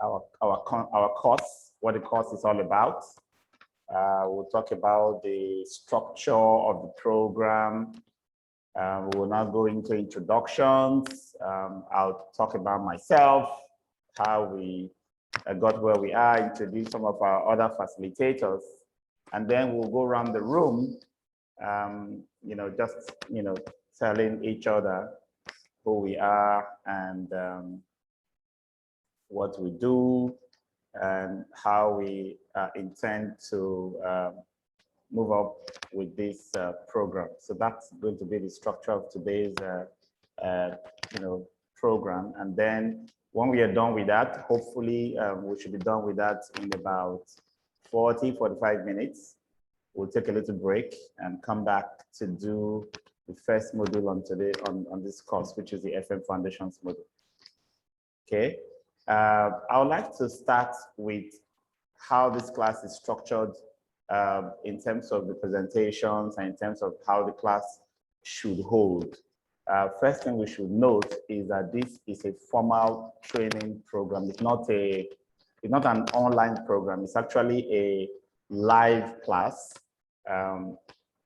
our course, what the course is all about. We'll talk about the structure of the program. We will now go into introductions. I'll talk about myself, how we got where we are, introduce some of our other facilitators, and then we'll go around the room, just, telling each other who we are and what we do and how we intend to move up with this program. So that's going to be the structure of today's program. And then when we are done with that, hopefully we should be done with that in about 45 minutes. We'll take a little break and come back to do the first module on today on this course, which is the FM Foundations module. Okay. I would like to start with how this class is structured in terms of the presentations and in terms of how the class should hold. First thing we should note is that this is a formal training program. It's not an online program. It's actually a live class.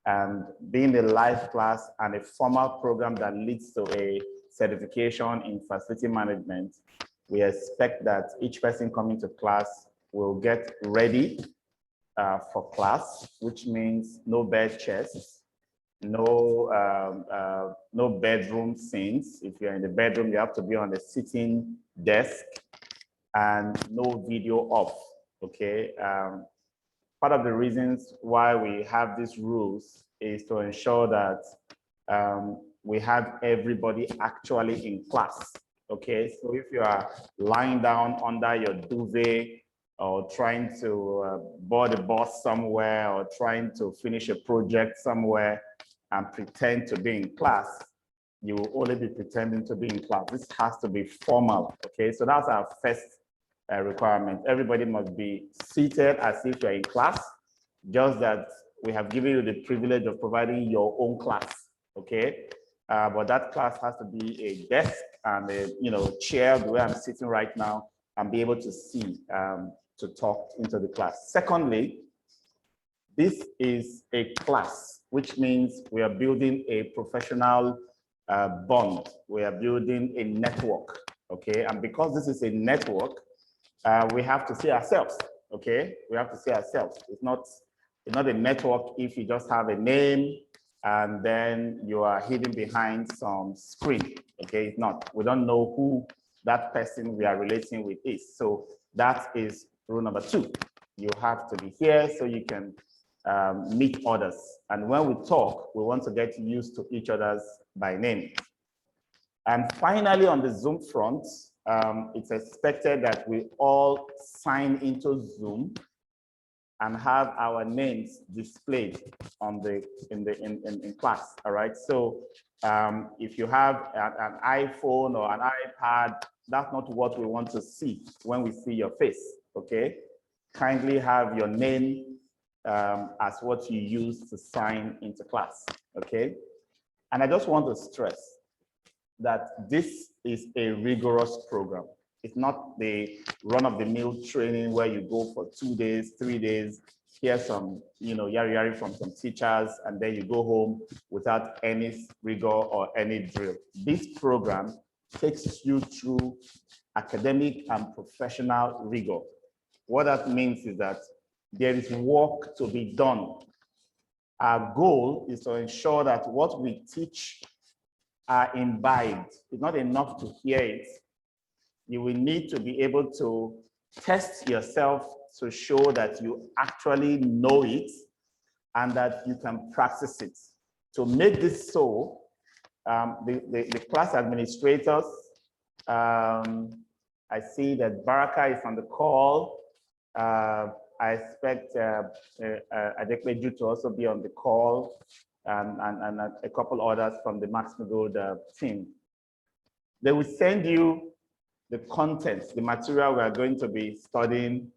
And being a live class and a formal program that leads to a certification in facility management, we expect that each person coming to class will get ready for class, which means no bed chests, no bedroom scenes. If you're in the bedroom, you have to be on a sitting desk, and no video off, okay? Part of the reasons why we have these rules is to ensure that we have everybody actually in class, okay? So if you are lying down under your duvet or trying to board a bus somewhere or trying to finish a project somewhere and pretend to be in class, you will only be pretending to be in class. This has to be formal, okay? So that's our first requirement. Everybody must be seated as if you're in class, just that we have given you the privilege of providing your own class, okay? But that class has to be a desk and a chair the way I'm sitting right now and be able to see to talk into the class. Secondly, this is a class, which means we are building a professional bond. We are building a network, okay? And because this is a network, we have to see ourselves, okay? We have to see ourselves. It's not a network if you just have a name and then you are hidden behind some screen, okay? It's not. We don't know who that person we are relating with is. So that is rule number 2. You have to be here so you can meet others. And when we talk, we want to get used to each other's by name. And finally, on the Zoom front, it's expected that we all sign into Zoom and have our names displayed on in class. All right. So if you have an iPhone or an iPad, that's not what we want to see when we see your face. Okay. Kindly have your name as what you use to sign into class. Okay. And I just want to stress that this is a rigorous program. It's not the run-of-the-mill training where you go for 2 days, 3 days, hear some, yari from some teachers, and then you go home without any rigor or any drill. This program takes you through academic and professional rigor. What that means is that there is work to be done. Our goal is to ensure that what we teach are imbibed. It's not enough to hear it. You will need to be able to test yourself to show that you actually know it and that you can practice it. To make this so, the class administrators, I see that Baraka is on the call. I expect Adekweju to also be on the call, and a couple others from the Max-Migold team. They will send you the contents, the material we are going to be studying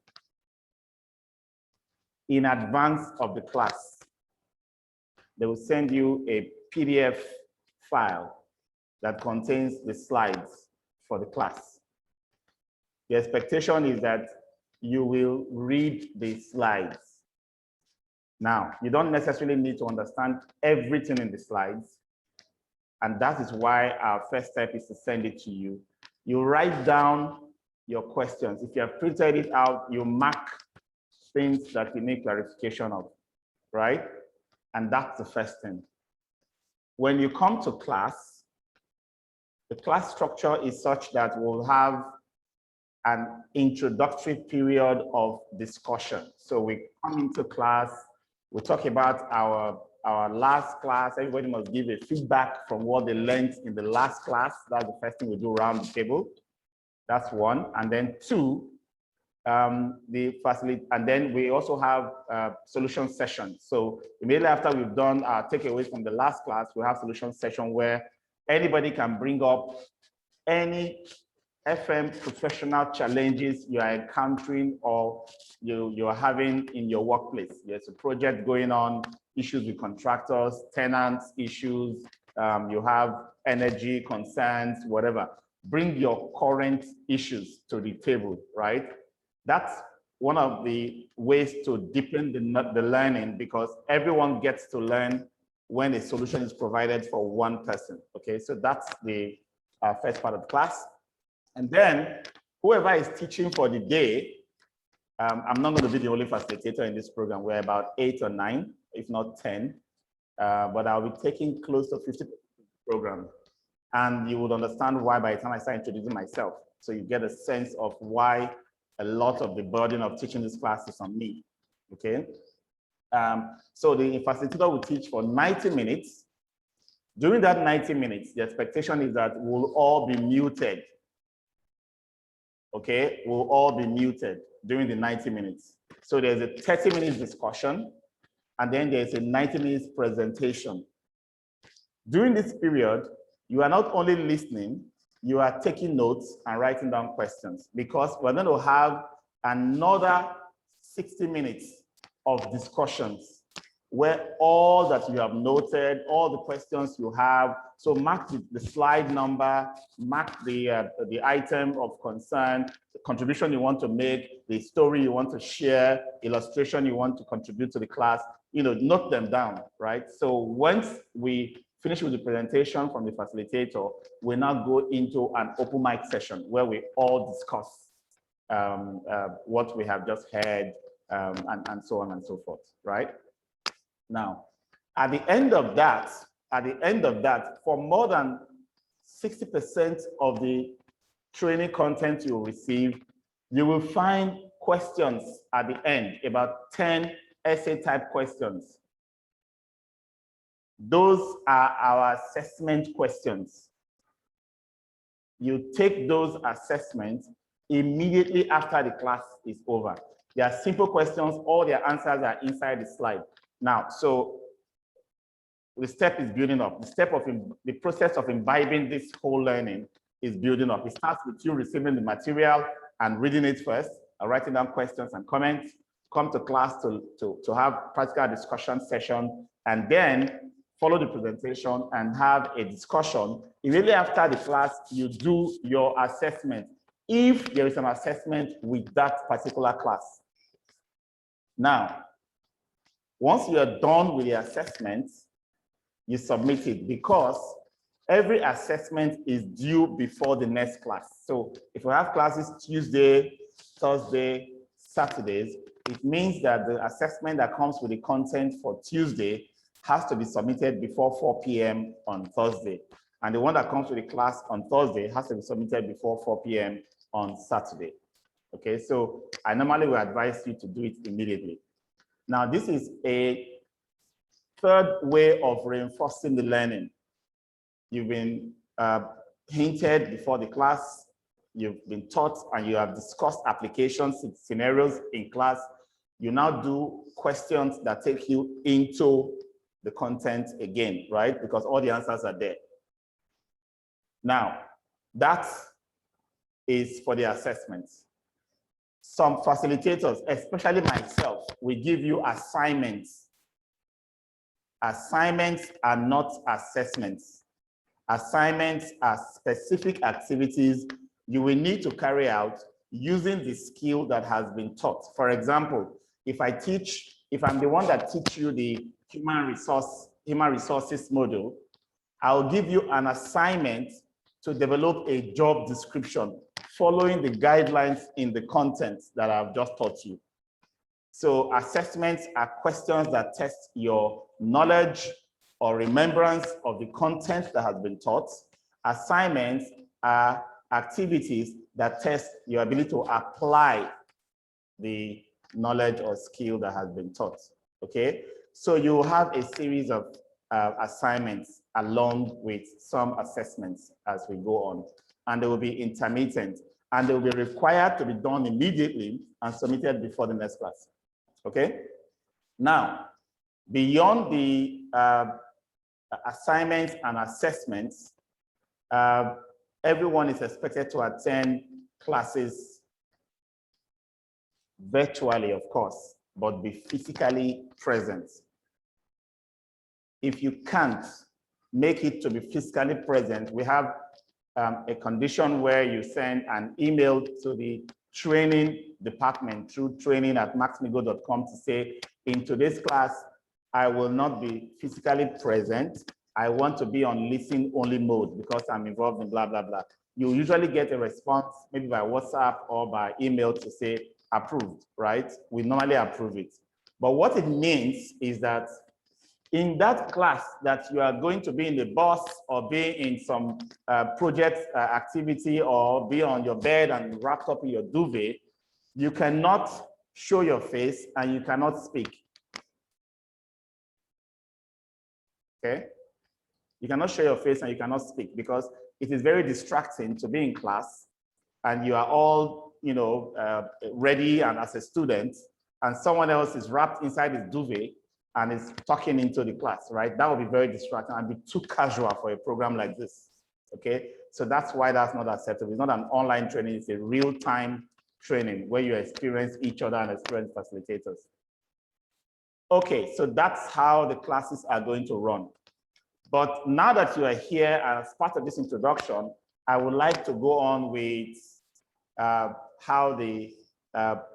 in advance of the class. They will send you a PDF file that contains the slides for the class. The expectation is that you will read the slides. Now, you don't necessarily need to understand everything in the slides. And that is why our first step is to send it to you. You write down your questions. If you have printed it out, you mark things that you need clarification of, right? And that's the first thing. When you come to class, the class structure is such that we'll have an introductory period of discussion. So we come into class, we talk about our last class. Everybody must give a feedback from what they learned in the last class. That's the first thing we do around the table. That's one. And then two, and then we also have solution sessions. So immediately after we've done our takeaways from the last class, we have solution session where anybody can bring up any FM professional challenges you are encountering or you're having in your workplace. There's a project going on, issues with contractors, tenants issues, you have energy concerns, whatever. Bring your current issues to the table, right? That's one of the ways to deepen the learning, because everyone gets to learn when a solution is provided for one person, okay? So that's the first part of the class. And then whoever is teaching for the day, I'm not going to be the only facilitator in this program. We're about 8 or 9, if not 10, but I'll be taking close to 50% of the program. And you would understand why by the time I start introducing myself. So you get a sense of why a lot of the burden of teaching this class is on me, okay? So the facilitator will teach for 90 minutes. During that 90 minutes, the expectation is that we'll all be muted. Okay, we'll all be muted during the 90 minutes. So there's a 30 minutes discussion, and then there's a 90 minutes presentation. During this period, you are not only listening, you are taking notes and writing down questions, because we're going to have another 60 minutes of discussions where all that you have noted, all the questions you have, so mark the slide number, mark the item of concern, the contribution you want to make, the story you want to share, illustration you want to contribute to the class, note them down, right? So once we finish with the presentation from the facilitator, we now go into an open mic session where we all discuss what we have just heard and so on and so forth, right? Now, at the end of that, for more than 60% of the training content you will receive, you will find questions at the end, about 10 essay type questions. Those are our assessment questions. You take those assessments immediately after the class is over. They are simple questions, all their answers are inside the slide. Now, so the step is building up. The process of imbibing this whole learning is building up. It starts with you receiving the material and reading it first, writing down questions and comments, come to class to have practical discussion session, and then follow the presentation and have a discussion. Immediately after the class, you do your assessment, if there is an assessment with that particular class. Now, once you are done with the assessment, you submit it, because every assessment is due before the next class. So if we have classes Tuesday, Thursday, Saturdays, it means that the assessment that comes with the content for Tuesday has to be submitted before 4 p.m. on Thursday. And the one that comes with the class on Thursday has to be submitted before 4 p.m. on Saturday. Okay, so I normally will advise you to do it immediately. Now, this is a third way of reinforcing the learning. You've been hinted before the class, you've been taught, and you have discussed applications, scenarios in class. You now do questions that take you into the content again, right? Because all the answers are there. Now, that is for the assessments. Some facilitators, especially myself, will give you assignments. Assignments are not assessments. Assignments are specific activities you will need to carry out using the skill that has been taught. For example, if I'm the one that teach you the human resources module, I'll give you an assignment to develop a job description following the guidelines in the content that I've just taught you. So assessments are questions that test your knowledge or remembrance of the content that has been taught. Assignments are activities that test your ability to apply the knowledge or skill that has been taught, okay? So you have a series of assignments along with some assessments as we go on, and they will be intermittent, and they will be required to be done immediately and submitted before the next class, okay? Now, beyond the assignments and assessments, everyone is expected to attend classes virtually, of course, but be physically present. If you can't make it to be physically present, we have a condition where you send an email to the training department through training@maxmigold.com to say, in today's class, I will not be physically present. I want to be on listen only mode because I'm involved in blah, blah, blah. You usually get a response maybe by WhatsApp or by email to say approved, right? We normally approve it. But what it means is that in that class that you are going to be in the bus or be in some project activity or be on your bed and wrapped up in your duvet, you cannot show your face and you cannot speak. Okay? You cannot show your face and you cannot speak because it is very distracting to be in class and you are all, ready and as a student, and someone else is wrapped inside his duvet and is talking into the class, right? That would be very distracting and be too casual for a program like this, okay? So that's why that's not acceptable. It's not an online training, it's a real-time training where you experience each other and experience facilitators. Okay, so that's how the classes are going to run. But now that you are here as part of this introduction, I would like to go on with how the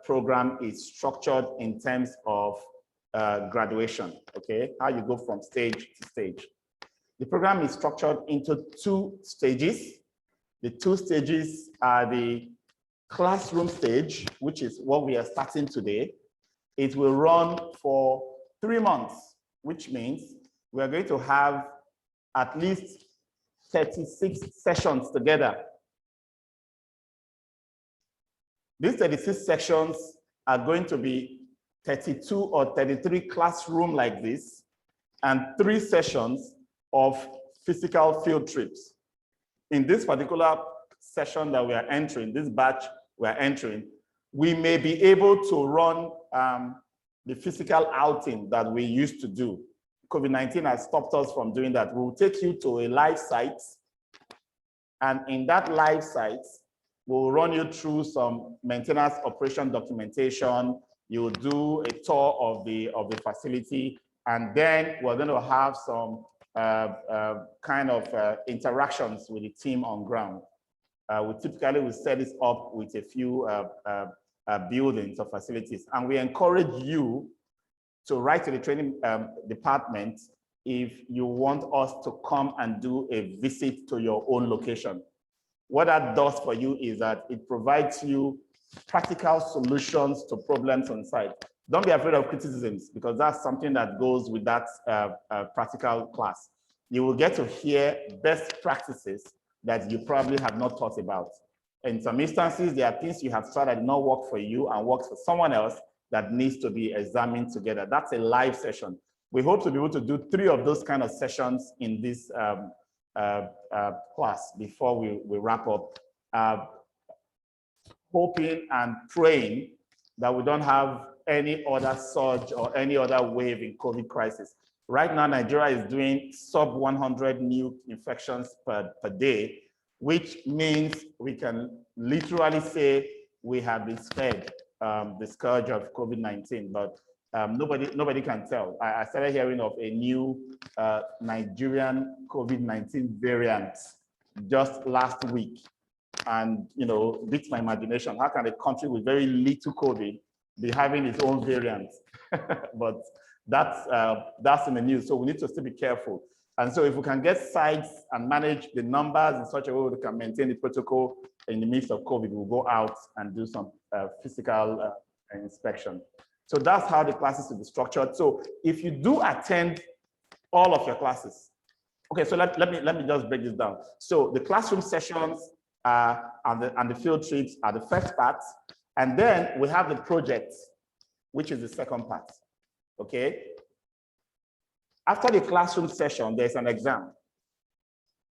program is structured in terms of graduation, okay? How you go from stage to stage. The program is structured into 2 stages. The 2 stages are the classroom stage, which is what we are starting today. It will run for 3 months, which means we are going to have at least 36 sessions together. These 36 sections are going to be 32 or 33 classroom like this, and 3 sessions of physical field trips. In this particular session that we are entering, this batch we are entering, we may be able to run the physical outing that we used to do. COVID-19 has stopped us from doing that. We'll take you to a live site, and in that live site, we'll run you through some maintenance operation documentation. You'll do a tour of the facility, and then we're going to have some kind of interactions with the team on ground. We typically will set this up with a few buildings or facilities, and we encourage you to write to the training department if you want us to come and do a visit to your own location. What that does for you is that it provides you practical solutions to problems on site. Don't be afraid of criticisms because that's something that goes with that practical class. You will get to hear best practices that you probably have not thought about. In some instances, there are things you have tried that did not work for you and works for someone else that needs to be examined together. That's a live session. We hope to be able to do 3 of those kind of sessions in this class before we wrap up. Hoping and praying that we don't have any other surge or any other wave in COVID crisis. Right now, Nigeria is doing sub 100 new infections per day, which means we can literally say we have been spared the scourge of COVID-19, but nobody can tell. I started hearing of a new Nigerian COVID-19 variant just last week. and beat my imagination. How can a country with very little COVID be having its own variant? But that's in the news, so we need to still be careful. And so if we can get sites and manage the numbers in such a way we can maintain the protocol in the midst of COVID, we'll go out and do some physical inspection. So that's how the classes will be structured. So if you do attend all of your classes, okay, so let me just break this down. So the classroom sessions and the field trips are the first part, and then we have the projects, which is the second part, okay? After the classroom session, there's an exam.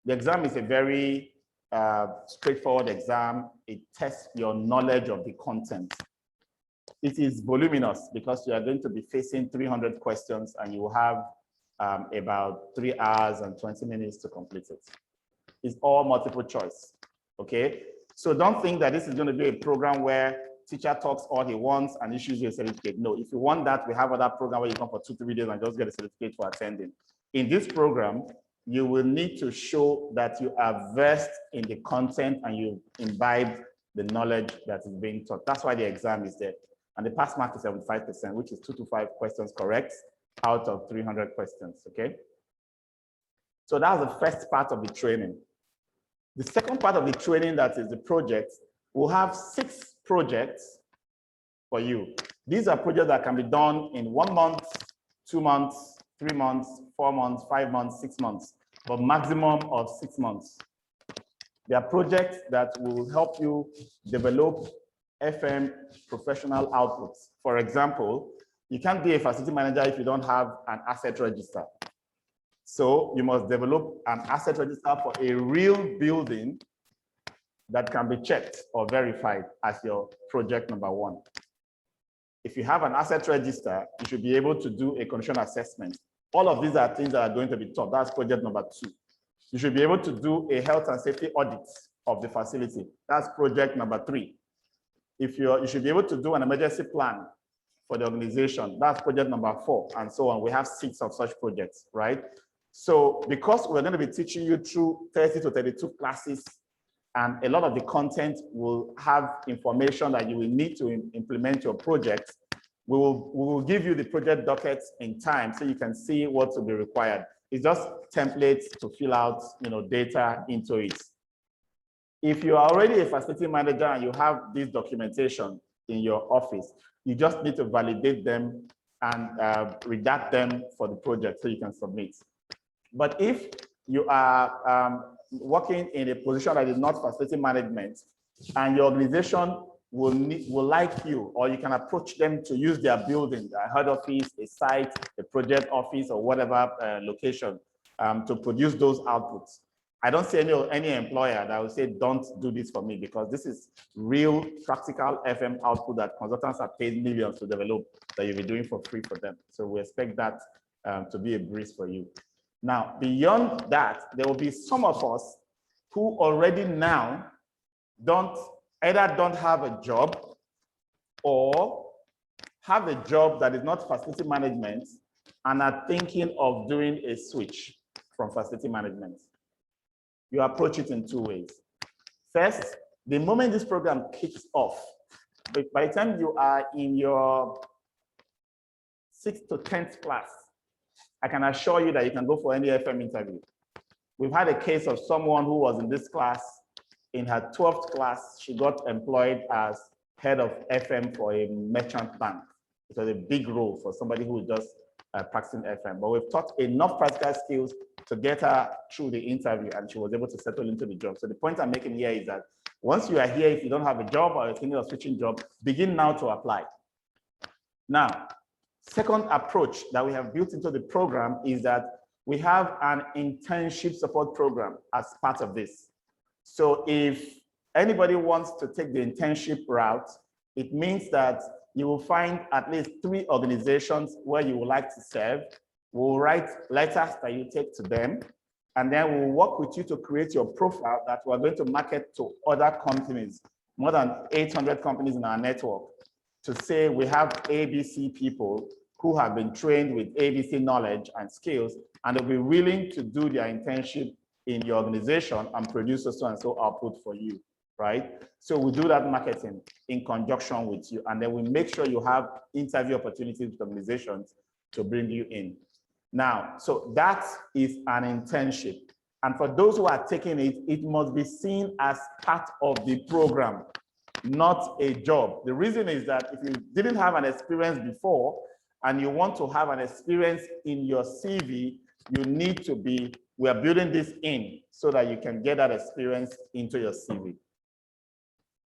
The exam is a very straightforward exam. It tests your knowledge of the content. It is voluminous because you are going to be facing 300 questions and you will have about 3 hours and 20 minutes to complete it. It's all multiple choice, okay? So don't think that this is going to be a program where teacher talks all he wants and issues you a certificate. No, if you want that, we have other program where you come for 2-3 days and just get a certificate for attending. In this program, you will need to show that you are versed in the content and you imbibe the knowledge that is being taught. That's why the exam is there. And the pass mark is 75%, which is 2 to 5 questions correct out of 300 questions, okay? So that's the first part of the training. The second part of the training, that is the project, we'll have 6 projects for you. These are projects that can be done in 1 month, 2 months, 3 months, 4 months, 5 months, 6 months, but maximum of 6 months. They are projects that will help you develop FM professional outputs. For example, you can't be a facility manager if you don't have an asset register. So you must develop an asset register for a real building that can be checked or verified as your project number 1. If you have an asset register, you should be able to do a condition assessment. All of these are things that are going to be taught. That's project number 2. You should be able to do a health and safety audit of the facility. That's project number 3. You should be able to do an emergency plan for the organization. That's project number 4, and so on. We have 6 of such projects, right? So because we're going to be teaching you through 30 to 32 classes, and a lot of the content will have information that you will need to implement your project, we will give you the project dockets in time so you can see what will be required. It's just templates to fill out, data into it. If you are already a facility manager and you have this documentation in your office, you just need to validate them and redact them for the project so you can submit. But if you are working in a position that is not facility management and your organization will like you, or you can approach them to use their building, a head office, a site, a project office, or whatever location to produce those outputs. I don't see any employer that will say, don't do this for me, because this is real practical FM output that consultants are paid millions to develop that you'll be doing for free for them. So we expect that to be a breeze for you. Now, beyond that, there will be some of us who already now either don't have a job or have a job that is not facility management and are thinking of doing a switch from facility management. You approach it in 2 ways. First, the moment this program kicks off, by the time you are in your 6th to 10th class, I can assure you that you can go for any FM interview. We've had a case of someone who was in this class. In her 12th class, she got employed as head of FM for a merchant bank. It was a big role for somebody who was just practicing FM. But we've taught enough practical skills to get her through the interview, and she was able to settle into the job. So the point I'm making here is that once you are here, if you don't have a job or you're thinking of switching job, begin now to apply. Now, second approach that we have built into the program is that we have an internship support program as part of this. So if anybody wants to take the internship route, it means that you will find at least 3 organizations where you would like to serve. We'll write letters that you take to them, and then we'll work with you to create your profile that we're going to market to other companies, more than 800 companies in our network, to say we have ABC people who have been trained with ABC knowledge and skills, and they'll be willing to do their internship in your organization and produce so and so output for you. right? So we do that marketing in conjunction with you, and then we make sure you have interview opportunities with organizations to bring you in. Now, so that is an internship. And for those who are taking it, it must be seen as part of the program, not a job. The reason is that if you didn't have an experience before and you want to have an experience in your CV, you need to be, we are building this in so that you can get that experience into your CV.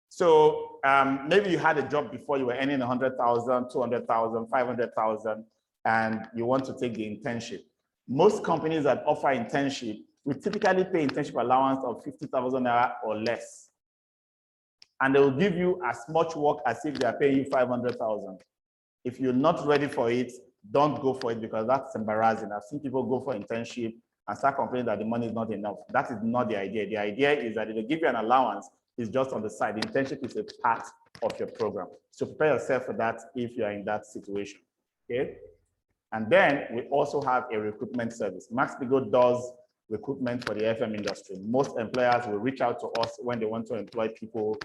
So maybe you had a job before, you were earning 100,000, 200,000, 500,000, and you want to take the internship. Most companies that offer internship, we typically pay internship allowance of 50,000 naira or less. And they will give you as much work as if they are paying you 500,000. If you're not ready for it, don't go for it, because that's embarrassing. I've seen people go for internship and start complaining that the money is not enough. That is not the idea. The idea is that if they give you an allowance, it's just on the side. The internship is a part of your program. So prepare yourself for that if you are in that situation, okay? And then we also have a recruitment service. Max-Migold does recruitment for the FM industry. Most employers will reach out to us when they want to employ people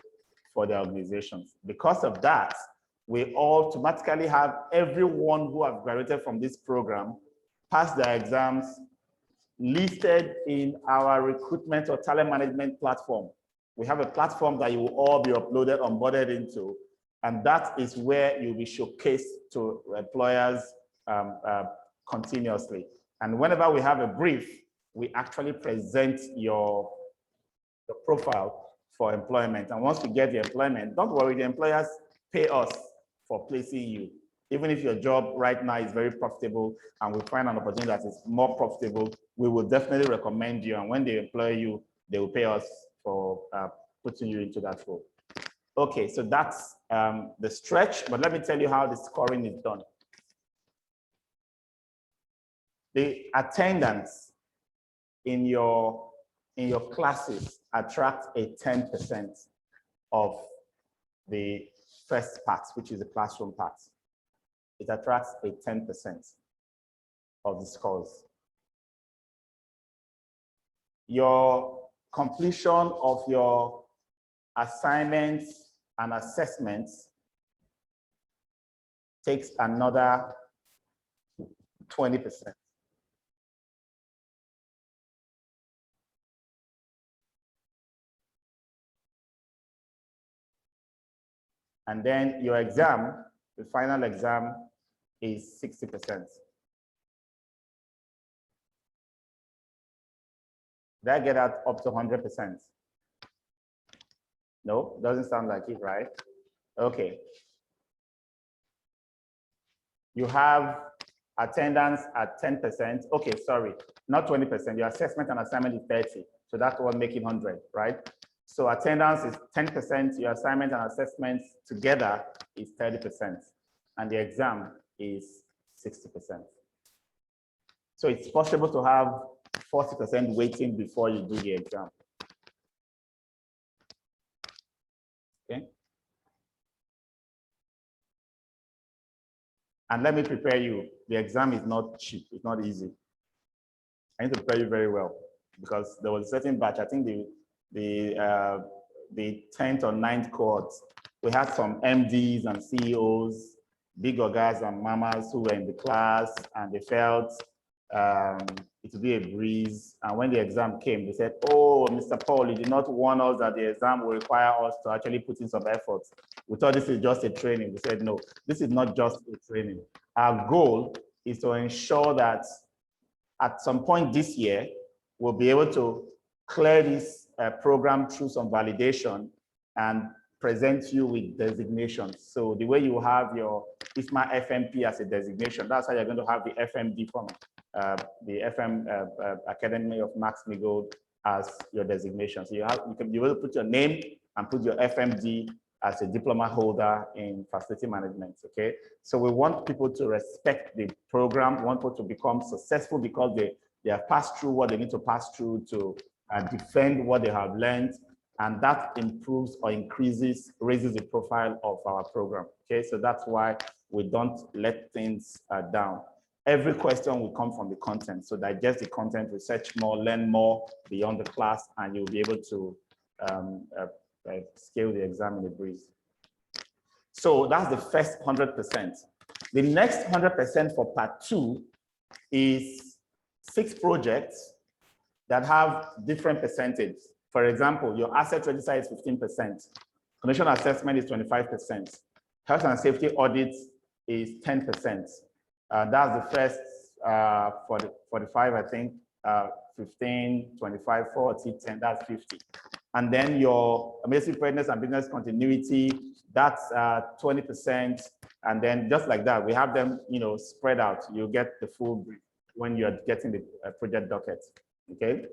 for their organizations. Because of that, we automatically have everyone who have graduated from this program, pass their exams, listed in our recruitment or talent management platform. We have a platform that you will all be uploaded, onboarded into, and that is where you'll be showcased to employers continuously. And whenever we have a brief, we actually present your profile for employment. And once we get the employment, don't worry, the employers pay us for placing you. Even if your job right now is very profitable and we find an opportunity that is more profitable, we will definitely recommend you. And when they employ you, they will pay us for putting you into that role. Okay, so that's the stretch, but let me tell you how the scoring is done. The attendance in your classes attract a 10% of the first part, which is the classroom part. It attracts a 10% of the scores. Your completion of your assignments and assessments takes another 20%. And then your exam, the final exam, is 60%. Did I get that up to 100%? No, doesn't sound like it, right? Okay. You have attendance at 10%. Okay, sorry, not 20%. Your assessment and assignment is 30. So that's what making 100, right? So attendance is 10%, your assignment and assessments together is 30%, and the exam is 60%. So it's possible to have 40% waiting before you do the exam. Okay. And let me prepare you. The exam is not cheap, it's not easy. I need to prepare you very well, because there was a certain batch, I think the 10th or 9th cohort, we had some MDs and CEOs, big guys and mamas who were in the class, and they felt it would be a breeze. And when the exam came, they said, "Oh, Mr. Paul, you did not warn us that the exam will require us to actually put in some effort. We thought this is just a training." We said, "No, this is not just a training. Our goal is to ensure that at some point this year, we'll be able to clear this program through some validation and present you with designations." So the way you have your ISMA FMP as a designation, that's how you're going to have the FMD from the FM Academy of Max-Migold as your designation. So you can be able to put your name and put your FMD as a diploma holder in facility management, okay? So we want people to respect the program, we want people to become successful because they have passed through what they need to pass through to defend what they have learned, and that improves or raises the profile of our program, okay? So that's why we don't let things down. Every question will come from the content, so digest the content, research more, learn more beyond the class, and you'll be able to right? Scale the exam in a breeze. So that's the first 100%. The next 100% for part 2 is 6 projects that have different percentages. For example, your asset register is 15%, condition assessment is 25%, health and safety audit is 10%. That's the first 45, I think, 15, 25, 40, 10, that's 50. And then your emergency preparedness and business continuity, that's 20%. And then just like that, we have them, spread out. You get the full brief when you're getting the project docket, okay?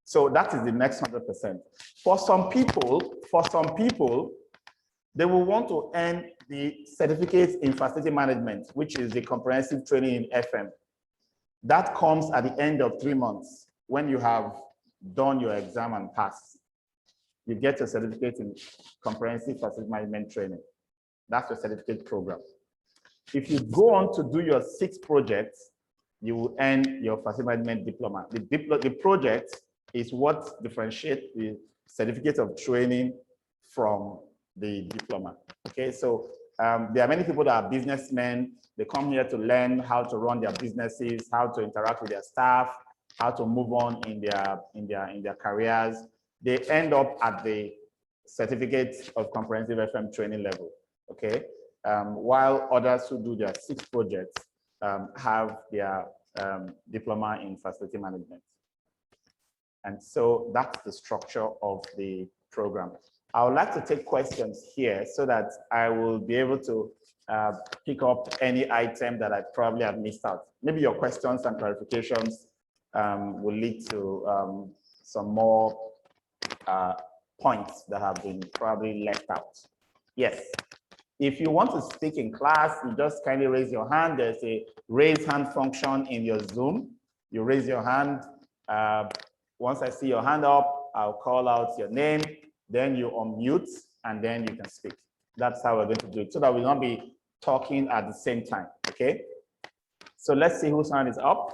So that is the next 100%. For some people, they will want to earn the certificate in facility management, which is the comprehensive training in FM. That comes at the end of 3 months when you have done your exam and passed. You get your certificate in comprehensive facility management training. That's your certificate program. If you go on to do your 6 projects, you will earn your facility management diploma. The project is what differentiates the certificate of training from the diploma. Okay, so there are many people that are businessmen. They come here to learn how to run their businesses, how to interact with their staff, how to move on in their careers. They end up at the certificate of comprehensive FM training level. Okay, while others who do their 6 projects have their diploma in facility management. And so that's the structure of the program. I would like to take questions here so that I will be able to pick up any item that I probably have missed out. Maybe your questions and clarifications will lead to some more points that have been probably left out. Yes. If you want to speak in class, you just kindly raise your hand. There's a raise hand function in your Zoom. You raise your hand. Once I see your hand up, I'll call out your name, then you unmute, and then you can speak. That's how we're going to do it, so that we'll not be talking at the same time, okay? So let's see whose hand is up.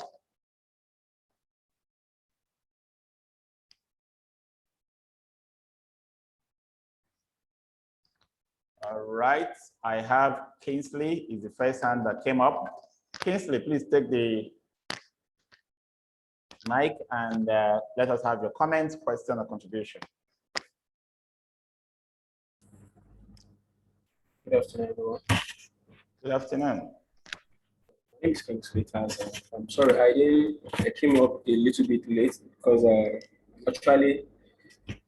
All right, I have Kingsley, is the first hand that came up. Kingsley, please take the mic and let us have your comments, question, or contribution. Good afternoon, everyone. Good afternoon. My name is Kingsley. I'm sorry, I came up a little bit late because I'm actually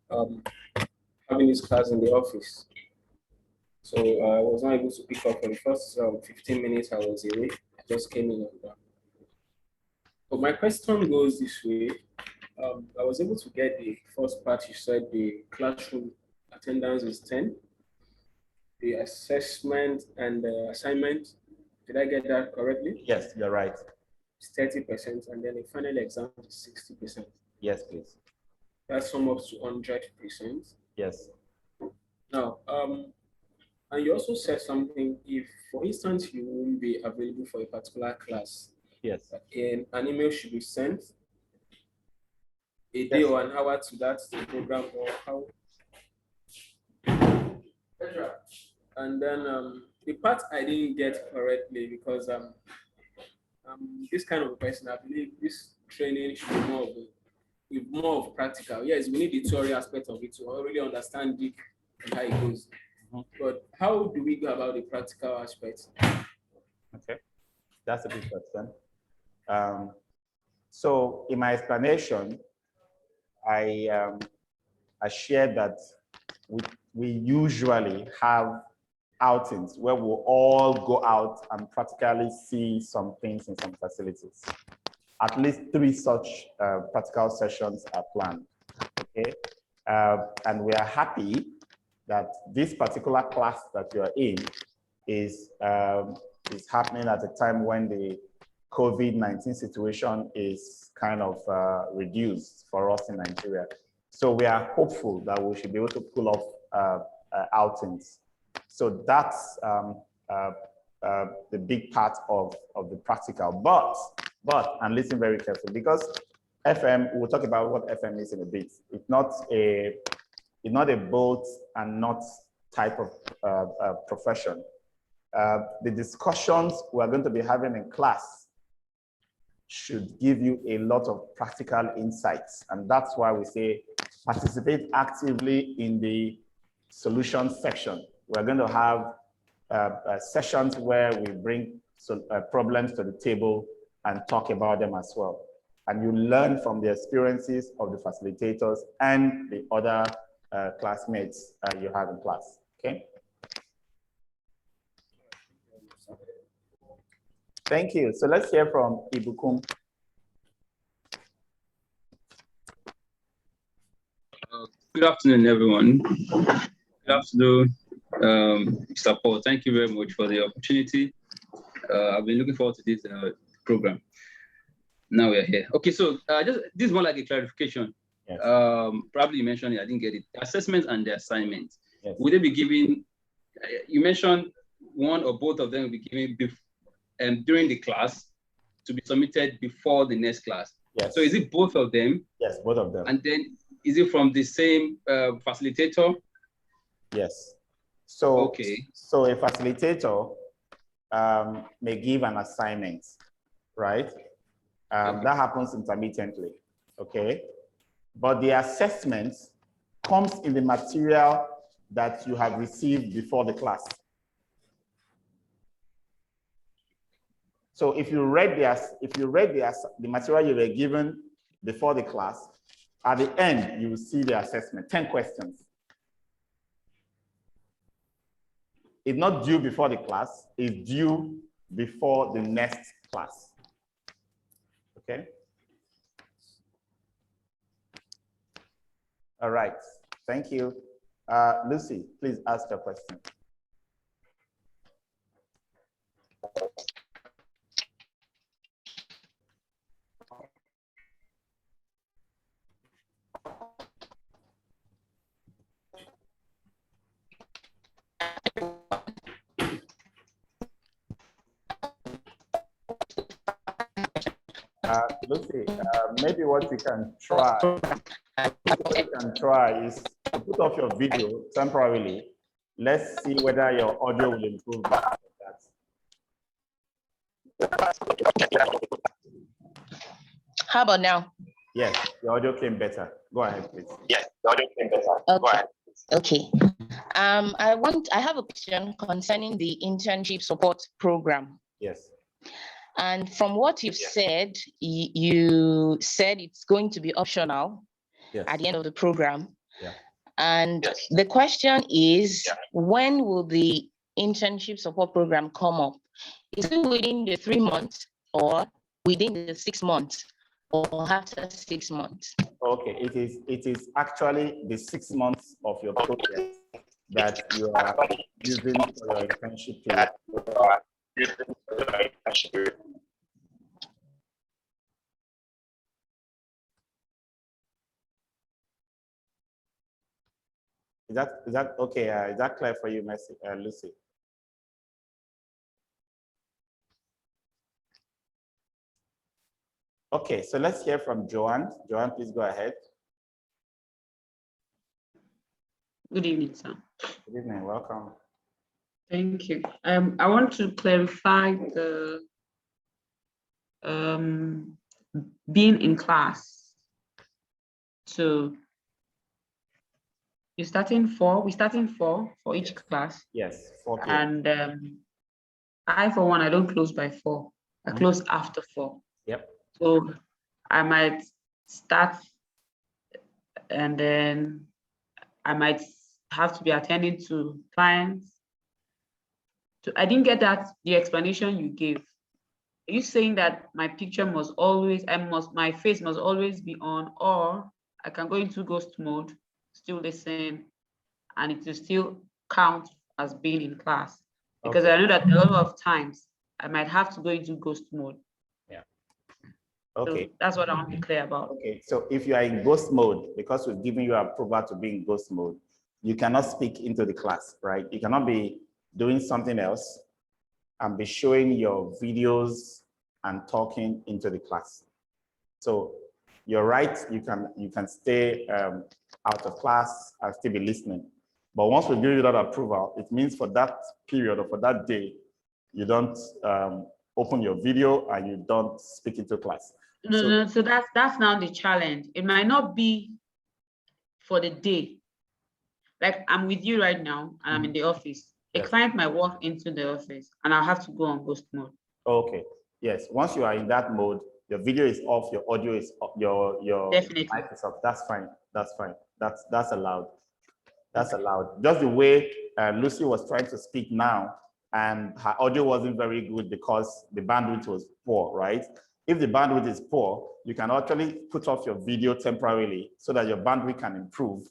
having this class in the office. So I was not able to pick up for the first 15 minutes I was away. I just came in and done. But my question goes this way. I was able to get the first part. You said the classroom attendance is 10. The assessment and the assignment, did I get that correctly? Yes, you're right. It's 30%, and then the final exam is 60%. Yes, please. That sums up to 100%. Yes. Now, and you also said something, if, for instance, you won't be available for a particular class, yes, and an email should be sent a day or an hour to that program, or how? And then the part I didn't get correctly, because this kind of a person, I believe this training should be more of practical. Yes, we need the theory aspect of it to really understand it and how it goes. But how do we go about the practical aspect? Okay, that's a good question. So in my explanation, I shared that we usually have outings where we'll all go out and practically see some things in some facilities. At least 3 such practical sessions are planned, okay? And we are happy that this particular class that you are in is happening at a time when the COVID-19 situation is kind of reduced for us in Nigeria. So we are hopeful that we should be able to pull off outings. So that's the big part of the practical. But, and listen very carefully, because FM, we'll talk about what FM is in a bit. It's not a It's not a both and not type of profession. The discussions we're going to be having in class should give you a lot of practical insights. And that's why we say participate actively in the solution section. We're going to have sessions where we bring problems to the table and talk about them as well. And you learn from the experiences of the facilitators and the other classmates you have in class, okay? Thank you. So let's hear from Ibukum. Good afternoon, everyone. Good afternoon, Mr. Paul. Thank you very much for the opportunity. I've been looking forward to this program. Now we're here. Okay, so this is more like a clarification. Yes. Probably you mentioned it, I didn't get it. Assessment and the assignment. Yes. Would they be given, you mentioned one or both of them will be given during the class to be submitted before the next class. Yes. So is it both of them? Yes, both of them. And then is it from the same facilitator? Yes. So, okay. So a facilitator may give an assignment, right? Okay. That happens intermittently, okay? But the assessment comes in the material that you have received before the class. So if you read the material you were given before the class, at the end, you will see the assessment, 10 questions. It's not due before the class, it's due before the next class. Okay? All right, thank you. Lucy, please ask your question. Lucy, maybe what we can try is to put off your video temporarily. Let's see whether your audio will improve after that. How about now? Yes, the audio came better. Go ahead, please. Yes, the audio came better. Okay. Go ahead. Okay. I have a question concerning the internship support program. Yes. And from what you've said, you said it's going to be optional at the end of the program. Yeah. And the question is, when will the internship support program come up? Is it within the 3 months or within the 6 months or after 6 months? Okay, it is actually the 6 months of your project that you are using for your internship period. Is that okay? Is that clear for you, Lucy? Okay, so let's hear from Joanne. Joanne, please go ahead. Good evening, sir. Good evening, welcome. Thank you. I want to clarify the being in class. So we're starting 4 for each class. Yes, 4 p.m. And I, for one, I don't close by 4. I close after 4. Yep. So I might start and then I might have to be attending to clients. So I didn't get the explanation you gave. Are you saying that my picture must always, my face must always be on, or I can go into ghost mode, still listen, and it will still count as being in class? Because I know that a lot of times I might have to go into ghost mode. Yeah. Okay. So that's what I want to be clear about. Okay. So if you are in ghost mode, because we've given you approval to be in ghost mode, you cannot speak into the class, right? You cannot be doing something else and be showing your videos and talking into the class. So You're right, you can stay out of class and still be listening. But once we give you that approval, it means for that period or for that day, you don't open your video and you don't speak into class. So that's now the challenge. It might not be for the day. Like I'm with you right now and I'm in the office. A client might walk into the office and I'll have to go on ghost mode. Okay. Yes. Once you are in that mode, your video is off, your audio is off, your Definitely. mic is off. That's fine. That's fine. That's allowed. That's allowed. Just the way Lucy was trying to speak now, and her audio wasn't very good because the bandwidth was poor, right? If the bandwidth is poor, you can actually put off your video temporarily so that your bandwidth can improve,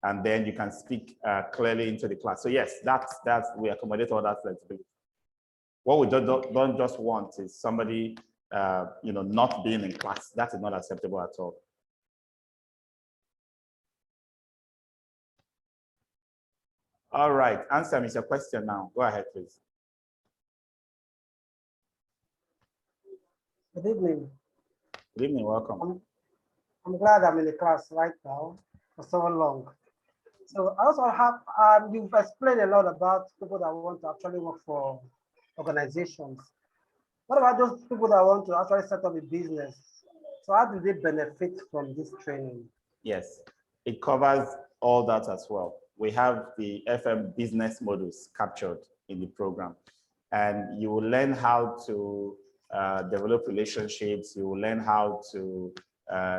and then you can speak clearly into the class. So yes, that's we accommodate all that flexibility. What we don't just want is somebody not being in class. That is not acceptable at all. All right, answer me your question now. Go ahead, please. Good evening. Good evening, welcome. I'm glad I'm in the class right now for so long. So I also have, you've explained a lot about people that want to actually work for organizations. What about those people that want to actually set up a business? So how do they benefit from this training? Yes, it covers all that as well. We have the FM business models captured in the program, and you will learn how to develop relationships. You will learn how to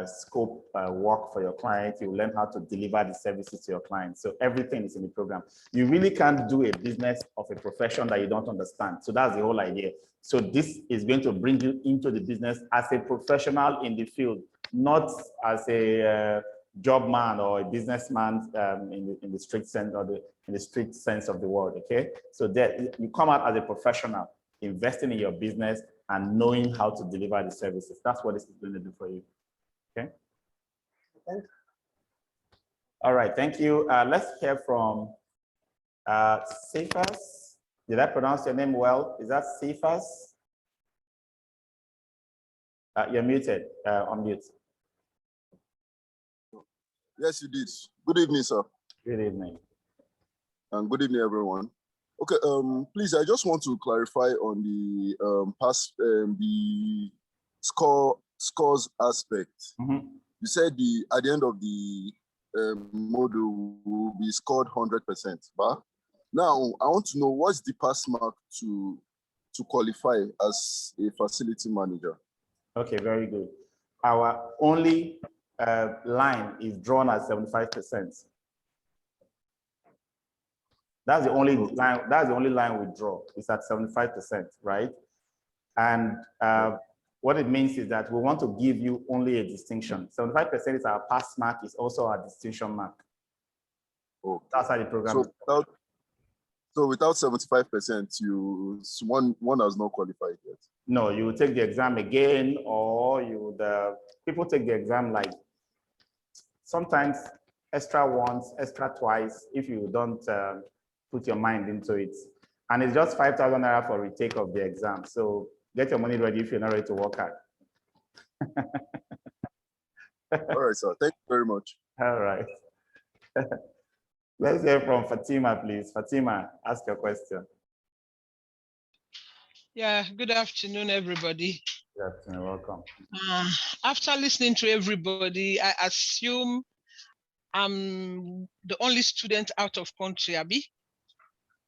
scope work for your clients. You will learn how to deliver the services to your clients. So everything is in the program. You really can't do a business of a profession that you don't understand. So that's the whole idea. So this is going to bring you into the business as a professional in the field, not as a job man or a businessman in the strict sense in the strict sense of the word. Okay, so that you come out as a professional, investing in your business and knowing how to deliver the services. That's what this is going to do for you. Okay. All right. Thank you. Let's hear from Cephas. Did I pronounce your name well? Is that Cephas? You're muted. Unmute. Yes, you did. Good evening, sir. Good evening. And good evening, everyone. Okay, please, I just want to clarify on the the scores aspect. Mm-hmm. You said at the end of the module will be scored 100%. But now I want to know what's the pass mark to qualify as a facility manager. Okay, very good. Our only line is drawn at 75%. That's the only line. That's the only line we draw. It's at 75%, right? And what it means is that we want to give you only a distinction. 75% is our pass mark. Is also our distinction mark. Oh, that's how the program. So without 75%, one has not qualified yet. No, you will take the exam again, or you would. People take the exam like sometimes extra once, extra twice if you don't put your mind into it. And it's just 5,000 naira for retake of the exam. So get your money ready if you're not ready to work hard. All right, sir. Thank you very much. All right. Let's hear from Fatima, please. Fatima, ask your question. Yeah, good afternoon, everybody. Good afternoon, welcome. After listening to everybody, I assume I'm the only student out of country, Abi?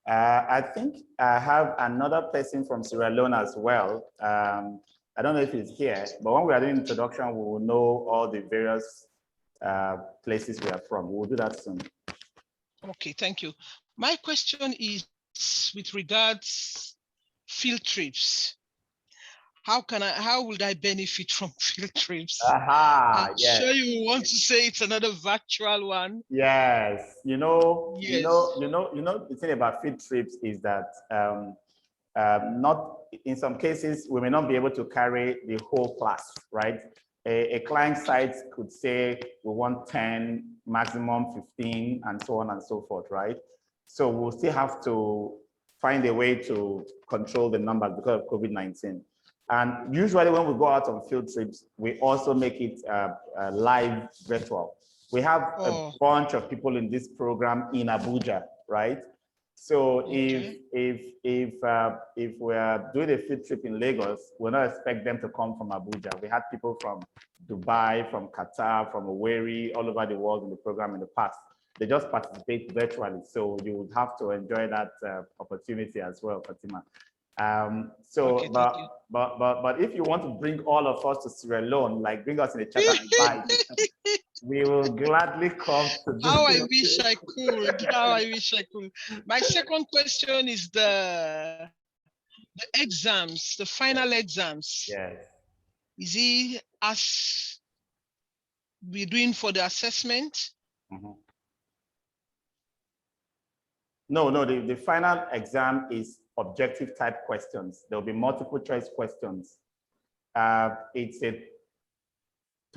I think I have another person from Sierra Leone as well. I don't know if he's here, but when we are doing introduction, we will know all the various places we are from. We'll do that soon. Okay, thank you. My question is with regards field trips. How would I benefit from field trips? I'm sure you want to say it's another virtual one. Yes, yes. The thing about field trips is that not in some cases we may not be able to carry the whole class, right? A client site could say we want 10, maximum 15, and so on and so forth, right? So we'll still have to find a way to control the numbers because of COVID-19. And usually when we go out on field trips, we also make it live virtual. We have a bunch of people in this program in Abuja, right? So if we're doing a field trip in Lagos, we're not expect them to come from Abuja. We had people from Dubai, from Qatar, from Owerri, all over the world in the program in the past. They just participate virtually. So you would have to enjoy that opportunity as well, Fatima. But if you want to bring all of us to Sierra Leone, like bring us in a charter and flight, we will gladly come to do. How I wish I could. How I wish I could. My second question is the exams, the final exams. Yes. Is it as we're doing for the assessment? Mm-hmm. No, the final exam is objective type questions. There'll be multiple choice questions. It's a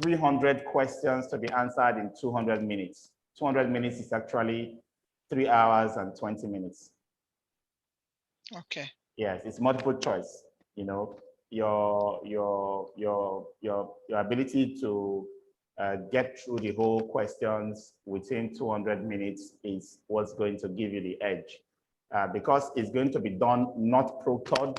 300 questions to be answered in 200 minutes. 200 minutes is actually 3 hours and 20 minutes. Okay. Yes, it's multiple choice. You know, your ability to get through the whole questions within 200 minutes is what's going to give you the edge. Because it's going to be done not proctored.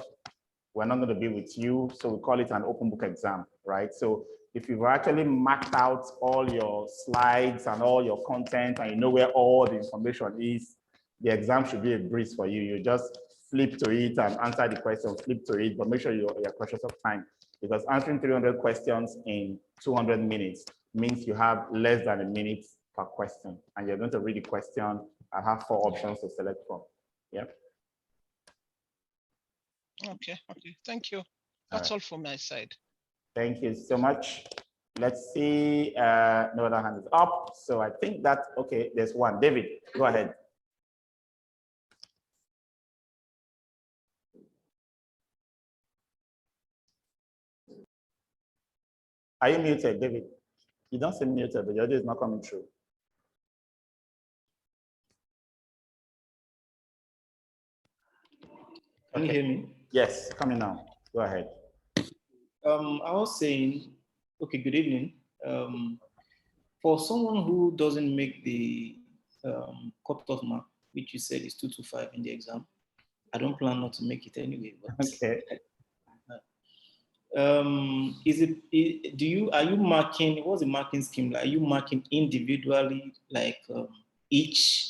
We're not going to be with you, so we call it an open book exam, right? So if you've actually mapped out all your slides and all your content and you know where all the information is, the exam should be a breeze for you. You just flip to it and answer the question, flip to it, but make sure you're cautious of time, because answering 300 questions in 200 minutes means you have less than a minute per question, and you're going to read the question and have 4 options to select from. Yeah. Okay. Thank you. That's all from my side. Thank you so much. Let's see. No other hand is up. So I think that, okay, there's one. David, go ahead. Are you muted, David? You don't seem muted, but your audio is not coming through. Can you hear me? Yes, coming now. Go ahead. I was saying, okay, good evening. For someone who doesn't make the cut-off mark, which you said is 225 in the exam, I don't plan not to make it anyway. But, okay. Are you marking, what's the marking scheme like? Are you marking individually, like each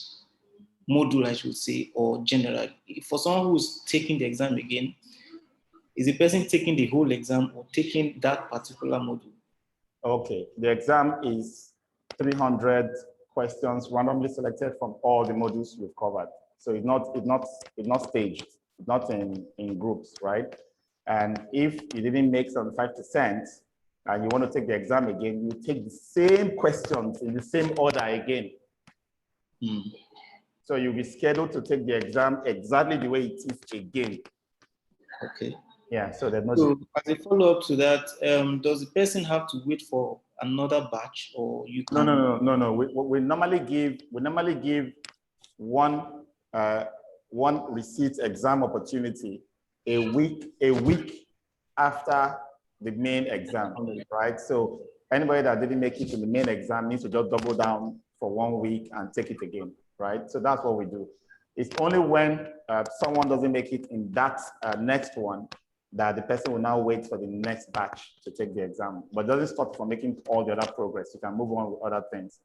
module, I should say, or generally? For someone who's taking the exam again, is the person taking the whole exam or taking that particular module? Okay, the exam is 300 questions randomly selected from all the modules we've covered. So it's not staged, not in groups, right? And if you didn't make 75% and you want to take the exam again, you take the same questions in the same order again. So you'll be scheduled to take the exam exactly the way it is again. Okay. Yeah, so there's no. So as a follow-up to that, does the person have to wait for another batch, or you can? No. We normally give one receipt exam opportunity a week after the main exam, right? So anybody that didn't make it to the main exam needs to just double down for 1 week and take it again, right? So that's what we do. It's only when someone doesn't make it in that next one that the person will now wait for the next batch to take the exam, but doesn't stop from making all the other progress. You can move on with other things.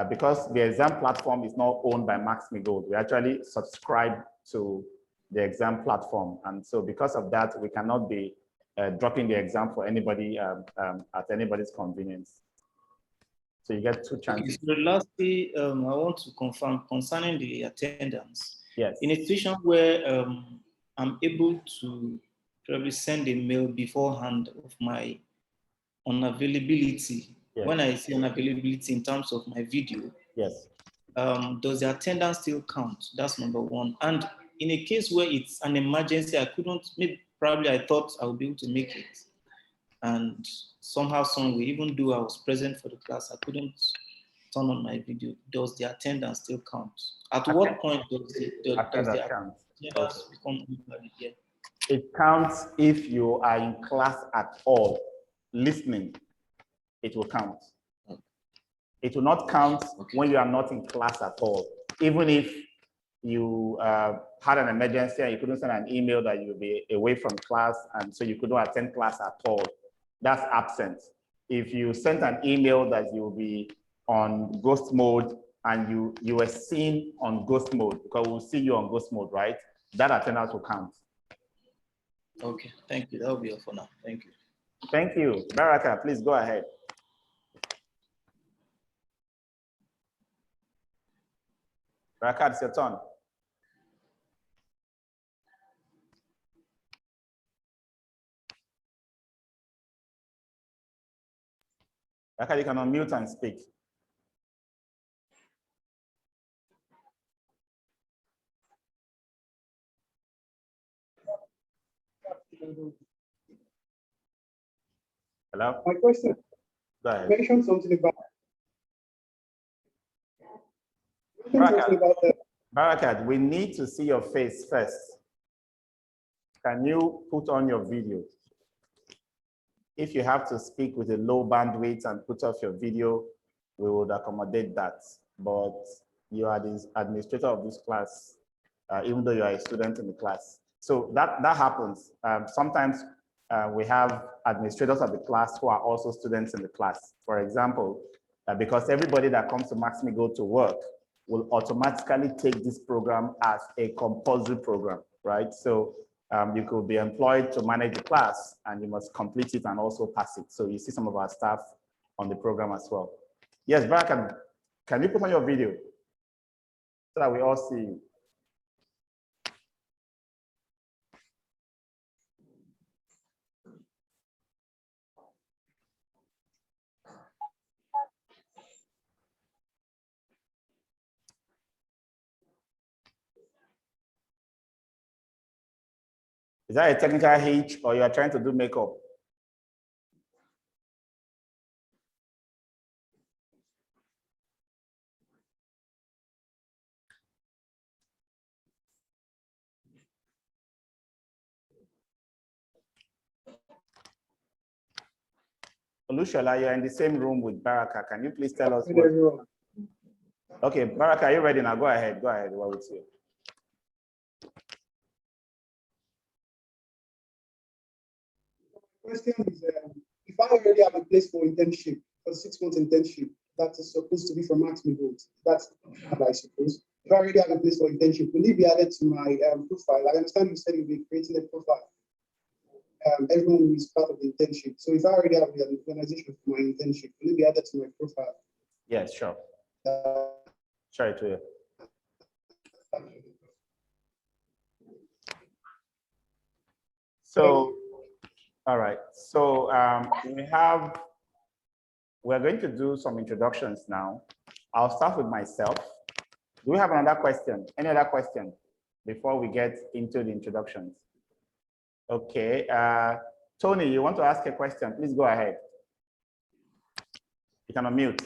Because the exam platform is not owned by Max-Migold, we actually subscribe to the exam platform. And so because of that, we cannot be dropping the exam for anybody at anybody's convenience. So you get 2 chances. Okay, so lastly, I want to confirm concerning the attendance. Yes. In a situation where I'm able to probably send a mail beforehand of my unavailability. Yes. When I say unavailability in terms of my video, yes. Does the attendance still count? That's number 1. And in a case where it's an emergency, I couldn't, probably I thought I would be able to make it. And somehow, some way, even though I was present for the class, I couldn't turn on my video. Does the attendance still count? At what point does the attendance become invalid? Yeah. It counts if you are in class at all, listening, it will count. It will not count when you are not in class at all. Even if you had an emergency and you couldn't send an email that you'll be away from class and so you couldn't attend class at all, that's absent. If you sent an email that you'll be on ghost mode and you were seen on ghost mode, because we'll see you on ghost mode, right? That attendance will count. Okay, thank you. That will be all for now. Thank you. Thank you. Baraka, please go ahead. Baraka, it's your turn. Baraka, you can unmute and speak. Hello? My question, Go ahead. mention something about Barakat, we need to see your face first. Can you put on your video? If you have to speak with a low bandwidth and put off your video, we would accommodate that. But you are the administrator of this class, even though you are a student in the class. So that happens. Sometimes we have administrators of the class who are also students in the class. For example, because everybody that comes to Max-Migold to work will automatically take this program as a compulsory program, right? So you could be employed to manage the class and you must complete it and also pass it. So you see some of our staff on the program as well. Yes, Baraka, can you put on your video so that we all see you? Is that a technical hitch or you are trying to do makeup? Olushola, you're in the same room with Baraka. Can you please tell us what? Okay, Baraka, are you ready now? Go ahead, we're with you. Question is, if I already have a place for internship, for 6 months internship, that is supposed to be from Max-Migold, that's I suppose. If I already have a place for internship, will it be added to my profile? I understand you said you'll be creating a profile. Everyone who is part of the internship. So if I already have the organization for my internship, will it be added to my profile? Yes, sure. Sure, it will. So, all right. So we're going to do some introductions now. I'll start with myself. Do we have another question? Any other question before we get into the introductions? Okay. Tony, you want to ask a question? Please go ahead. You can unmute.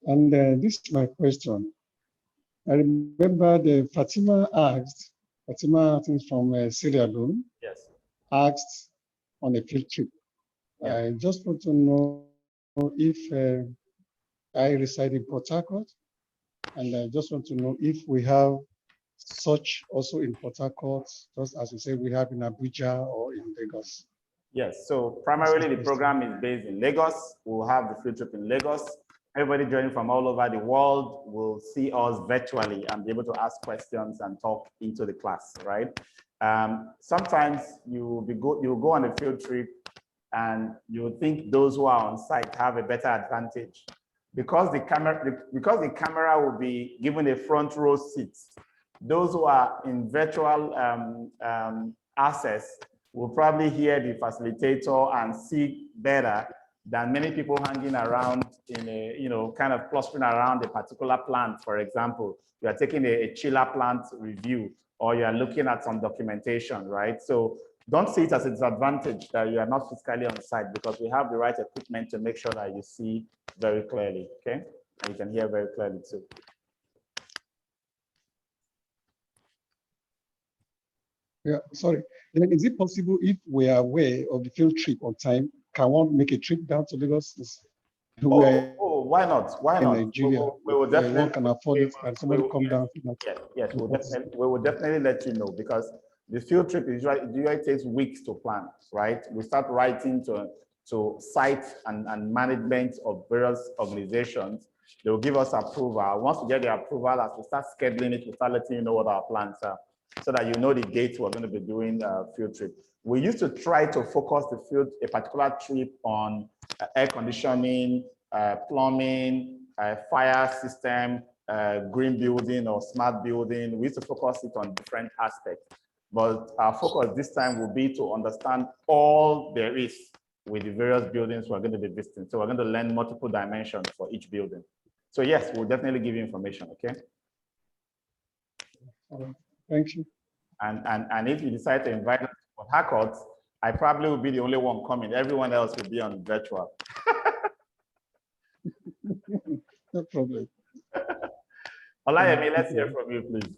And this is my question. I remember Fatima, I think from Sierra Leone, yes, asked on a field trip. Yeah. I just want to know if I reside in Port Harcourt, and I just want to know if we have such also in Port Harcourt, just as you say we have in Abuja or in Lagos. Yes, so primarily the program is based in Lagos. We'll have the field trip in Lagos. Everybody joining from all over the world will see us virtually and be able to ask questions and talk into the class, right? Sometimes you'll go on a field trip and you think those who are on site have a better advantage because the camera will be given a front row seat. Those who are in virtual access will probably hear the facilitator and see better than many people hanging around in a, kind of clustering around a particular plant. For example, you are taking a chiller plant review or you are looking at some documentation, right? So don't see it as a disadvantage that you are not physically on site because we have the right equipment to make sure that you see very clearly, okay? And you can hear very clearly too. Yeah, sorry. Then is it possible if we are aware of the field trip on time, can one make a trip down to Lagos? Why not? Why In not? Nigeria, We will definitely. one can afford it, and somebody come down. Yes, we will definitely let you know, because the field trip usually takes weeks to plan, right? We start writing to sites and management of various organizations. They will give us approval. Once we get the approval, as we start scheduling it, we start letting you know what our plans are, so that you know the dates we're going to be doing field trip. We used to try to focus a particular trip on air conditioning, plumbing, fire system, green building or smart building. We used to focus it on different aspects. But our focus this time will be to understand all there is with the various buildings we're going to be visiting. So we're going to learn multiple dimensions for each building. So yes, we'll definitely give you information, okay? Thank you. And if you decide to invite us to Harcourt, I probably will be the only one coming. Everyone else will be on virtual. No problem. Olayemi, let's hear from you, please.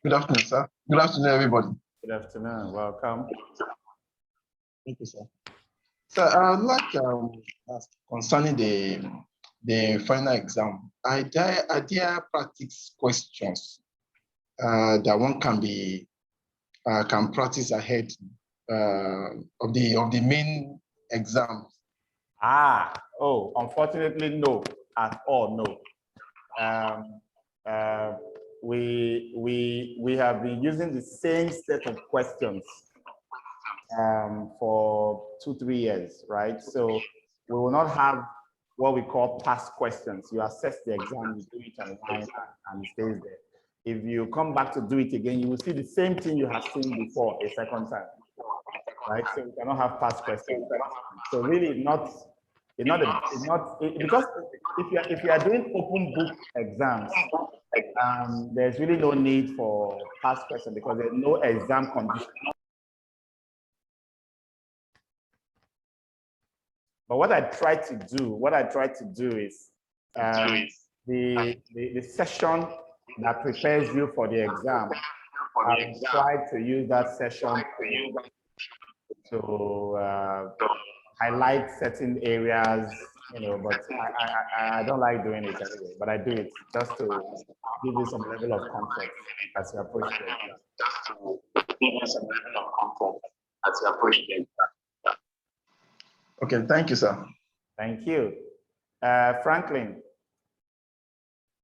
Good afternoon, sir. Good afternoon, everybody. Good afternoon. Welcome. Thank you, sir. So I'd like ask concerning the final exam. Are there practice questions that one can practice ahead of the main exam? Unfortunately, no, at all, no. We have been using the same set of questions for 2-3 years, right? So we will not have what we call past questions. You assess the exam, you do it online, and it stays there. If you come back to do it again, you will see the same thing you have seen before a second time, right? So we cannot have past questions. So really, because if you are doing open book exams, there's really no need for past questions because there's no exam condition. But what I try to do is the session that prepares you for the exam. I try to use that session to highlight certain areas, but I don't like doing it anyway, but I do it just to give you some level of comfort as you approach the exam. Okay, thank you, sir. Thank you. Franklin,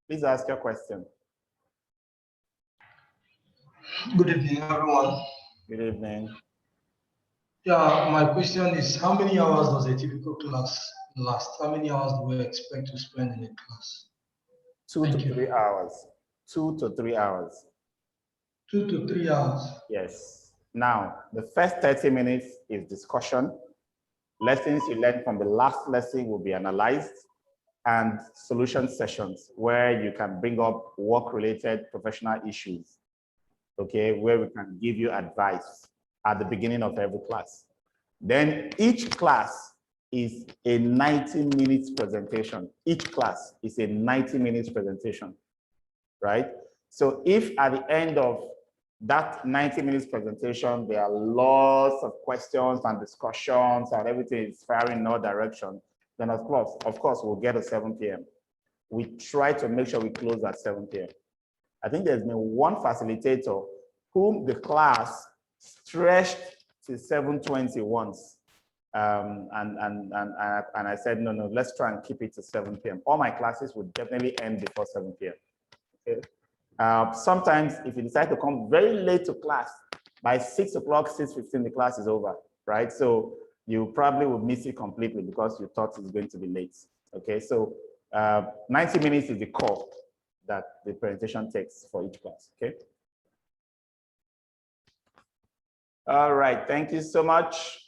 please ask your question. Good evening, everyone. Good evening. Yeah, my question is, how many hours does a typical class last? How many hours do we expect to spend in a class? 2 to 3 hours. 2 to 3 hours. 2 to 3 hours. Yes. Now, the first 30 minutes is discussion. Lessons you learned from the last lesson will be analyzed, and solution sessions where you can bring up work-related professional issues, okay, where we can give you advice at the beginning of every class. Then each class is a 90 minutes presentation. Each class is a 90 minutes presentation, right? So if at the end of that 90 minutes presentation, there are lots of questions and discussions and everything is firing in all directions, then of course, we'll get to 7 p.m. We try to make sure we close at 7 p.m. I think there's been one facilitator whom the class stretched to 7:20 once. And I said, no, let's try and keep it to 7 p.m. All my classes would definitely end before 7 p.m. Okay? Sometimes if you decide to come very late to class, by 6 o'clock, 6:15, the class is over, right? So you probably will miss it completely because you thought it's going to be late, okay? So 90 minutes is the core that the presentation takes for each class, okay? All right, thank you so much.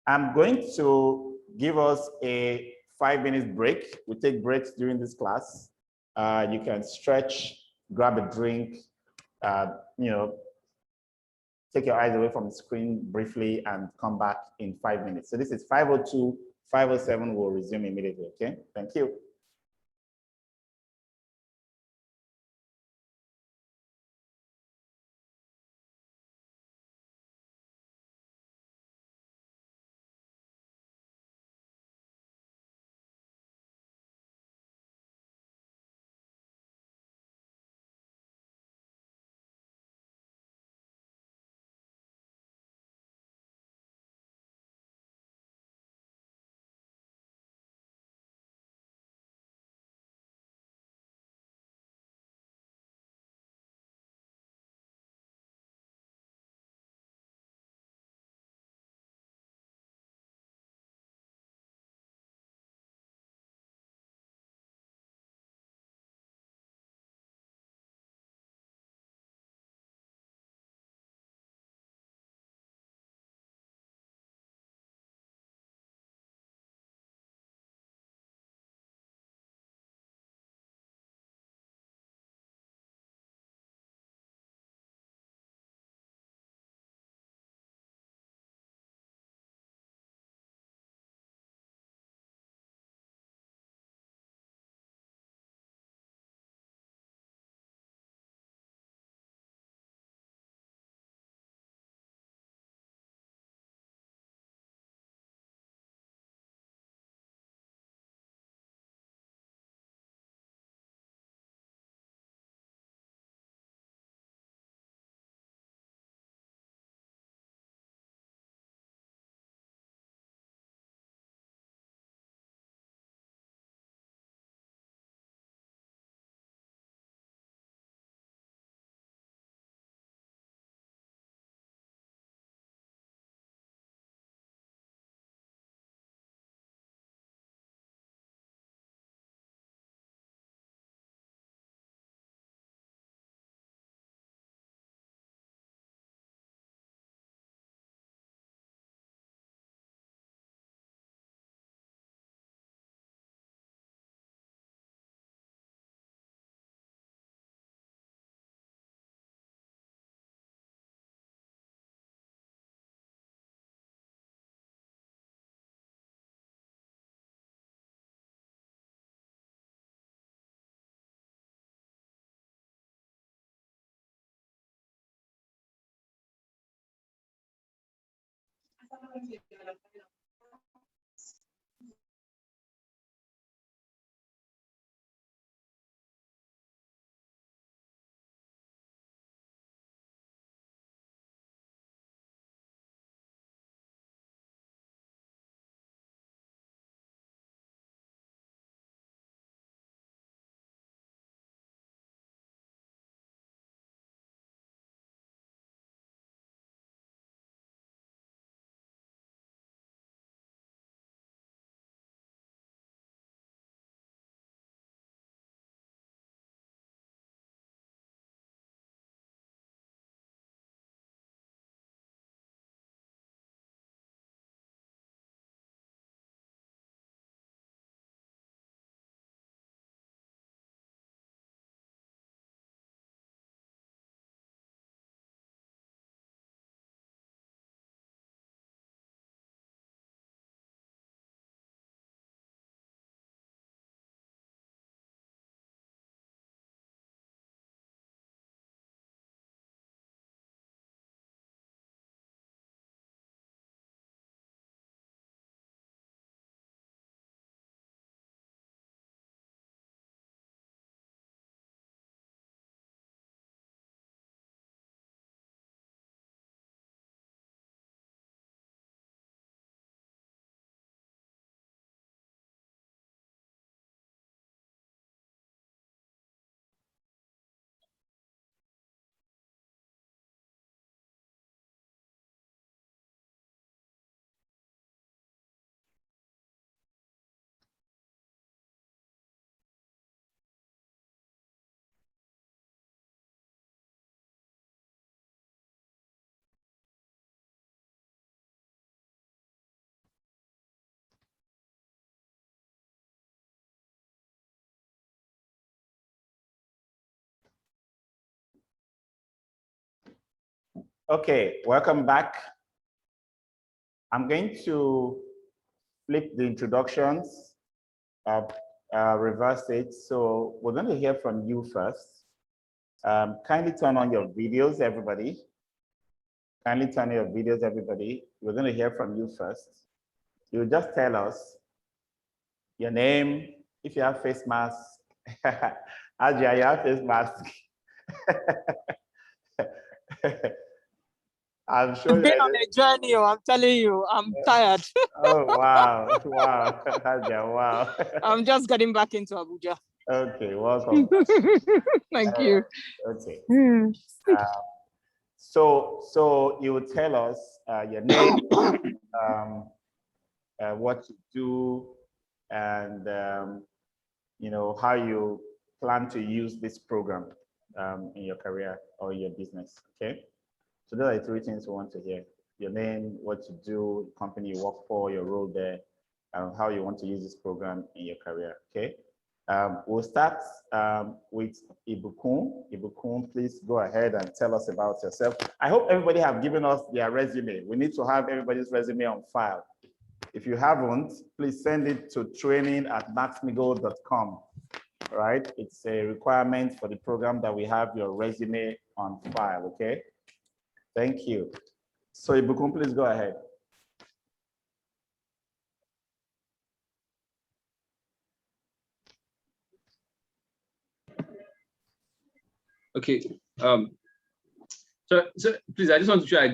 I'm going to give us a 5-minute break. We take breaks during this class. You can stretch, grab a drink, take your eyes away from the screen briefly and come back in 5 minutes. So this is 5:02, 5:07, we'll resume immediately, okay? Thank you. Okay, welcome back. I'm going to flip the introductions, reverse it. So we're going to hear from you first. Kindly turn on your videos, everybody. Kindly turn on your videos, everybody. We're going to hear from you first. You just tell us your name, if you have face mask. Adria, you have face mask. I'm sure I've been on a journey, I'm telling you, I'm tired. Oh, wow, wow, Adria, wow. I'm just getting back into Abuja. Okay, welcome. Thank you. Okay. So you would tell us your name, what you do, and you know how you plan to use this program in your career or your business. Okay. So those are the three things we want to hear: your name, what you do, the company you work for, your role there, and how you want to use this program in your career. Okay. We'll start with Ibukun. Ibukun, please go ahead and tell us about yourself. I hope everybody have given us their resume. We need to have everybody's resume on file. If you haven't, please send it to training@max-migold.com. Right? It's a requirement for the program that we have your resume on file. Okay. Thank you. So Ibukun, please go ahead. Okay. So please, I just want to sure I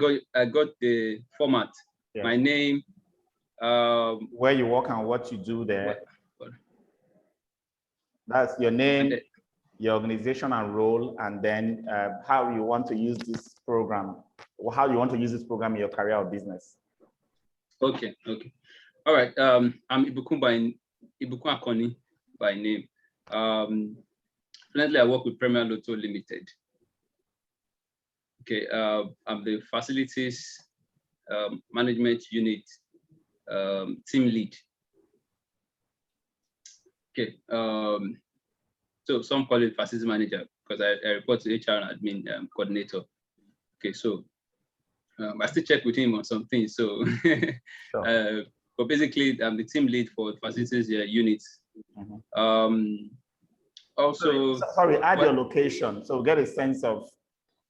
got the format. Yeah. My name, where you work and what you do there. That's your name, your organization and role, and then how you want to use this program, or how you want to use this program in your career or business. Okay. Okay. All right. I'm Ibukun Akoni by name. Currently, I work with Premier Lotto Limited. Okay, I'm the facilities management unit team lead. Okay, so some call it facilities manager because I report to HR and admin coordinator. Okay, so I still check with him on some things. So, sure. But basically, I'm the team lead for facilities units. Also, sorry, add your location so get a sense of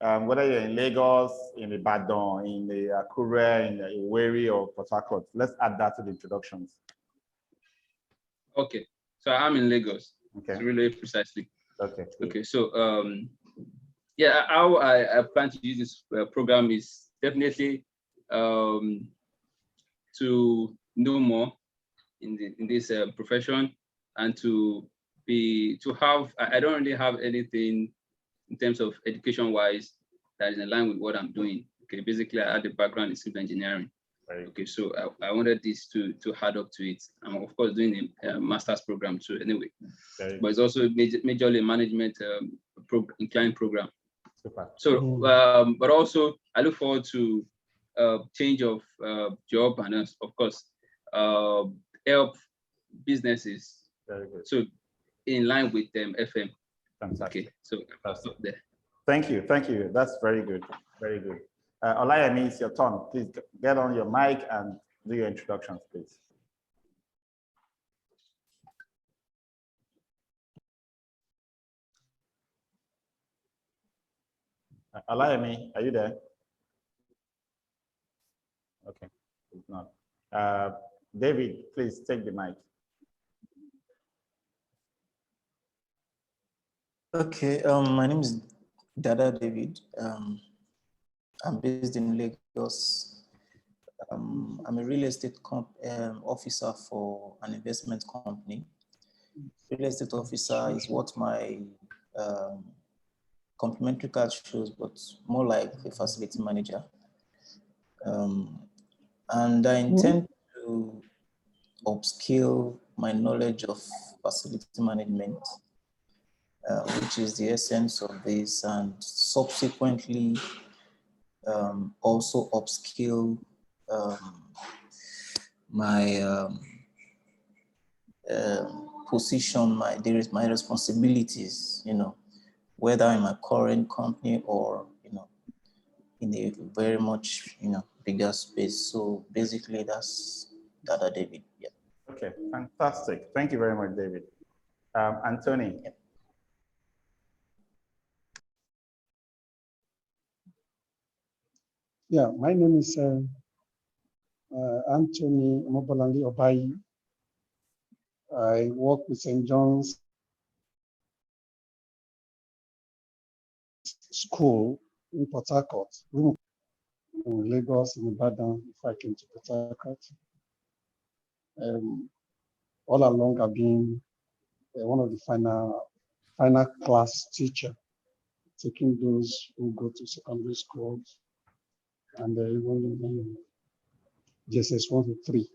whether you're in Lagos, in Ibadan, in the Akure, in the Iweri or Port Harcourt. Let's add that to the introductions. Okay, so I'm in Lagos. Okay. So really precisely. Okay. Okay, so yeah, how I plan to use this program is definitely to know more in this profession, and to have. I don't really have anything in terms of education wise that is in line with what I'm doing. Okay, basically I had a background in civil engineering. Right. Okay, so I wanted this to add up to it. I'm of course doing a master's program too anyway, but it's also majorly management inclined program. Super. So, but also I look forward to change of job, and of course help businesses. Very good. So in line with FM. Fantastic. Okay, so there. Thank you. That's very good. Very good. Olayemi, it's your turn. Please get on your mic and do your introductions, please. Olayemi, are you there? Okay, it's not. David, please take the mic. Okay, my name is Dada David. I'm based in Lagos. I'm a real estate officer for an investment company. Real estate officer is what my complimentary card shows, but more like a facility manager. And I intend to upskill my knowledge of facility management, which is the essence of this, and subsequently also upskill my position, my responsibilities, whether in my current company or, in a very much, bigger space. So basically that's Dada David. Yeah. Okay, fantastic. Thank you very much, David. Anthony. Yeah. Yeah, my name is Anthony Mobolanli Obayi. I work with St. John's School in Port Harcourt, in Lagos, in Ibadan, before I came to Port Harcourt. All along, I've been one of the final class teacher, taking those who go to secondary schools and even JSS 1 to 3.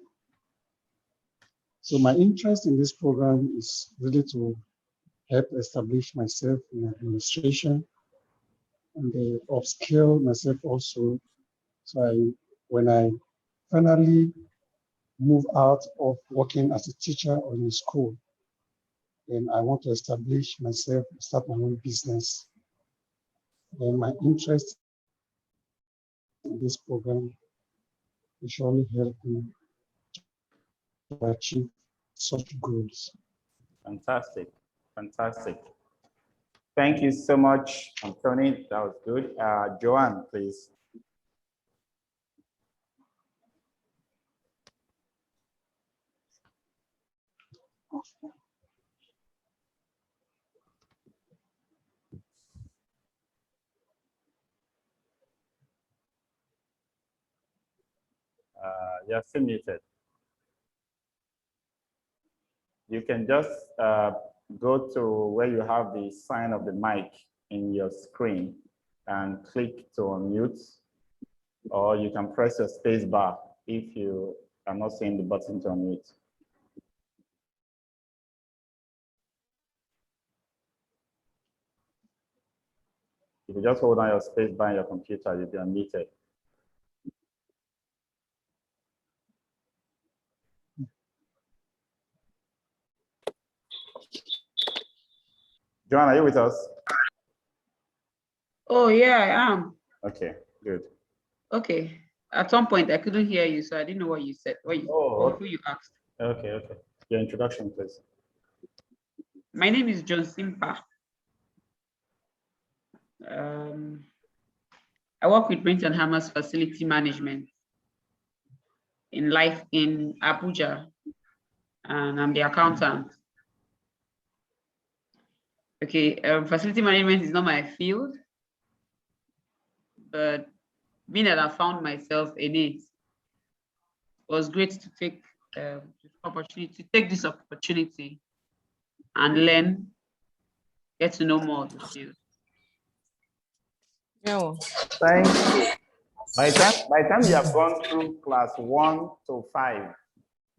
So my interest in this program is really to help establish myself in administration and upskill myself also. So when I finally move out of working as a teacher or in a school, then I want to establish myself, start my own business. And my interest in this program will surely help me to achieve such goals. Fantastic. Fantastic. Thank you so much, Anthony. That was good. Joanne, please. You're still muted. You can just go to where you have the sign of the mic in your screen and click to unmute, or you can press your space bar if you are not seeing the button to unmute. If you just hold on your space bar on your computer, you'll be unmuted. Joanne, are you with us? Oh, yeah, I am. Okay, good. Okay. At some point, I couldn't hear you, so I didn't know what you said, or who you asked. Okay. Your introduction, please. My name is John Simpa. I work with Brent and Hammer's facility management in Abuja, and I'm the accountant. Okay, facility management is not my field, but being that I found myself in it, it was great to take this opportunity and learn, get to know more of the field. No. Thank you. By the time you have gone through class 1 to 5,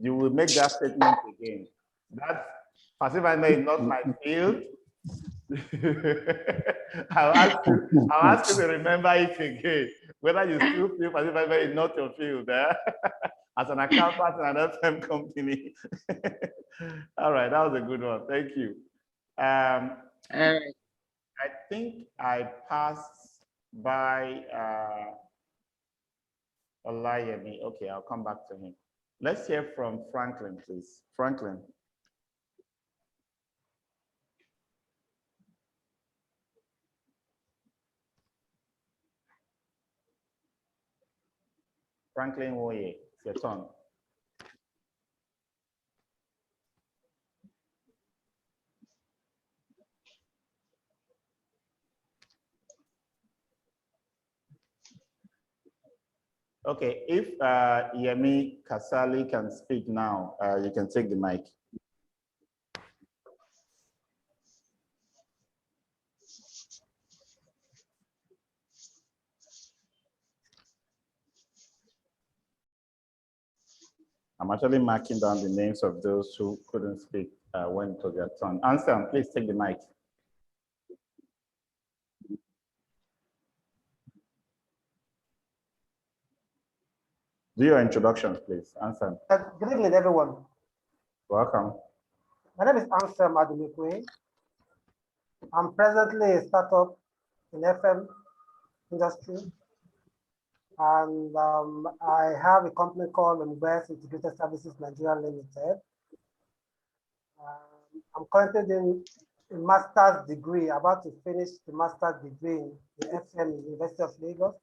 you will make that statement again. That passive management is not my field. I'll ask you to remember it again, whether you still feel passive management is not your field. As an accountant in an FM company. All right, that was a good one. Thank you. I think I passed by Olayemi. Okay, I'll come back to him. Let's hear from Franklin, please. Franklin. Franklin Woye, it's your turn. Okay, if Yemi Kasali can speak now, you can take the mic. I'm actually marking down the names of those who couldn't speak when it was their turn. Anselm, please take the mic. Do your introductions, please. Anselm. Good evening, everyone. Welcome. My name is Anselm Adumikwe. I'm presently a startup in FM industry. And I have a company called Invest Integrated Services Nigeria Limited. I'm currently doing a master's degree, about to finish the master's degree in FM University of Lagos.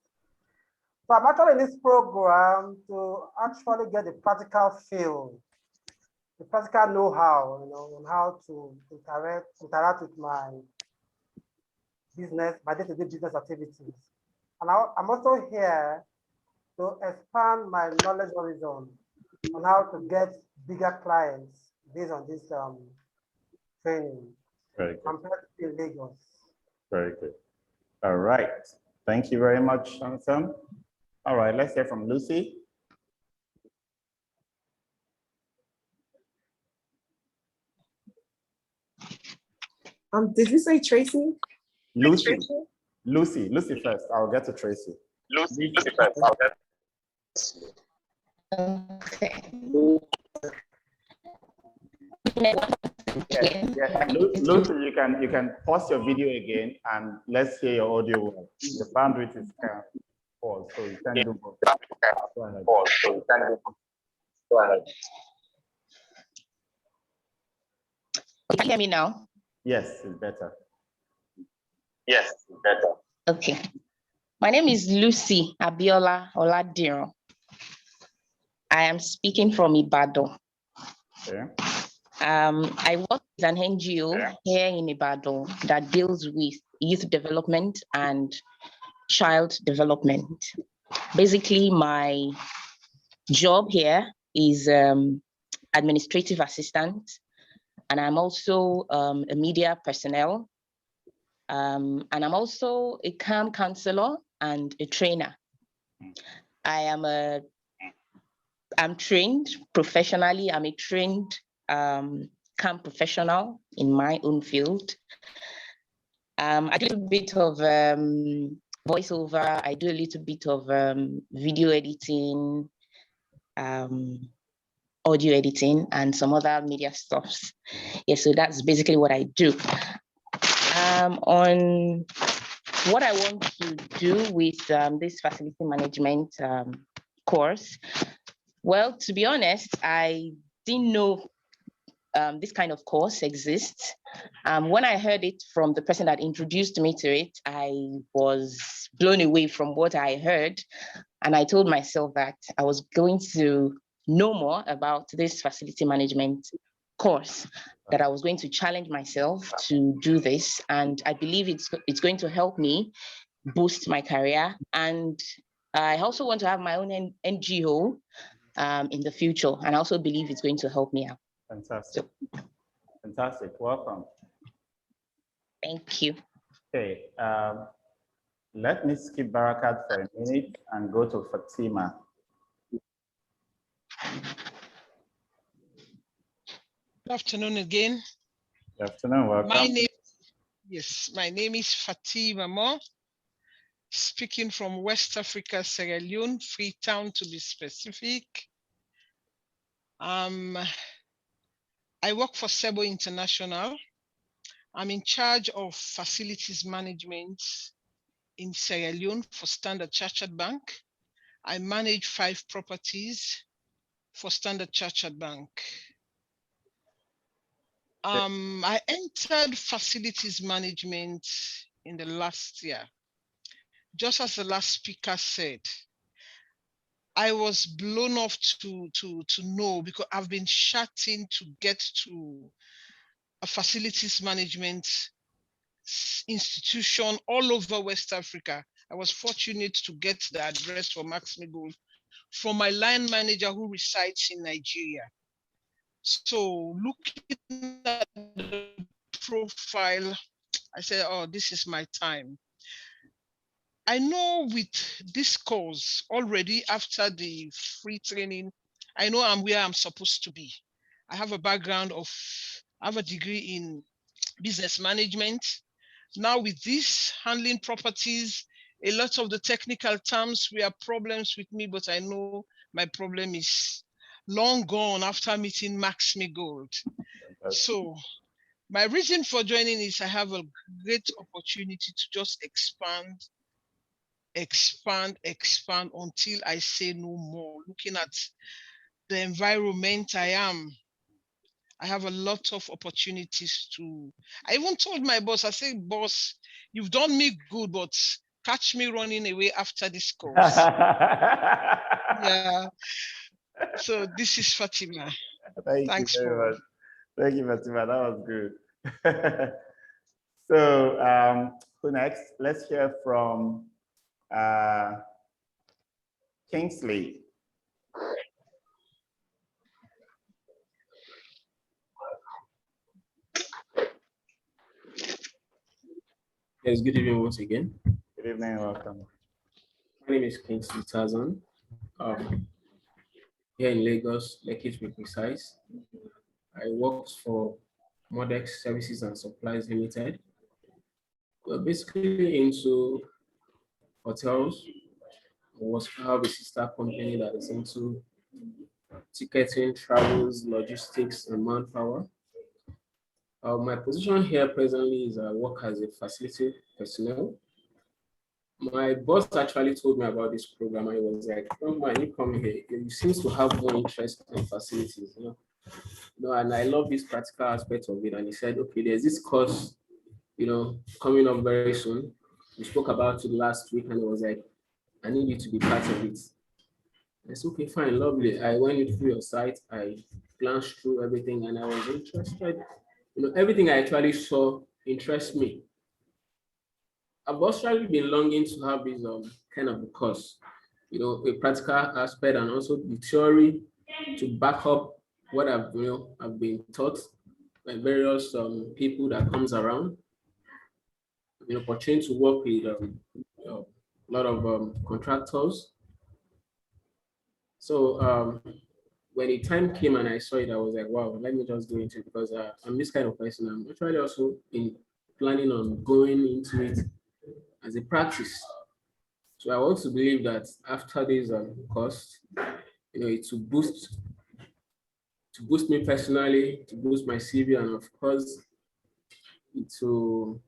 So I'm actually in this program to actually get the practical feel, the practical know-how, on how to interact with my business, my day-to-day business activities. And I'm also here to expand my knowledge horizon on how to get bigger clients based on this training. Very good. I'm presently in Lagos. Very good. All right. Thank you very much, Anselm. All right, let's hear from Lucy. Did you say Tracy? Lucy. Lucy first. I'll get to Tracy. Lucy first. I'll get to Tracy. Okay. Yeah. Lucy, you can pause your video again and let's hear your audio well. The bandwidth is kind of paused, so you can do both. Go ahead. Go ahead. Can you hear me now? Yes, it's better. Yes, it's better. Okay. My name is Lucy Abiola Oladiran. I am speaking from Ibadan. Okay. I work with an NGO here in Ibadan that deals with youth development and child development. Basically, my job here is administrative assistant, and I'm also a media personnel, and I'm also a camp counselor and a trainer. I'm trained professionally. I'm a trained camp professional in my own field. I do a little bit of voiceover. I do a little bit of video editing, audio editing, and some other media stuffs. Yeah, so that's basically what I do. On what I want to do with this facility management course, well, to be honest, I didn't know this kind of course exists. When I heard it from the person that introduced me to it, I was blown away from what I heard. And I told myself that I was going to know more about this facility management course, that I was going to challenge myself to do this. And I believe it's going to help me boost my career. And I also want to have my own NGO in the future. And I also believe it's going to help me out. Fantastic. Fantastic. Welcome. Thank you. Okay. Let me skip Barakat for a minute and go to Fatima. Good afternoon again. Good afternoon. Welcome. My name is Fatima Mo, speaking from West Africa, Sierra Leone, Freetown to be specific. I work for Sebo International. I'm in charge of facilities management in Sierra Leone for Standard Chartered Bank. I manage 5 properties for Standard Chartered Bank. I entered facilities management in the last year. Just as the last speaker said, I was blown off to know, because I've been chatting to get to a facilities management institution all over West Africa. I was fortunate to get the address for Max-Migold from my line manager who resides in Nigeria. So looking at the profile, I said, oh, this is my time. I know with this course already, after the free training, I know I'm where I'm supposed to be. I have a background of, I have a degree in business management. Now with this, handling properties, a lot of the technical terms were problems with me, but I know my problem is long gone after meeting Max-Migold. So my reason for joining is I have a great opportunity to just expand until I say no more. Looking at the environment I have a lot of opportunities to, I even told my boss, I said, boss, you've done me good, but catch me running away after this course. Yeah. So this is Fatima. Thanks you very much. Thank you, Fatima. That was good. So who next? Let's hear from Kingsley. Yes, good evening once again. Good evening, welcome. My name is Kingsley Tazan. Here in Lagos, Lekki to be precise. I worked for Modex Services and Supplies Limited. We're basically into hotels. We have a sister company that is into ticketing, travels, logistics, and manpower. My position here presently is I work as a facility personnel. My boss actually told me about this program. I was like, oh man, you come here. You seem to have more interest in facilities, you know, and I love this practical aspect of it. And he said, okay, there's this course, you know, coming up very soon. We spoke about it last week, and it was like, I need you to be part of it. I said, okay, fine, lovely. I went through your site, I glanced through everything, and I was interested. You know, everything I actually saw interests me. I've actually been longing to have this kind of a course, you know, a practical aspect and also the theory to back up what I've been taught by various people that comes around. I've been opportunity to work with a lot of contractors. So when the time came and I saw it, I was like, wow, let me just go into it, because I'm this kind of person. I'm actually also planning on going into it as a practice. So I want to believe that after this course, you know, it will boost me personally, to boost my CV, and of course, it will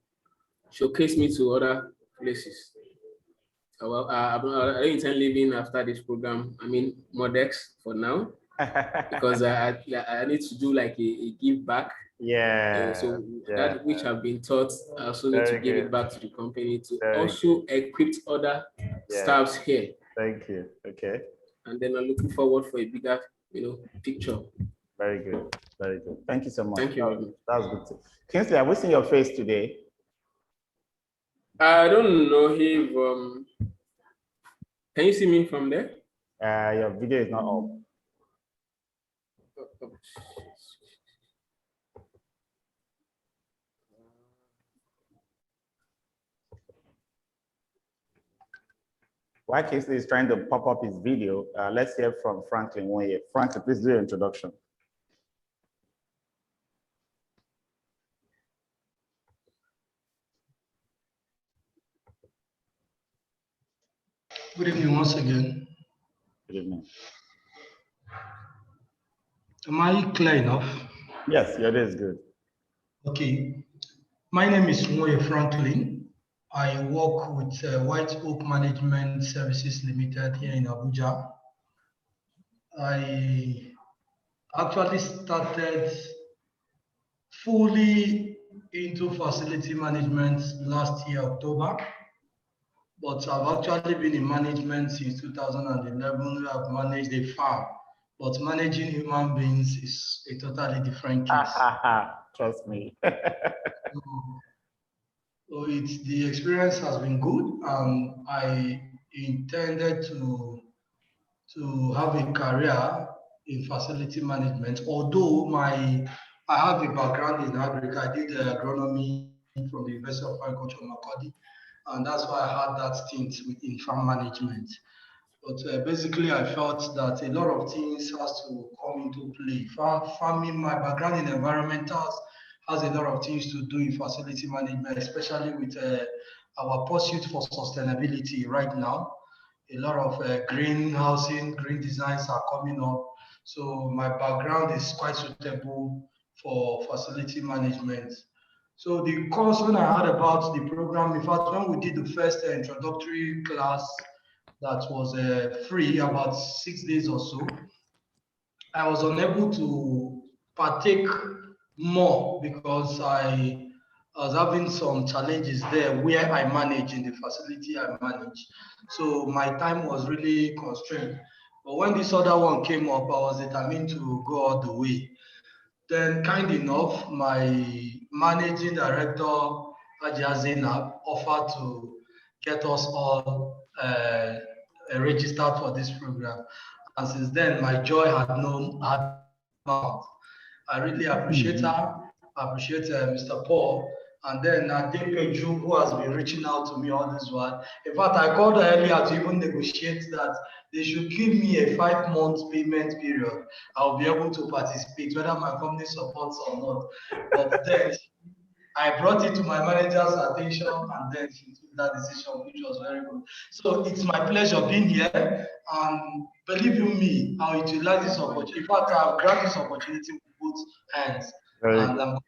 showcase me to other places. Well, I don't intend leaving after this program. I mean, Modex for now. because I need to do like a give back. Yeah. So yeah. that which I've been taught, I also need Very to give good. it back to the company to Very also equip other Yeah. staffs here. Thank you. Okay. And then I'm looking forward for a bigger, picture. Very good. Very good. Thank you so much. Thank you very much. That was good too. Kingsley, have we seen your face today? I don't know if can you see me from there? Your video is not up. While Kingsley is trying to pop up his video, let's hear from Franklin Woye. Franklin, please do your introduction. Good evening once again. Good evening. Am I clear enough? Yes, your day is good. Okay. My name is Moye Franklin. I work with White Oak Management Services Limited here in Abuja. I actually started fully into facility management last year, October. But I've actually been in management since 2011. I've managed a farm, but managing human beings is a totally different case. Trust me. So the experience has been good. I intended to have a career in facility management, although I have a background in agriculture. I did agronomy from the University of Agriculture, Makurdi, and that's why I had that stint in farm management. But basically, I felt that a lot of things has to come into play. Farming, my background in environmentals has a lot of things to do in facility management, especially with our pursuit for sustainability right now. A lot of greenhousing, green designs are coming up. So my background is quite suitable for facility management. So the course, when I heard about the program, in fact, when we did the first introductory class that was free, about 6 days or so, I was unable to partake more because I was having some challenges there where I manage in the facility I manage. So my time was really constrained. But when this other one came up, I was determined to go all the way. Then, kind enough, my managing director, Ajia Zainab, offered to get us all registered for this program. And since then, my joy had no bounds. I really appreciate her. I appreciate Mr. Paul. And then Dave Peju, who has been reaching out to me all this while. In fact, I called her earlier to even negotiate that they should give me a 5-month payment period. I'll be able to participate, whether my company supports or not. But then I brought it to my manager's attention, and then she took that decision, which was very good. So it's my pleasure being here. And believe you me, I'll utilize this opportunity. In fact, I've grabbed this opportunity with both hands, and I'm going to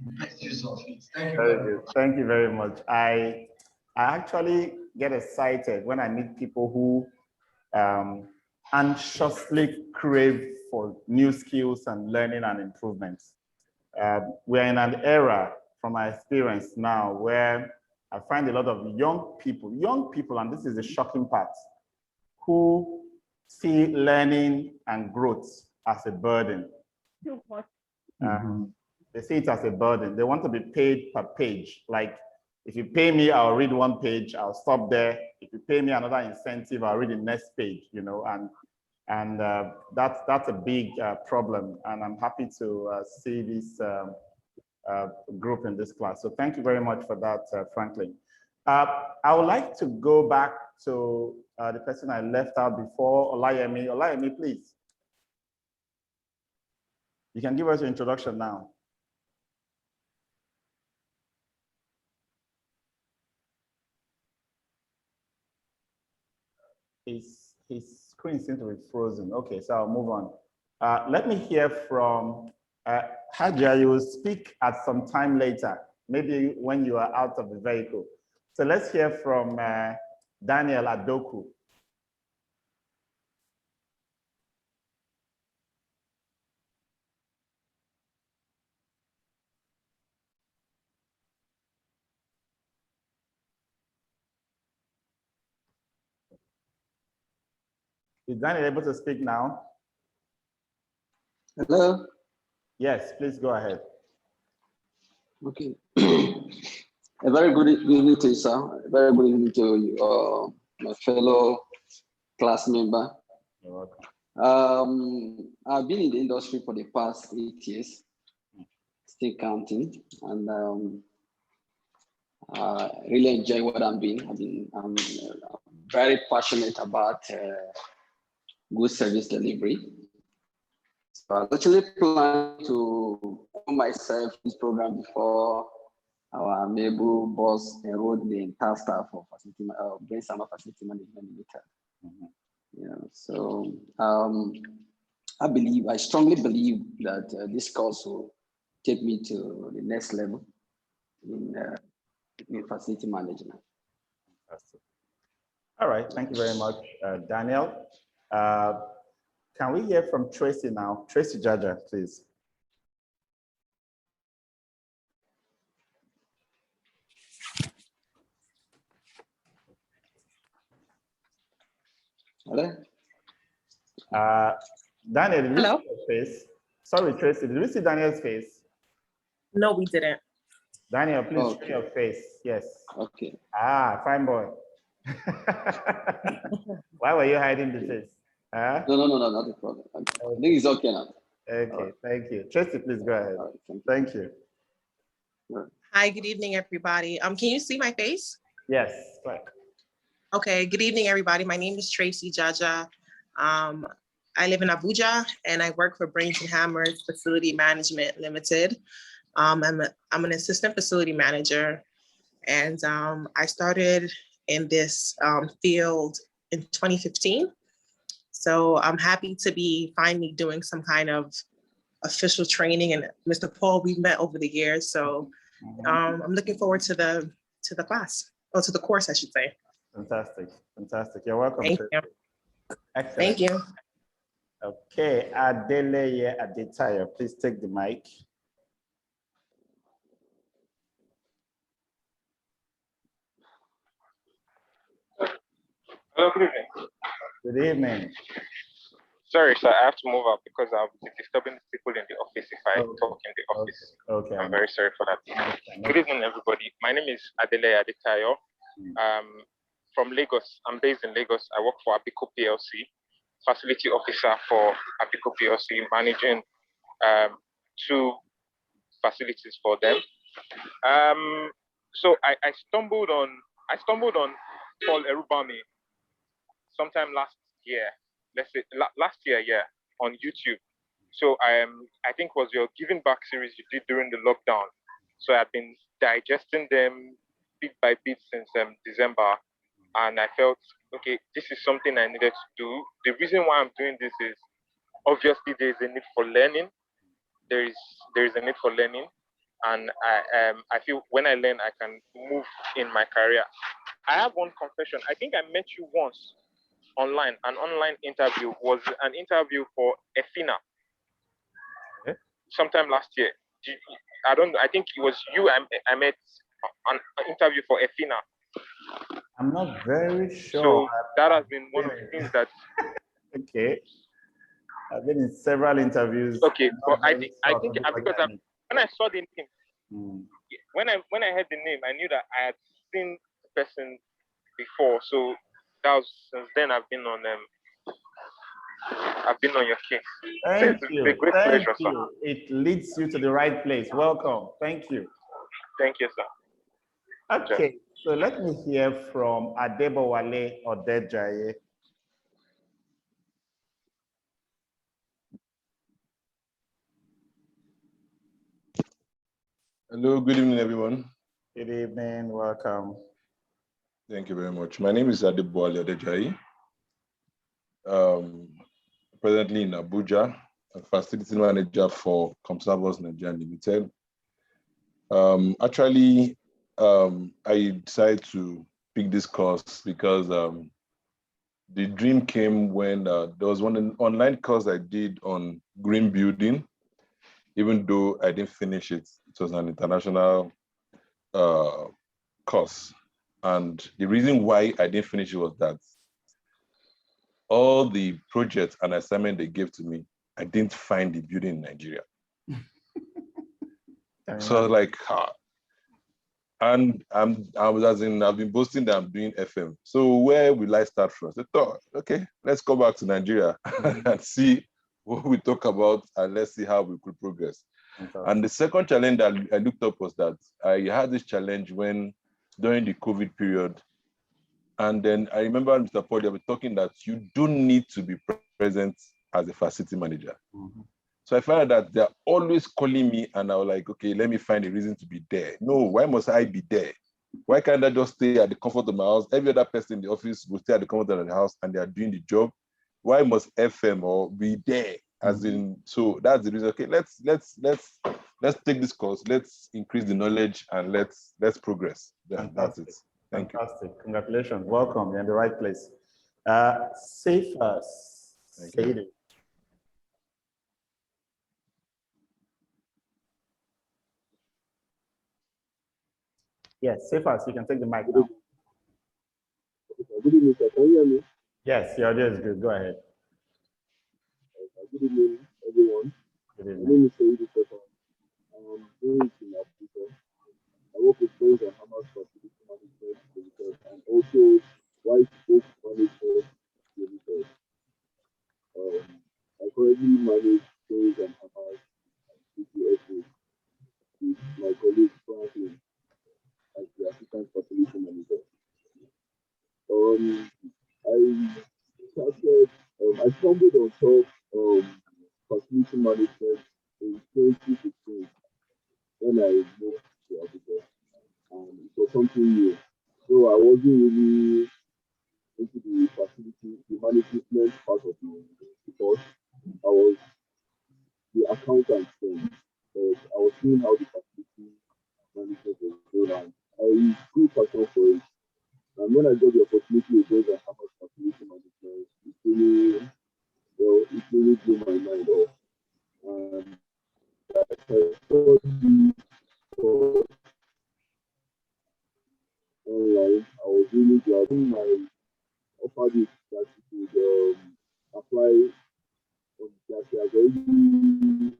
make the best use of it. Thank you very much. Thank you very much. I actually get excited when I meet people who anxiously crave for new skills and learning and improvements. We're in an era, from my experience now, where I find a lot of young people, and this is the shocking part, who see learning and growth as a burden. They see it as a burden. They want to be paid per page. Like, if you pay me, I'll read one page, I'll stop there. If you pay me another incentive, I'll read the next page, and that's a big problem. And I'm happy to see this group in this class. So thank you very much for that, Franklin. I would like to go back to the person I left out before, Olayemi. Olayemi, please. You can give us your introduction now. His screen seems to be frozen. Okay, so I'll move on. Let me hear from Hajia. You will speak at some time later, maybe when you are out of the vehicle. So let's hear from Daniel Adoku. Is Daniel able to speak now? Hello? Yes, please go ahead. Okay. A very good evening to you, sir. A very good evening to you, my fellow class member. You're welcome. I've been in the industry for the past 8 years, still counting, and I really enjoy what I'm doing. I'm very passionate about good service delivery. So I was actually planning to call myself this program before our amiable boss enrolled the entire staff of Brain Summer Facility Management Limited. Yeah, so I strongly believe that this course will take me to the next level in facility management. All right, thank you very much, Daniel. Can we hear from Tracy now? Tracy Jaja, please. Hello? Daniel, did Hello? you see your face? Sorry, Tracy, did we see Daniel's face? No, we didn't. Daniel, please Okay. show your face. Yes. Okay. Ah, fine boy. Why were you hiding the face? Huh? No, not a problem. I think it's okay now. Okay, thank you. Tracy, please go ahead. Right, thank you. Hi, good evening, everybody. Can you see my face? Yes, right. Okay, good evening, everybody. My name is Tracy Jaja. I live in Abuja and I work for Brains and Hammers Facility Management Limited. I'm an assistant facility manager, and I started in this field in 2015. So I'm happy to be finally doing some kind of official training. And Mr. Paul, we've met over the years, so I'm looking forward to the class, or to the course, I should say. Fantastic, fantastic. You're welcome. Thank you. Excellent. Thank you. Okay, Adeleye Adetayo, please take the mic. Hello, good evening. Good evening. Sorry, sir, I have to move out because I'll be disturbing people in the office if I talk in the office. Okay. I'm very sorry for that. Good evening, everybody. My name is Adeleye Adetayo. From Lagos. I'm based in Lagos. I work for Abico PLC, facility officer for Abico PLC, managing 2 facilities for them. So I stumbled on Paul Erubami sometime last year. Let's say last year, yeah, on YouTube. So I think it was your Giving Back series you did during the lockdown. So I've been digesting them bit by bit since December, and I felt, okay, this is something I needed to do. The reason why I'm doing this is obviously there is a need for learning. There is a need for learning, and I feel when I learn, I can move in my career. I have one confession. I think I met you once online. An online interview was an interview for EFINA sometime last year. I don't know. I think it was you I met an interview for EFINA. I'm not very sure. So that has been one of the things that. Okay. I've been in several interviews. Okay, but I think because when I saw the name, when I heard the name, I knew that I had seen the person before. So that was since then I've been on your case. Thank so you. It's a great Thank pleasure, you. sir. It leads you to the right place. Welcome. Thank you. Thank you, sir. Okay, so let me hear from Adebowale Odejaye. Hello, good evening, everyone. Good evening, welcome. Thank you very much. My name is Adebowale Odejaye. Presently in Abuja, a facility manager for Encompasses Nigeria Limited. Actually, I decided to pick this course because the dream came when there was one online course I did on green building. Even though I didn't finish it, it was an international course. And the reason why I didn't finish it was that all the projects and assignment they gave to me, I didn't find the building in Nigeria. So I was like, and I've been boasting that I'm doing FM. So where will I start from? I thought, okay, let's go back to Nigeria and see what we talk about, and let's see how we could progress. And the second challenge that I looked up was that I had this challenge during the COVID period. And then I remember Mr. Paul, they were talking that you don't need to be present as a facility manager. So I found out that they're always calling me, and I was like, okay, let me find a reason to be there. No, why must I be there? Why can't I just stay at the comfort of my house? Every other person in the office will stay at the comfort of the house and they are doing the job. Why must FM or be there? As in, so that's the reason. Okay, let's take this course. Let's increase the knowledge and let's progress. That's it. Thank you. Fantastic. Congratulations. Welcome. You're in the right place. Safe us. Yes, safe us. You can take the mic now. Good evening, sir. Can you hear me? Yes, your audio is good. Go ahead. Good evening, everyone. Good My evening. name is Saidi Stefan. I'm based in Africa. I work with Brains and Hammers Facility Management Limited and also White Oak Management Limited. I currently manage Brains and Hammers and CTSA with my colleague Franklin as the Assistant Facility Manager. I stumbled on top facility management in 2015 when I moved to Abuja, and it was something new. So I wasn't really into the management part of the course. I was the accountant then, but I was seeing how the facility management was going on. I grew passion for it. And when I got the opportunity to go to Harvard Facility Management, it really blew my mind off. And I saw the course online. I was really glad. My offered it that you could apply on that. They are already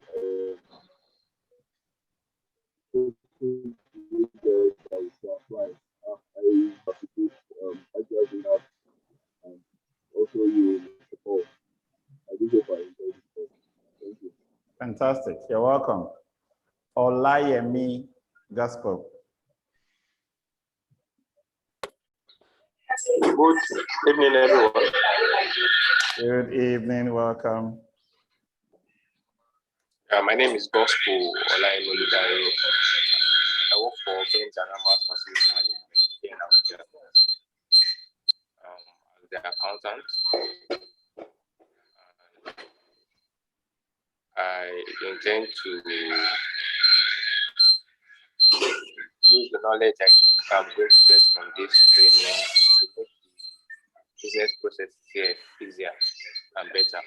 to apply. I participate actually have and also you support. I do hope I enjoy this. Thank you. Fantastic. You're welcome. Olayemi Gospel. Good evening, everyone. Good evening. Welcome. My name is Gospel Olayemi Oludare. I work for Brains and Hammers Facility Management here in Abuja. As the accountant. I intend to use the knowledge I'm going to get from this training to make the business process here easier and better.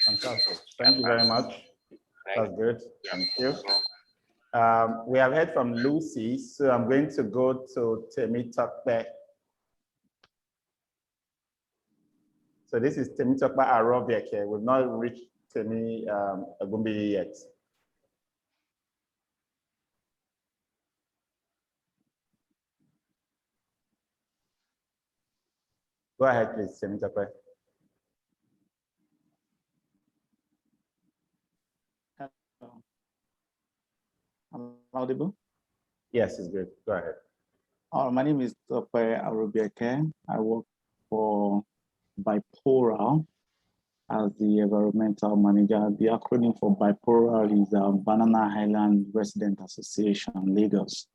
Fantastic. Thank you very much. That's good. Thank you. We have heard from Lucy, so I'm going to go to Temitope. So this is Temitope Arobieke. We've not reached Temi Agumbi yet. Go ahead, please, Temitope. Am I audible? Yes, it's good. Go ahead. My name is Tope Arobieke. I work for Bipolar as the environmental manager. The acronym for Bipolar is Banana Island Resident Association, Lagos.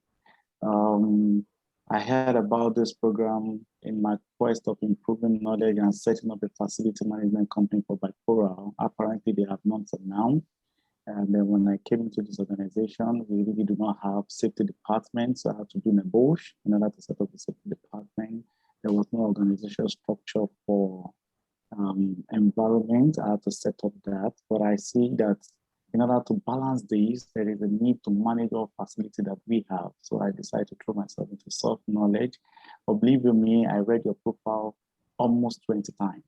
I heard about this program in my quest of improving knowledge and setting up a facility management company for Bipolar. Apparently, they have not now. And then when I came into this organization, we really do not have safety department. So I had to do negotiation in order to set up the safety department. There was no organizational structure for environment. I had to set up that. But I see that in order to balance this, there is a need to manage all facility that we have. So I decided to throw myself into self-knowledge. But believe you me, I read your profile almost 20 times.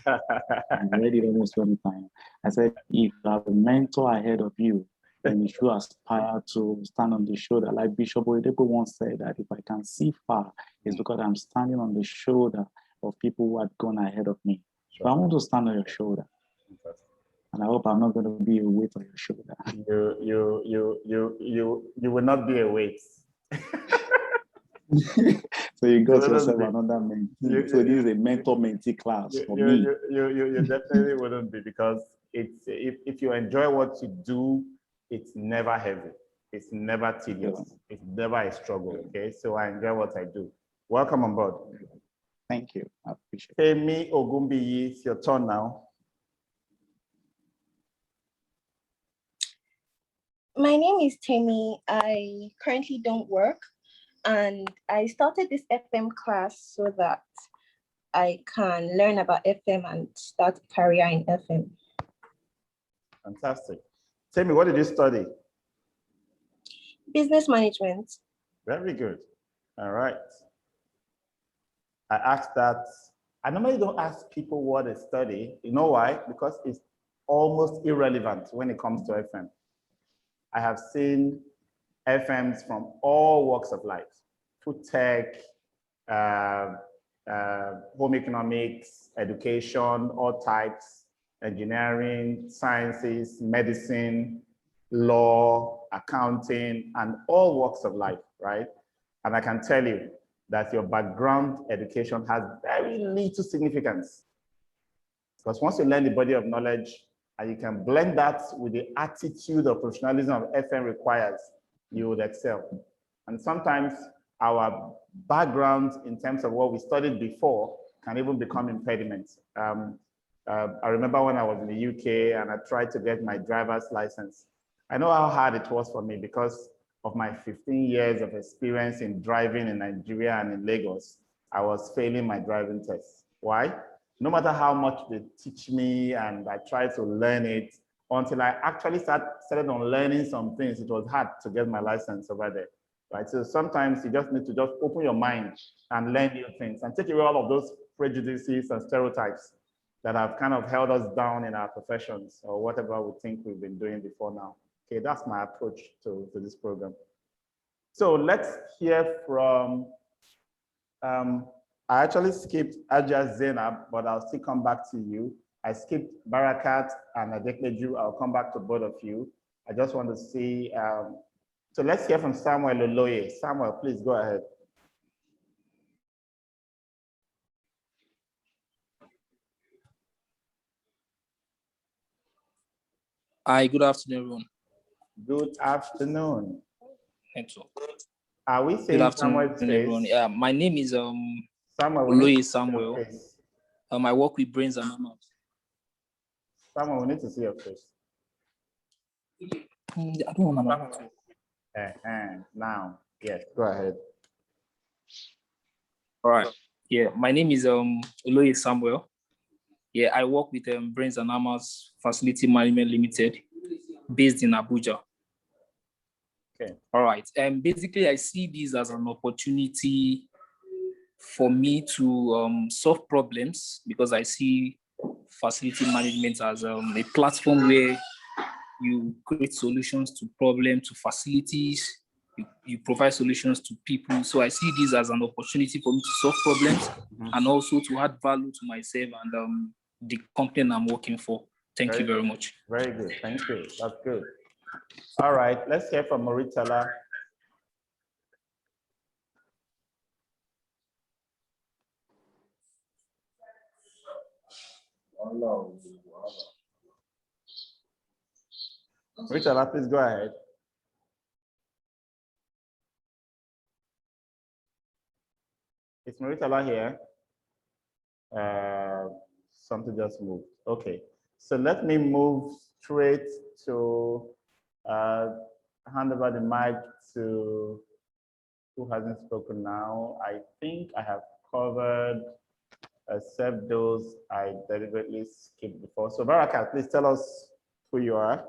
I read it almost 20 times. I said, if you have a mentor ahead of you, then you should aspire to stand on the shoulder. Like Bishop Oyedepo once said that if I can see far, it's because I'm standing on the shoulder of people who had gone ahead of me. So I want to stand on your shoulder. And I hope I'm not going to be a weight on your shoulder. You will not be a weight. So you got yourself another mentee. So this is a mentor-mentee class for me. You definitely wouldn't be, because it's if you enjoy what you do, it's never heavy. It's never tedious. It's never a struggle. Okay, so I enjoy what I do. Welcome on board. Thank you. I appreciate it. Kemi Ogumbiyi, it's your turn now. My name is Temi. I currently don't work, and I started this FM class so that I can learn about FM and start a career in FM. Fantastic. Tell me, what did you study? Business management. Very good. All right. I asked that. I normally don't ask people what they study. You know why? Because it's almost irrelevant when it comes to FM. I have seen FMs from all walks of life: food tech, home economics, education, all types, engineering, sciences, medicine, law, accounting, and all walks of life, right? And I can tell you that your background education has very little significance. Because once you learn the body of knowledge and you can blend that with the attitude of professionalism of FM requires, you would excel. And sometimes our background in terms of what we studied before can even become impediments. I remember when I was in the UK and I tried to get my driver's license. I know how hard it was for me because of my 15 years of experience in driving in Nigeria and in Lagos. I was failing my driving tests. Why? No matter how much they teach me and I tried to learn it, until I actually started on learning some things, it was hard to get my license over there, right? So sometimes you just need to just open your mind and learn new things and take away all of those prejudices and stereotypes that have kind of held us down in our professions or whatever we think we've been doing before now. Okay, that's my approach to this program. So let's hear from, I actually skipped Aja Zainab, but I'll still come back to you. I skipped Barakat and Adekmeju. I'll come back to both of you. I just want to see, so let's hear from Samuel Oloye. Samuel, please go ahead. Hi, good afternoon, everyone. Good afternoon. Network. Are we Good seeing afternoon, Samuel's face? everyone. Yeah, my name is Samuel, Oloye Samuel. I work with Brains and Mammals. Samuel, we need to see your face. I don't want to. Now, yes, go ahead. All right. Yeah, my name is Oloye Samuel. Yeah, I work with Brains and Mammals Facility Management Limited, based in Abuja. Okay. All right. And basically, I see this as an opportunity for me to solve problems, because I see facility management as a platform where you create solutions to problems, to facilities, you provide solutions to people. So I see this as an opportunity for me to solve problems and also to add value to myself and the company I'm working for. Thank you very much. Very good. Thank you. That's good. All right. Let's hear from Moritala. Moritala, please go ahead. Is Moritala here? Something just moved. Okay. So let me move straight to hand over the mic to who hasn't spoken now. I think I have covered except those I deliberately skipped before. So Barakat, please tell us who you are.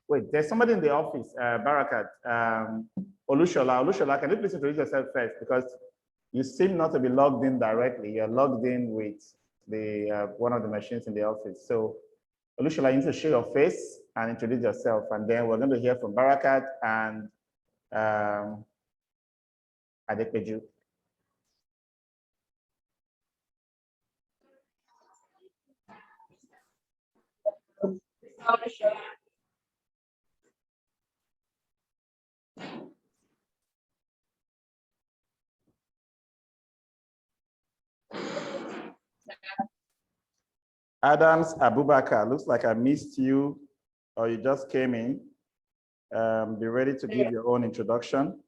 Wait, there's somebody in the office, Barakat. Olushola, can you please introduce yourself first? Because You seem not to be logged in directly. You're logged in with the one of the machines in the office. So Olushola, you need to show your face and introduce yourself. And then we're going to hear from Barakat and Adepeju. Adams Abubakar, looks like I missed you or you just came in. Be ready to give your own introduction.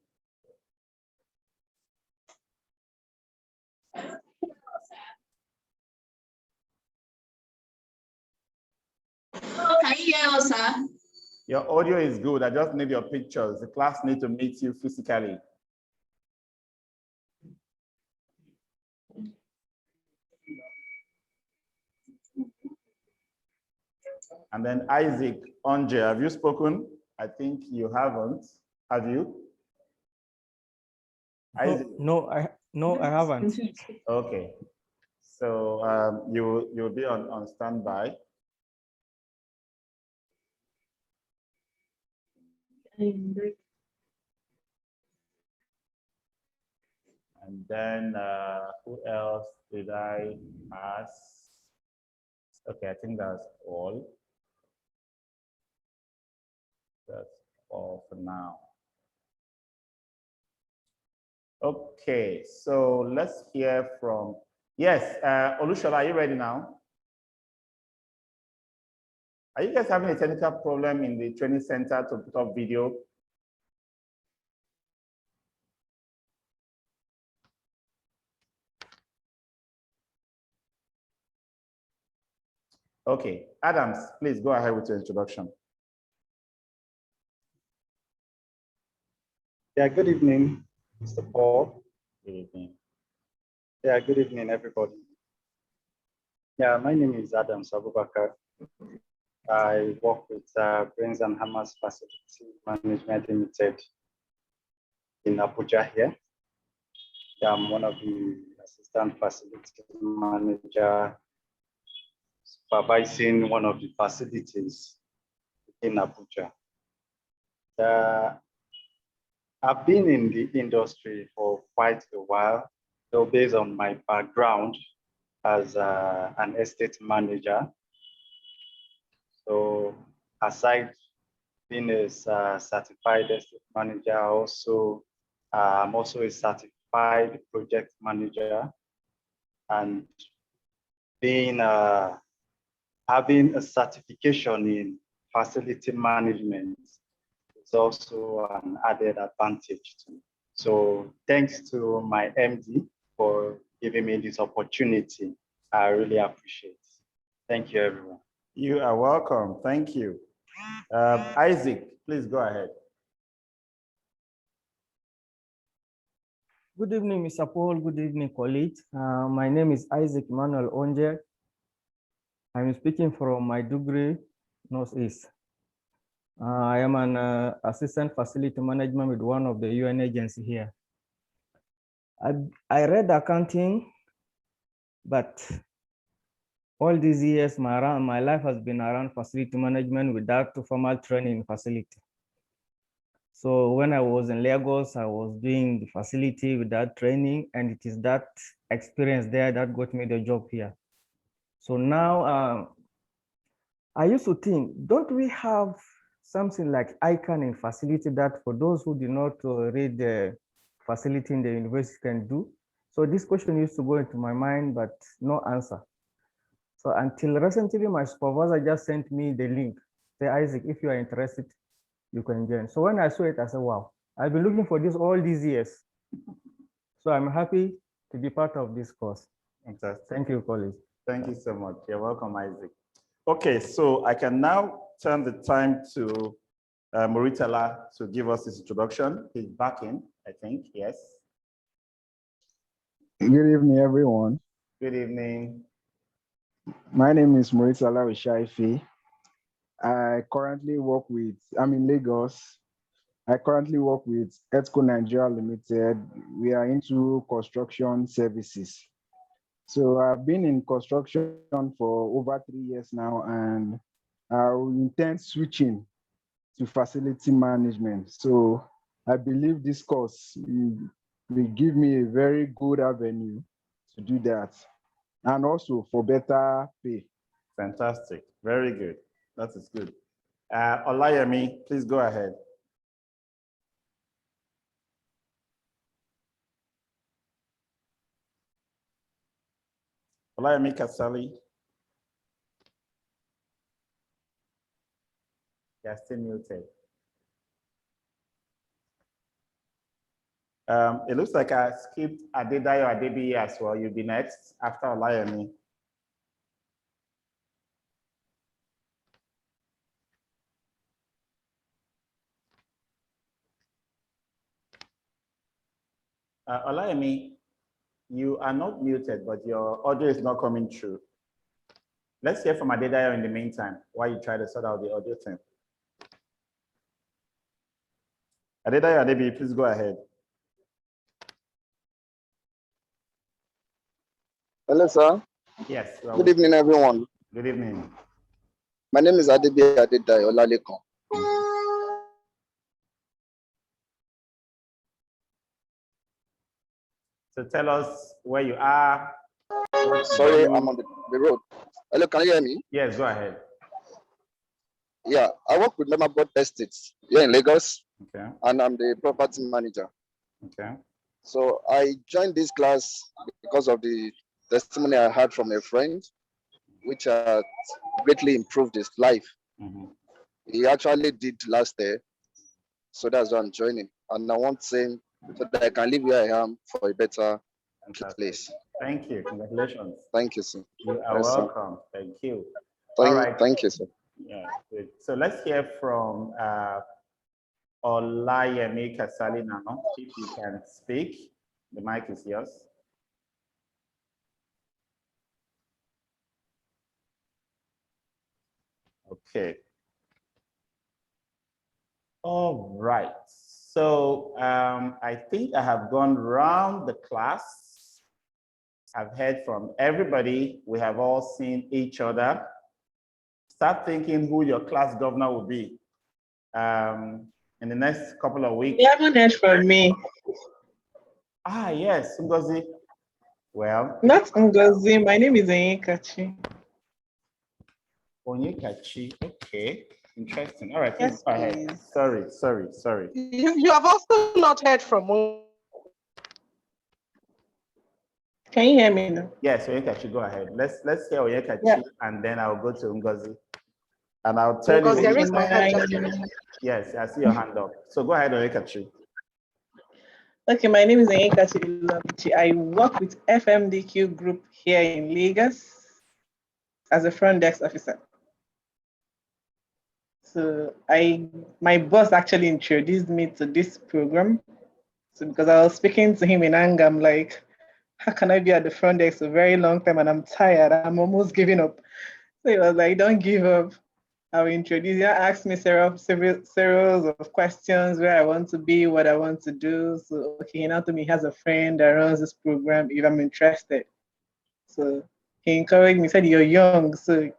Can you hear us, sir? Your audio is good. I just need your pictures. The class needs to meet you physically. And then Isaac Onje, have you spoken? I think you haven't. Have you? Isaac? No, I haven't. Okay. So you'll be on standby. And then who else did I ask? Okay, I think that's all. That's all for now. Okay, so let's hear from, yes, Olushola, are you ready now? Are you guys having a technical problem in the training center to put up video? Okay, Adams, please go ahead with your introduction. Yeah, good evening, Mr. Paul. Good evening. Yeah, good evening, everybody. Yeah, my name is Adams Abubakar. I work with Brains and Hammers Facility Management Limited in Abuja here. Yeah, I'm one of the assistant facility manager supervising one of the facilities in Abuja. I've been in the industry for quite a while, so based on my background as an estate manager. So aside being a certified estate manager, I'm also a certified project manager, and being having a certification in facility management is also an added advantage to me. So thanks to my MD for giving me this opportunity. I really appreciate it. Thank you, everyone. You are welcome. Thank you. Isaac, please go ahead. Good evening, Mr. Paul. Good evening, colleagues. My name is Isaac Manuel Onje. I'm speaking from Maiduguri, Northeast. I am an assistant facility management with one of the UN agencies here. I read accounting, but all these years, my life has been around facility management without formal training in facility. So when I was in Lagos, I was doing the facility without training, and it is that experience there that got me the job here. So now I used to think, don't we have something like ICANN in facility that for those who do not read the facility in the university can do? So this question used to go into my mind, but no answer. So until recently, my supervisor just sent me the link. Say, Isaac, if you are interested, you can join. So when I saw it, I said, wow, I've been looking for this all these years. So I'm happy to be part of this course. Fantastic. Thank you, colleagues. Thank you so much. You're welcome, Isaac. Okay, so I can now turn the time to Moritala to give us his introduction. He's back in, I think, yes. Good evening, everyone. Good evening. My name is Moritala Oshaifi. I currently work I'm in Lagos, I currently work with Etco Nigeria Limited. We are into construction services. So I've been in construction for over 3 years now, and I will intend switching to facility management. So I believe this course will give me a very good avenue to do that, and also for better pay. Fantastic. Very good. That is good. Olayemi, please go ahead. Olayemi Kasali. You're still muted. It looks like I skipped Adedayo Adebiyi as well. You'll be next after Olayemi. Olayemi, you are not muted, but your audio is not coming through. Let's hear from Adedayo in the meantime while you try to sort out the audio thing. Adedayo Adebiyi, please go ahead. Hello, sir. Yes. Good evening, everyone. Good evening. My name is Adebiyi Adedayo Olalekan. So tell us where you are. Sorry, I'm on the road. Hello, can you hear me? Yes, go ahead. Yeah, I work with Max-Migold Estates here in Lagos. Okay. And I'm the property manager. Okay. So I joined this class because of the testimony I had from a friend, which had greatly improved his life. Mm-hmm. He actually did last year. So that's why I'm joining. And I want him so that I can live where I am for a better place. Thank you. Congratulations. Thank you, sir. You are Yes, welcome. Sir. Thank you. All right. Thank you, sir. Yeah, good. So let's hear from Olayemi Kasali now. If you can speak, the mic is yours. Okay. All right. So I think I have gone round the class. I've heard from everybody. We have all seen each other. Start thinking who your class governor will be in the next couple of weeks. You haven't heard from me. Ah, yes, Ngozi. Well, not Ngozi. My name is Onyekachi. Onyekachi. Okay, interesting. All right, please Yes, go ahead. Sorry. You have also not heard from me. Can you hear me now? Yes, Onyekachi, go ahead. Let's hear Onyekachi, yeah. And then I'll go to Ngozi. And I'll tell you. There is my hand. Yes, I see your hand up. So go ahead, Onyekachi. Okay, my name is Onyekachi. I work with FMDQ Group here in Lagos as a front desk officer. So my boss actually introduced me to this program. So because I was speaking to him in anger, I'm like, how can I be at the front desk a very long time and I'm tired? I'm almost giving up. So he was like, don't give up. I'll introduce you. Asked me several of questions where I want to be, what I want to do. So okay, he now told me he has a friend that runs this program if I'm interested. So he encouraged me, said you're young, so you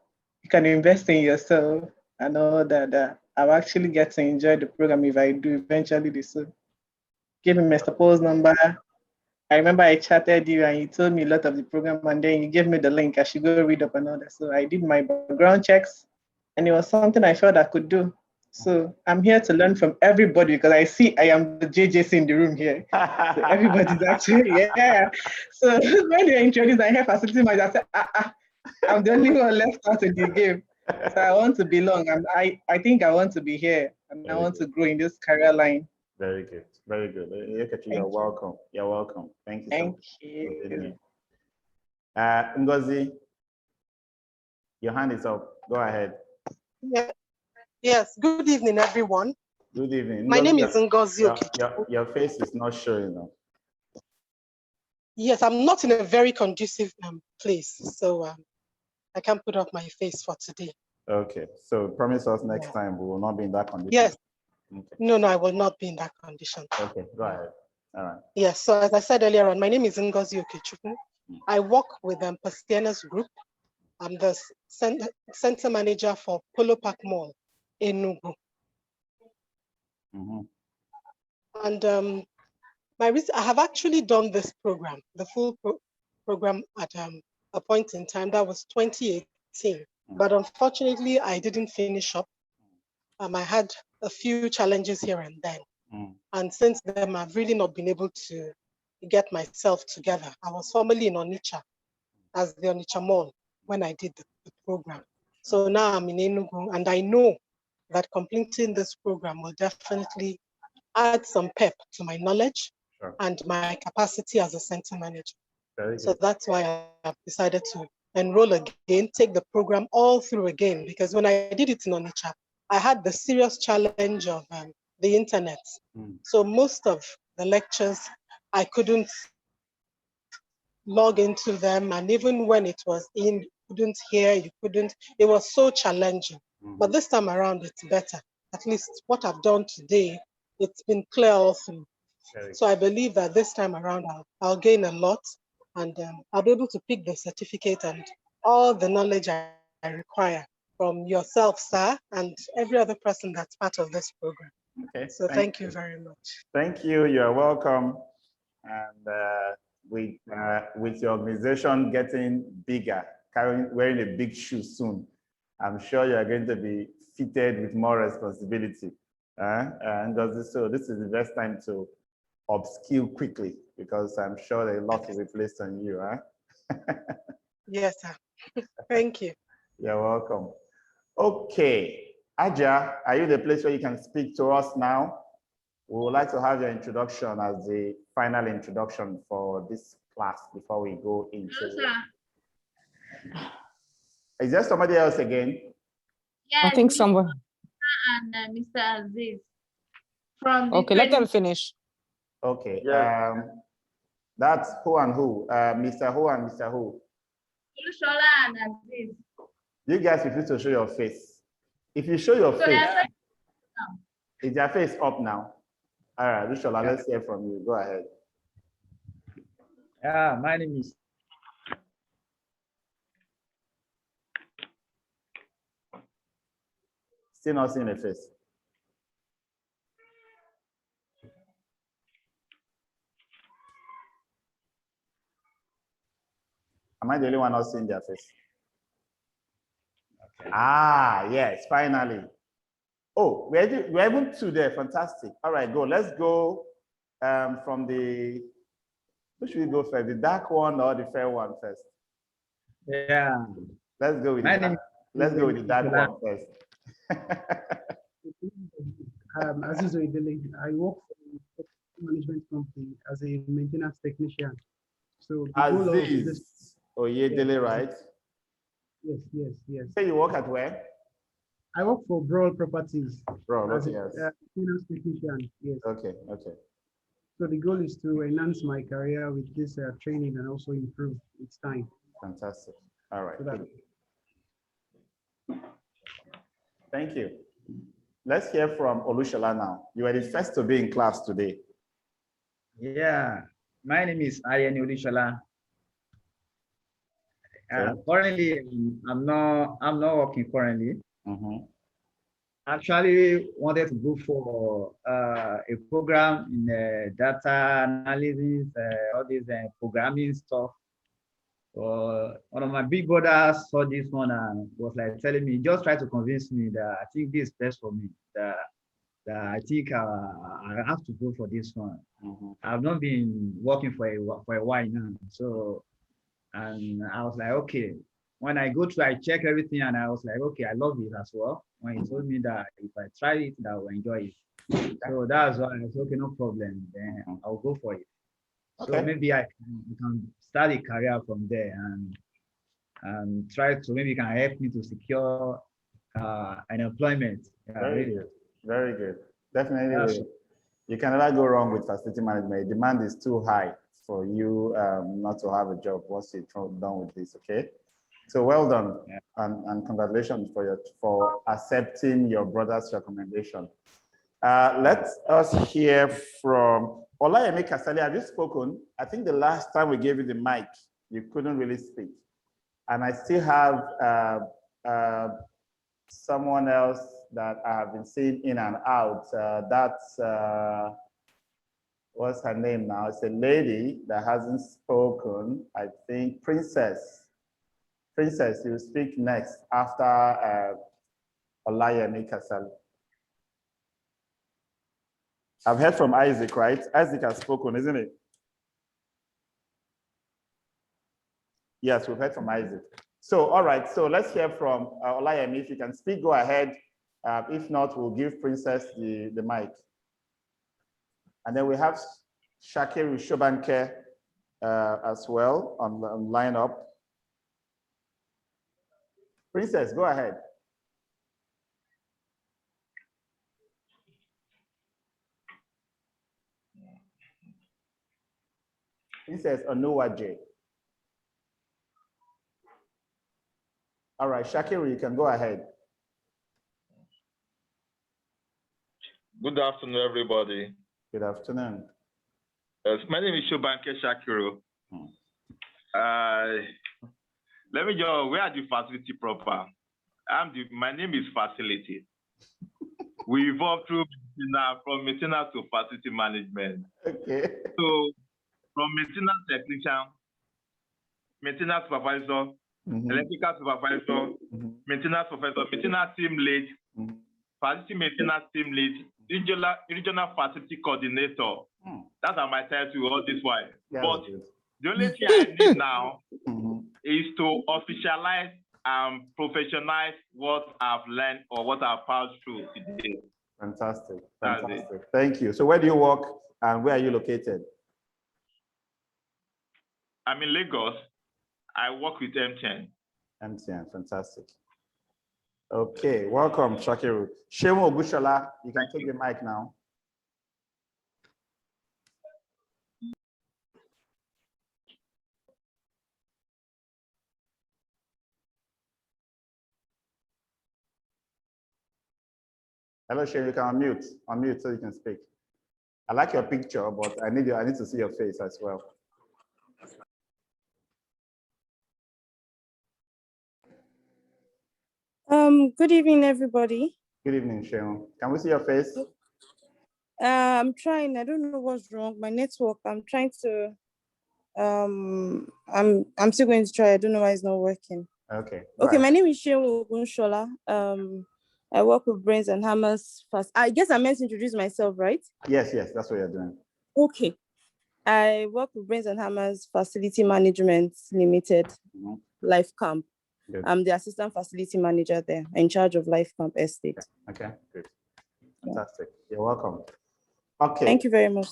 can invest in yourself and all that. I'll actually get to enjoy the program if I do eventually. So give him Mr. Paul's number. I remember I chatted you and you told me a lot of the program and then you gave me the link. I should go read up and all that. So I did my background checks and it was something I felt I could do. So I'm here to learn from everybody because I see I am the JJC in the room here. So everybody's actually, yeah. So when you introduced I hear facility manager, I said, I'm the only one left out in the game. So I want to belong. I think I want to be here and I want to grow in this career line. Very good. You're welcome. You're welcome. Thank you so much. Thank you. Ngozi, your hand is up. Go ahead. Yeah. Yes. Good evening, everyone. Good evening. My name is Ngozi. Your face is not showing now. Yes, I'm not in a very conducive place, so I can't put up my face for today. Okay, so promise us next time we will not be in that condition. Yes, Okay. No, I will not be in that condition. Okay, go ahead. All right. Yes, so as I said earlier on, my name is Ngozi Okechukwu. I work with Pastianas Group. I'm the center manager for Polo Park Mall in Enugu. And I have actually done this program, the full program at a point in time, that was 2018. But unfortunately, I didn't finish up. I had a few challenges here and then. And since then, I've really not been able to get myself together. I was formerly in Onitsha as the Onitsha Mall when I did the program. So now I'm in Enugu, and I know that completing this program will definitely add some pep to my knowledge and my capacity as a center manager. So that's why I've decided to enroll again, take the program all through again, because when I did it in Onitsha, I had the serious challenge of the internet. So most of the lectures, I couldn't log into them. And even when it was in, you couldn't hear, it was so challenging. But this time around, it's better. At least what I've done today, it's been clear all through. So I believe that this time around, I'll gain a lot, and I'll be able to pick the certificate and all the knowledge I require from yourself, sir, and every other person that's part of this program. Okay. So thank you very much. Thank you. You're welcome. And with your organization getting bigger, wearing a big shoe soon, I'm sure you're going to be fitted with more responsibility. And so this is the best time to upskill quickly, because I'm sure there are lots to be placed on you. Yes, sir. Thank you. You're welcome. Okay, Aja, are you the place where you can speak to us now? We would like to have your introduction as the final introduction for this class before we go into. Hello, sir. Is there somebody else again? Yes, I think someone. And Mr. Aziz. From Okay, let them finish. Okay. Yeah. That's who and who? Mr. Who and Mr. Who? Shola and Aziz. You guys refuse to show your face. If you show your face, is your face up now? All right, Rushola, let's hear from you. Go ahead. Yeah, my name is. Still not seeing the face. Am I the only one not seeing their face? Okay. Ah, yes, finally. Oh, we're even two there. Fantastic. All right, go. Let's go from the. Who should we go first? The dark one or the fair one first? Yeah. Let's go with the dark one first. Aziz Oedele. I work for a management company as a maintenance technician. So Aziz Oedele, right? Yes. So you work at where? I work for Brawl Properties. Brawl, as okay, a yes. maintenance technician. Yes. Okay. So the goal is to enhance my career with this training and also improve its time. Fantastic. All right. So Thank you. Let's hear from Olushola now. You are the first to be in class today. Yeah, my name is Ayeni Olushola. Currently, I'm not working currently. Actually wanted to go for a program in data analysis, all these programming stuff. One of my big brothers saw this one and was like telling me, just try to convince me that I think this is best for me, that I think I have to go for this one. I've not been working for a while now. So, and I was like, okay. When I go through, I check everything and I was like, okay, I love it as well. When he told me that if I try it, that I will enjoy it. So that's why I said, okay, no problem. Then I'll go for it. So maybe I can start a career from there and try to, maybe can help me to secure an employment. Very good. Definitely. You can never go wrong with facility management. The demand is too high for you not to have a job once you're done with this, okay? So well done, and congratulations for accepting your brother's recommendation. Let us hear from Olayemi Kasali. Have you spoken? I think the last time we gave you the mic, you couldn't really speak. And I still have someone else that I have been seeing in and out. That's, what's her name now? It's a lady that hasn't spoken. I think Princess. Princess, you speak next after Olayemi Kasali. I've heard from Isaac, right? Isaac has spoken, isn't it? Yes, we've heard from Isaac. So, all right, so let's hear from Olayemi. If you can speak, go ahead. If not, we'll give Princess the mic. And then we have Shakiru Shobanke as well on lineup. Princess, go ahead. Princess Onuwaje. All right, Shakiru, you can go ahead. Good afternoon, everybody. Good afternoon. My name is Shobanke Shakiru. Let me go. Where are the facility proper? My name is Facility. We evolved through from maintenance to facility management. Okay. So from maintenance technician, maintenance supervisor, electrical supervisor, maintenance professor, maintenance team lead, facility maintenance team lead, regional facility coordinator. That's my title all this while. But the only thing I need now is to officialize and professionalize what I've learned or what I've passed through today. Fantastic. Fantastic. Thank you. So where do you work and where are you located? I'm in Lagos. I work with MTN. MTN, fantastic. Okay, welcome, Shakiru. Shemo Ogushola, you can take the mic now. Hello, Shemo, you can unmute so you can speak. I like your picture, but I need to see your face as well. Good evening, everybody. Good evening, Shemo. Can we see your face? I'm trying. I don't know what's wrong. My network. I'm trying to. I'm still going to try. I don't know why it's not working. Okay. Okay. My name is Shemo Ogunshola. I work with Brains and Hammers. I guess I'm meant to introduce myself, right? Yes, that's what you're doing. Okay. I work with Brains and Hammers Facility Management Limited, Life Camp. Good. I'm the assistant facility manager there, in charge of Life Camp Estate. Okay, good. Fantastic. You're welcome. Okay. Thank you very much.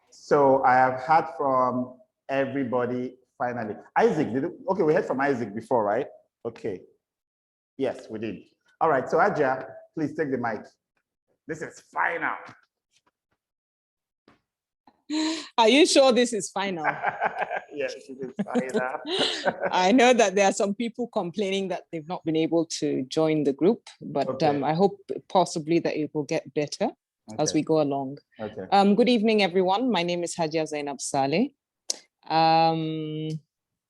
So I have heard from everybody finally. Isaac, okay, we heard from Isaac before, right? Okay. Yes, we did. All right, so Aja, please take the mic. This is final. Are you sure this is final? Yes, it is final. I know that there are some people complaining that they've not been able to join the group, but okay. I hope possibly that it will get better as we go along. Okay. Good evening, everyone. My name is Hajia Zainab Saleh. I'm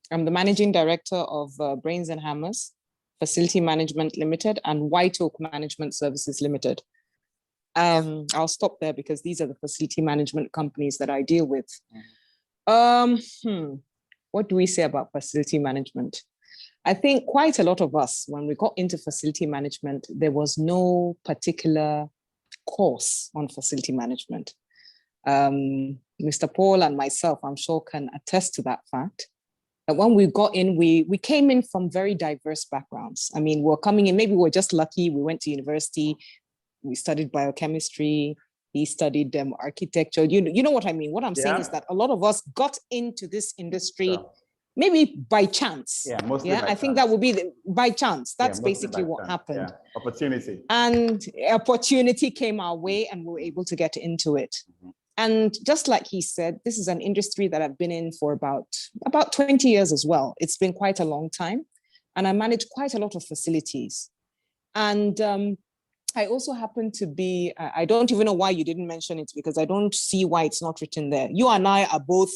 the managing director of Brains and Hammers Facility Management Limited and White Oak Management Services Limited. I'll stop there because these are the facility management companies that I deal with. What do we say about facility management? I think quite a lot of us, when we got into facility management, there was no particular course on facility management. Mr. Paul and myself, I'm sure, can attest to that fact. That when we got in, we came in from very diverse backgrounds. I mean, we're coming in, maybe we're just lucky, we went to university, we studied biochemistry, he studied architecture. You know what I mean? What I'm saying is that a lot of us got into this industry maybe by chance. Yeah, mostly by I think that would be by chance. That's basically what happened. Yeah. Opportunity. And opportunity came our way and we were able to get into it. And just like he said, this is an industry that I've been in for about 20 years as well. It's been quite a long time. And I manage quite a lot of facilities. And I also happen to be, I don't even know why you didn't mention it, because I don't see why it's not written there. You and I are both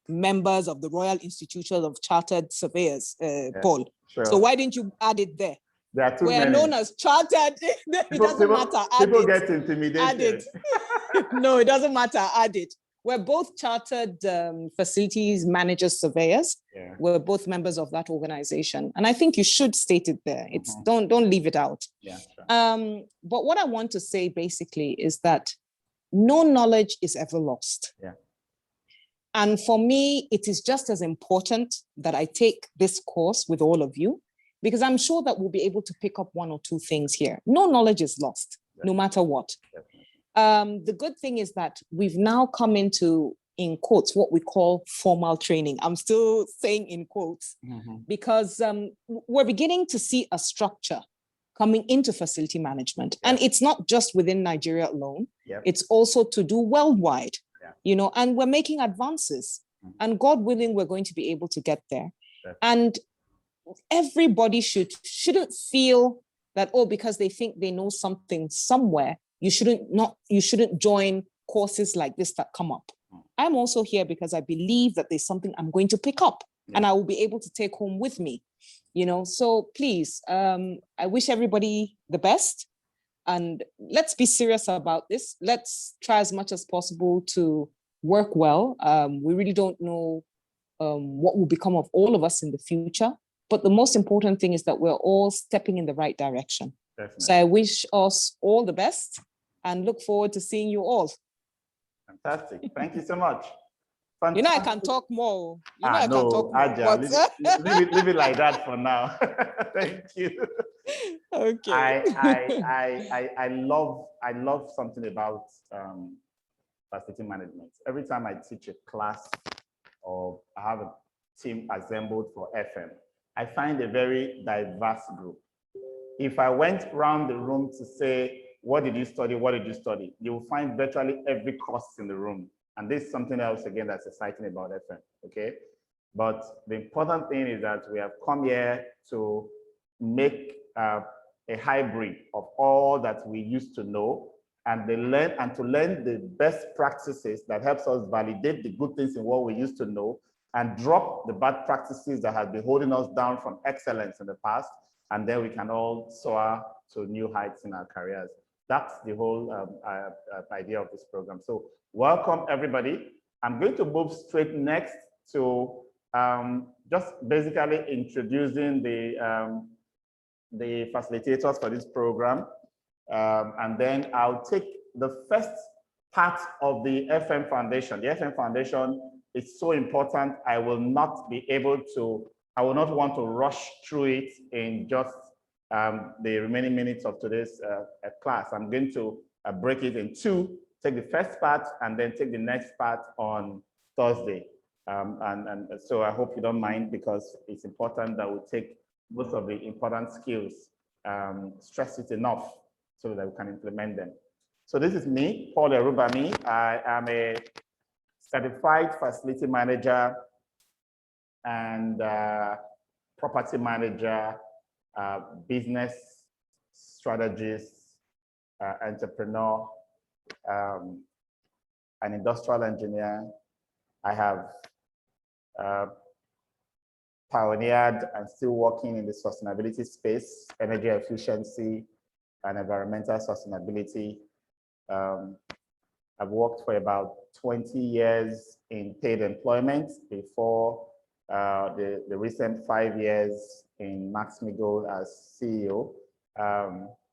members of the Royal Institution of Chartered Surveyors, Paul. Sure. So why didn't you add it there? There are too We are many. known as chartered. It doesn't matter. People get intimidated. Add it. No, it doesn't matter. Add it. We're both chartered facilities managers, surveyors. Yeah. We're both members of that organization, and I think you should state it there. It's don't leave it out. Yeah. Sure. But what I want to say basically is that no knowledge is ever lost. Yeah. And for me, it is just as important that I take this course with all of you, because I'm sure that we'll be able to pick up one or two things here. No knowledge is lost, no matter what. The good thing is that we've now come into, in quotes, what we call formal training. I'm still saying in quotes, because we're beginning to see a structure coming into facility management. And it's not just within Nigeria alone. It's also to do worldwide, you know, and we're making advances. And God willing, we're going to be able to get there. And everybody shouldn't feel that, oh, because they think they know something somewhere, you shouldn't join courses like this that come up. I'm also here because I believe that there's something I'm going to pick up and I will be able to take home with me, you know. So please, I wish everybody the best, and let's be serious about this. Let's try as much as possible to work well. We really don't know what will become of all of us in the future, but the most important thing is that we're all stepping in the right direction. Definitely. So I wish us all the best and look forward to seeing you all. Fantastic. Thank you so much. Fantastic. You know, I can talk more. You know, I no, can talk more. Aja, leave it like that for now. Thank you. Okay. I love something about facility management. Every time I teach a class or I have a team assembled for FM, I find a very diverse group. If I went around the room to say, what did you study? What did you study? You will find virtually every course in the room. And this is something else, again, that's exciting about FM, okay? But the important thing is that we have come here to make a hybrid of all that we used to know, and to learn the best practices that helps us validate the good things in what we used to know and drop the bad practices that have been holding us down from excellence in the past. And then we can all soar to new heights in our careers. That's the whole idea of this program. So welcome, everybody. I'm going to move straight next to just basically introducing the facilitators for this program. And then I'll take the first part of the FM Foundation. The FM Foundation is so important. I will not want to rush through it in just the remaining minutes of today's class. I'm going to break it in two, take the first part and then take the next part on Thursday. And so I hope you don't mind, because it's important that we take most of the important skills, stress it enough so that we can implement them. So this is me, Paul Erubami. I am a certified facility manager and property manager, business strategist, entrepreneur, an industrial engineer. I have pioneered and still working in the sustainability space, energy efficiency and environmental sustainability. I've worked for about 20 years in paid employment before the recent 5 years in Max-Migold as CEO.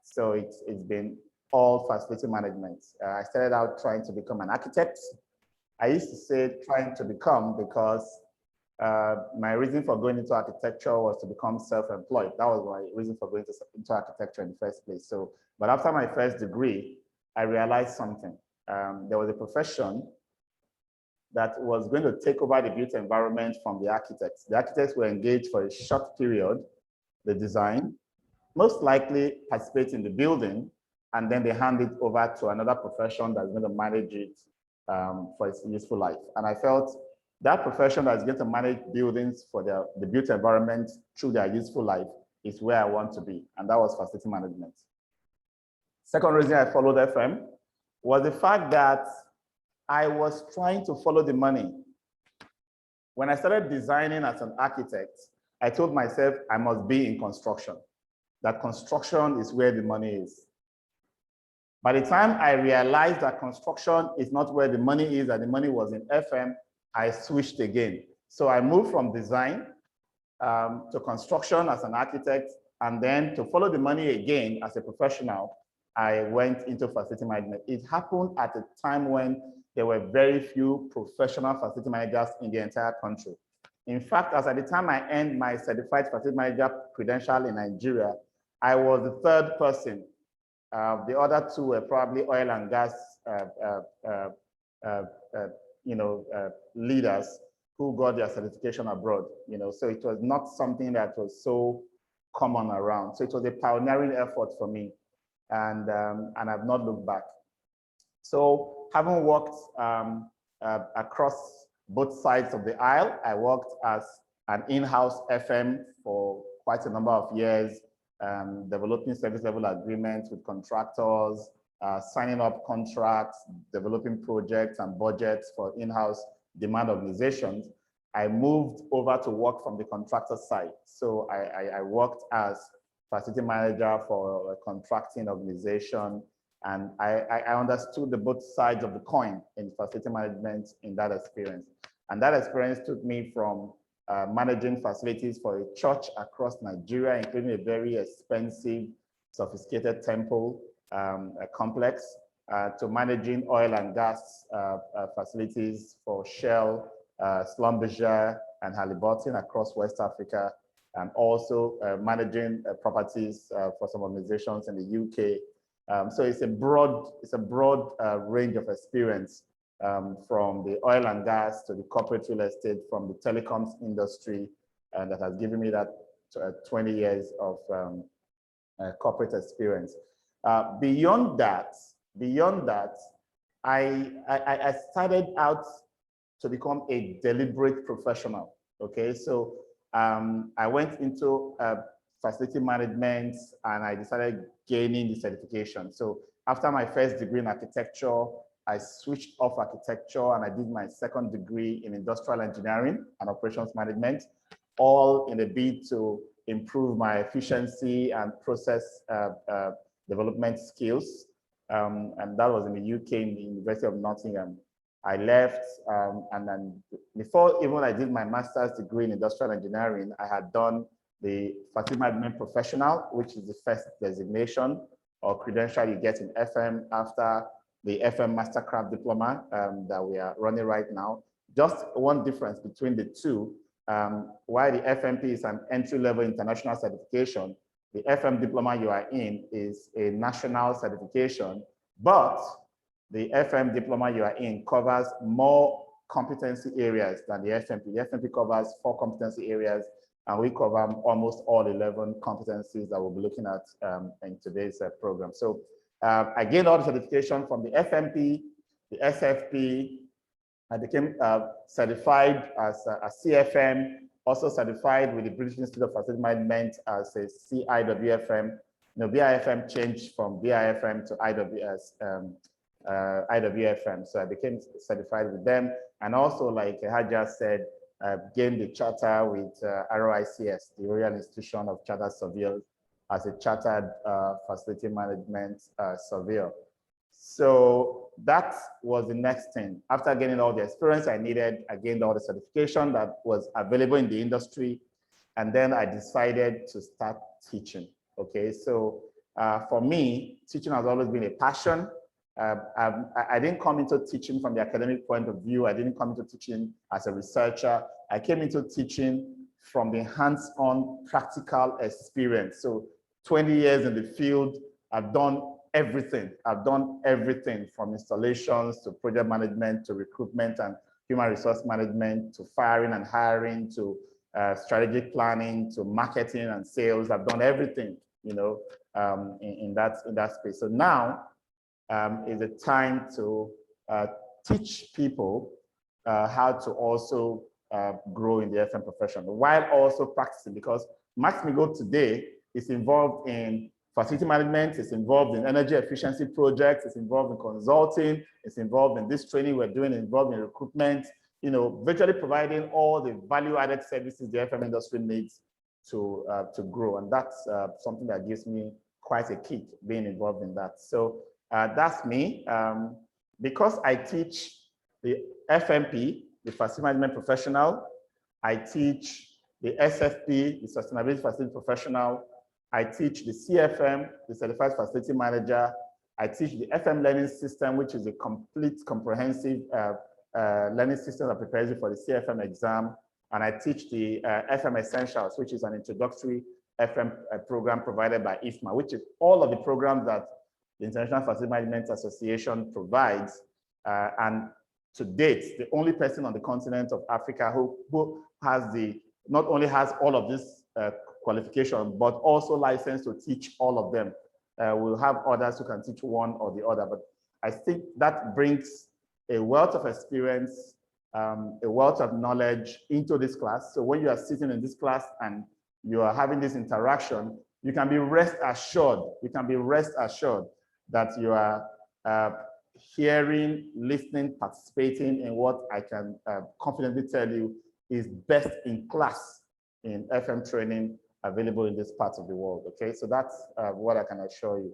So it's been all facility management. I started out trying to become an architect. I used to say trying to become because my reason for going into architecture was to become self-employed. That was my reason for going into architecture in the first place. So, but after my first degree, I realized something. There was a profession that was going to take over the built environment from the architects. The architects were engaged for a short period, the design, most likely participate in the building, and then they hand it over to another profession that's going to manage it for its useful life. And I felt that profession that's going to manage buildings for the built environment through their useful life is where I want to be. And that was facility management. Second reason I followed FM was the fact that I was trying to follow the money. When I started designing as an architect, I told myself I must be in construction, that construction is where the money is. By the time I realized that construction is not where the money is, that the money was in FM, I switched again. So I moved from design to construction as an architect, and then to follow the money again as a professional, I went into facility management. It happened at a time when there were very few professional facility managers in the entire country. In fact, as at the time I earned my certified facility manager credential in Nigeria, I was the third person. The other two were probably oil and gas leaders who got their certification abroad. So it was not something that was so common around. So it was a pioneering effort for me, and I've not looked back. So having worked across both sides of the aisle, I worked as an in-house FM for quite a number of years, developing service level agreements with contractors, signing up contracts, developing projects and budgets for in-house demand organizations. I moved over to work from the contractor side. So I worked as facility manager for a contracting organization, and I understood the both sides of the coin in facility management in that experience. And that experience took me from managing facilities for a church across Nigeria, including a very expensive, sophisticated temple complex, to managing oil and gas facilities for Shell, Schlumberger, and Halliburton across West Africa, and also managing properties for some organizations in the UK. So it's a broad range of experience, from the oil and gas to the corporate real estate, from the telecoms industry, and that has given me that 20 years of corporate experience. Beyond that, I started out to become a deliberate professional. Okay, so I went into facility management, and I decided gaining the certification. So after my first degree in architecture, I switched off architecture and I did my second degree in industrial engineering and operations management, all in a bid to improve my efficiency and process development skills. And that was in the UK, in the University of Nottingham. I left, and then before even I did my master's degree in industrial engineering, I had done the facility management professional, which is the first designation or credential you get in FM after the FM Mastercraft Diploma that we are running right now. Just one difference between the two, while the FMP is an entry-level international certification, the FM diploma you are in is a national certification, but the FM diploma you are in covers more competency areas than the FMP. The FMP covers 4 competency areas, and we cover almost all 11 competencies that we'll be looking at in today's program. So I gained all the certification from the FMP, the SFP. I became certified as a CFM, also certified with the British Institute of Facility Management as a CIWFM. BIFM changed from BIFM to IWFM. So I became certified with them. And also, like Haja said, gained the charter with ROICS, the Royal Institution of Chartered Surveyors, as a chartered facility management surveyor. So that was the next thing. After getting all the experience I needed, I gained all the certification that was available in the industry. And then I decided to start teaching. Okay, so for me, teaching has always been a passion. I didn't come into teaching from the academic point of view. I didn't come into teaching as a researcher. I came into teaching from the hands-on practical experience. So 20 years in the field, I've done everything. I've done everything from installations to project management to recruitment and human resource management to firing and hiring to strategic planning to marketing and sales. I've done everything, in that space. So now is the time to teach people how to also grow in the FM profession while also practicing, because Max-Migold today is involved in facility management, it's involved in energy efficiency projects, it's involved in consulting, it's involved in this training we're doing, involved in recruitment, you know, virtually providing all the value-added services the FM industry needs to grow. And that's something that gives me quite a kick being involved in that. So that's me. Because I teach the FMP, the Facility Management Professional, I teach the SFP, the Sustainability Facility Professional, I teach the CFM, the Certified Facility Manager, I teach the FM Learning System, which is a complete, comprehensive learning system that prepares you for the CFM exam, and I teach the FM Essentials, which is an introductory FM program provided by IFMA, which is all of the programs that the International Facility Management Association provides. And to date, the only person on the continent of Africa who has not only has all of this qualification, but also licensed to teach all of them. We'll have others who can teach one or the other, but I think that brings a wealth of experience, a wealth of knowledge into this class. So when you are sitting in this class and you are having this interaction, you can be rest assured that you are hearing, listening, participating in what I can confidently tell you is best in class in FM training available in this part of the world, okay? So that's what I can assure you.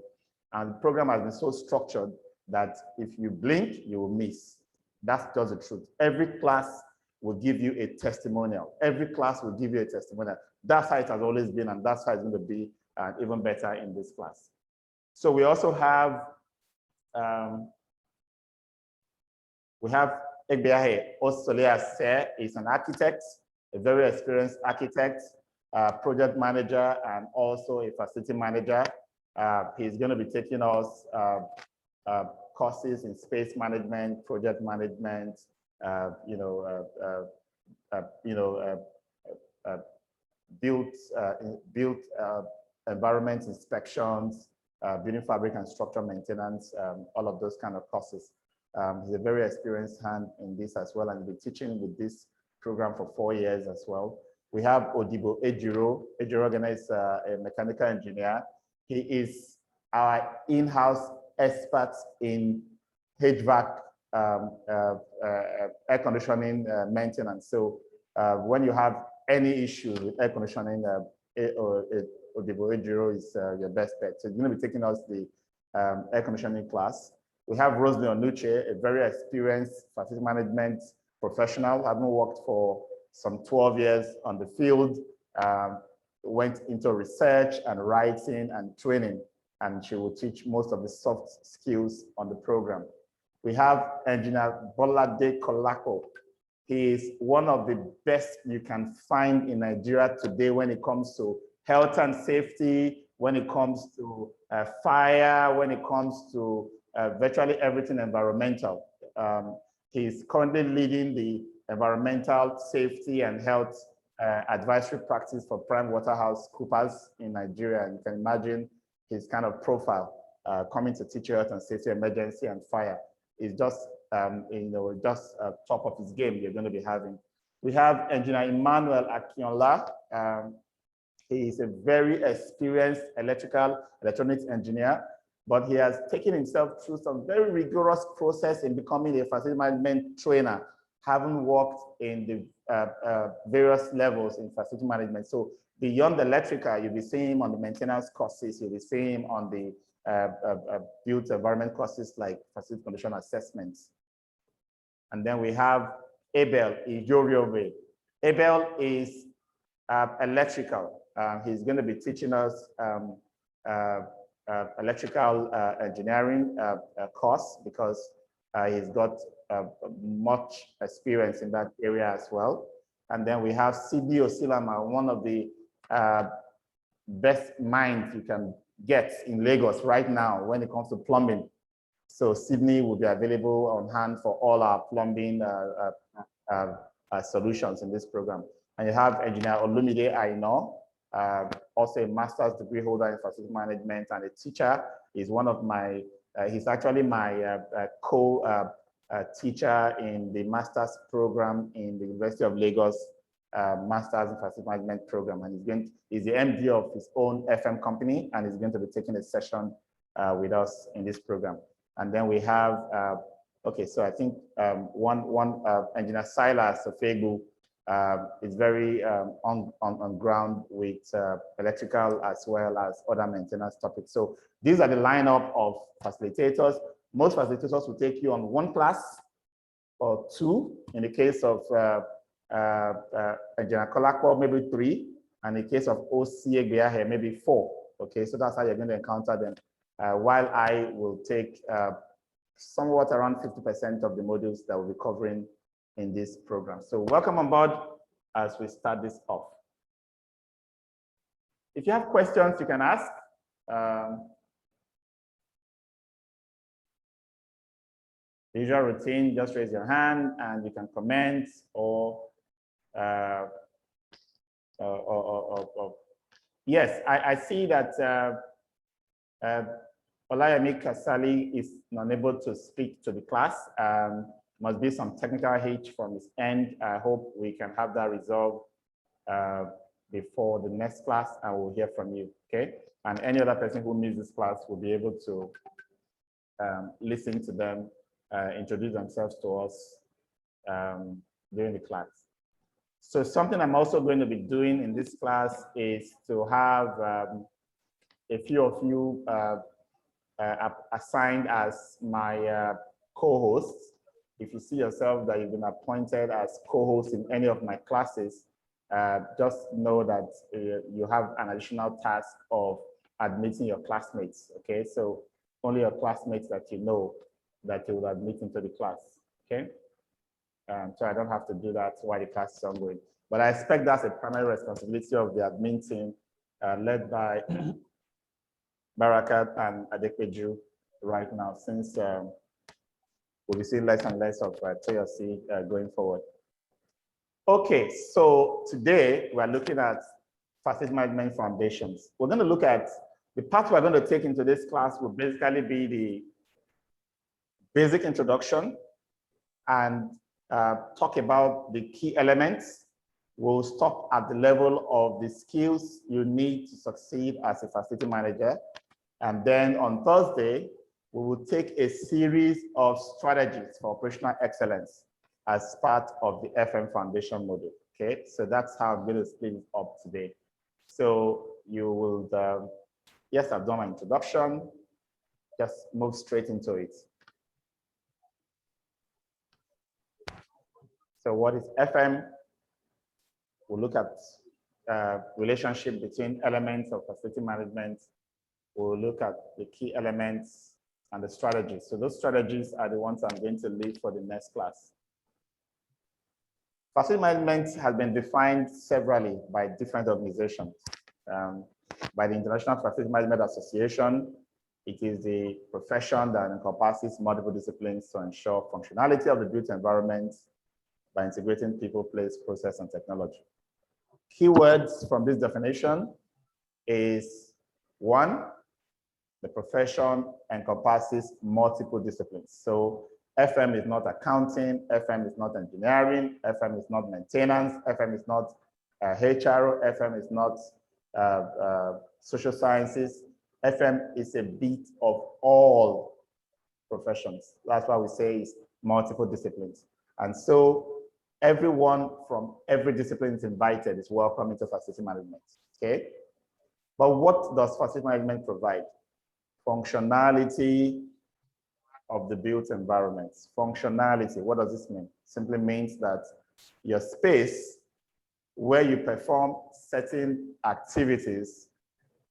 And the program has been so structured that if you blink, you will miss. That's just the truth. Every class will give you a testimonial. Every class will give you a testimonial. That's how it has always been, and that's how it's going to be even better in this class. So we also have Egbeahe Osolea is an architect, a very experienced architect, project manager, and also a facility manager. He's going to be taking us courses in space management, project management, built environment inspections, building fabric and structural maintenance, all of those kind of courses. He's a very experienced hand in this as well, and he's been teaching with this program for 4 years as well. We have Odibo Ejiro. Ejiro is a mechanical engineer. He is our in-house expert in HVAC air conditioning maintenance. So when you have any issues with air conditioning, Odibo Ejiro is your best bet. So he's going to be taking us the air conditioning class. We have Rosalie Onuche, a very experienced facility management professional, having worked for some 12 years on the field, went into research and writing and training, and she will teach most of the soft skills on the program. We have Engineer Bolade Kolako. He is one of the best you can find in Nigeria today when it comes to health and safety, when it comes to fire, when it comes to virtually everything environmental. He's currently leading the environmental safety and health advisory practice for PrimeWaterhouseCoopers in Nigeria. And you can imagine his kind of profile coming to teach you health and safety, emergency, and fire. Is just top of his game you're going to be having. We have Engineer Emmanuel Akinola. He is a very experienced electronics engineer, but he has taken himself through some very rigorous process in becoming a facility management trainer, having worked in the various levels in facility management. So beyond the electrical, you'll be seeing him on the maintenance courses, you'll be seeing him on the built environment courses like facility condition assessments. And then we have Abel Ijoriove. Abel is electrical. He's going to be teaching us electrical engineering course because he's got much experience in that area as well. And then we have Sidi Osilama, one of the best minds you can get in Lagos right now when it comes to plumbing. So Sydney will be available on hand for all our plumbing solutions in this program. And you have Engineer Olumide Aino, also a master's degree holder in facility management and a teacher. He's one of my, he's actually my co-teacher in the master's program in the University of Lagos Master's in Facility Management program, and he's the MD of his own FM company, and he's going to be taking a session with us in this program. And then we have, okay, so I think one engineer Silas Ofegu is very on ground with electrical as well as other maintenance topics. So these are the lineup of facilitators. Most facilitators will take you on one class or two. In the case of Engineer Kolakwa, maybe 3. And in the case of OCA here, maybe 4. Okay, so that's how you're going to encounter them. While I will take somewhat around 50% of the modules that we'll be covering in this program. So welcome on board as we start this off. If you have questions, you can ask. The usual routine, just raise your hand and you can comment or yes, I see that Olayemi Kasali is not able to speak to the class. Must be some technical hitch from his end. I hope we can have that resolved before the next class, and we'll hear from you, okay? And any other person who needs this class will be able to listen to them, introduce themselves to us during the class. So something I'm also going to be doing in this class is to have a few of you assigned as my co-hosts. If you see yourself that you've been appointed as co-host in any of my classes, just know that you have an additional task of admitting your classmates, okay? So only your classmates that you know that you will admit into the class, okay? So I don't have to do that while the class is ongoing. But I expect that's a primary responsibility of the admin team led by Barakat and Adekweju right now, since we'll be seeing less and less of TLC going forward. Okay, so today we're looking at facility management foundations. We're going to look at the path we're going to take into this class will basically be the basic introduction and talk about the key elements. We'll stop at the level of the skills you need to succeed as a facility manager. And then on Thursday, we will take a series of strategies for operational excellence as part of the FM Foundation module, okay? So that's how I'm going to split it up today. So you will, yes, I've done my introduction, just move straight into it. So what is FM? We'll look at relationship between elements of facility management. We'll look at the key elements and the strategies. So those strategies are the ones I'm going to leave for the next class. Facility management has been defined severally by different organizations. By the International Facility Management Association, it is the profession that encompasses multiple disciplines to ensure functionality of the built environment by integrating people, place, process, and technology. Keywords from this definition is 1, the profession encompasses multiple disciplines. So FM is not accounting, FM is not engineering, FM is not maintenance, FM is not HR, FM is not social sciences. FM is a bit of all professions. That's why we say it's multiple disciplines. And so everyone from every discipline is invited, is welcome into facility management, okay? But what does facility management provide? Functionality of the built environment. Functionality, what does this mean? Simply means that your space where you perform certain activities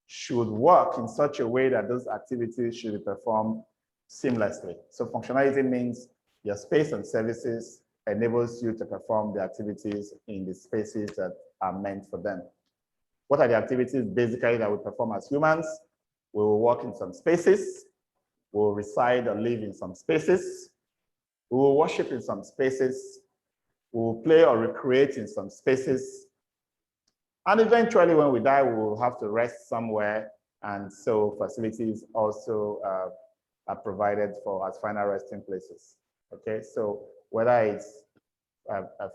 should work in such a way that those activities should be performed seamlessly. So functionality means your space and services enables you to perform the activities in the spaces that are meant for them. What are the activities basically that we perform as humans? We will work in some spaces, we will reside or live in some spaces, we will worship in some spaces, we will play or recreate in some spaces, and eventually when we die, we will have to rest somewhere, and so facilities also are provided for as final resting places, okay? So whether it's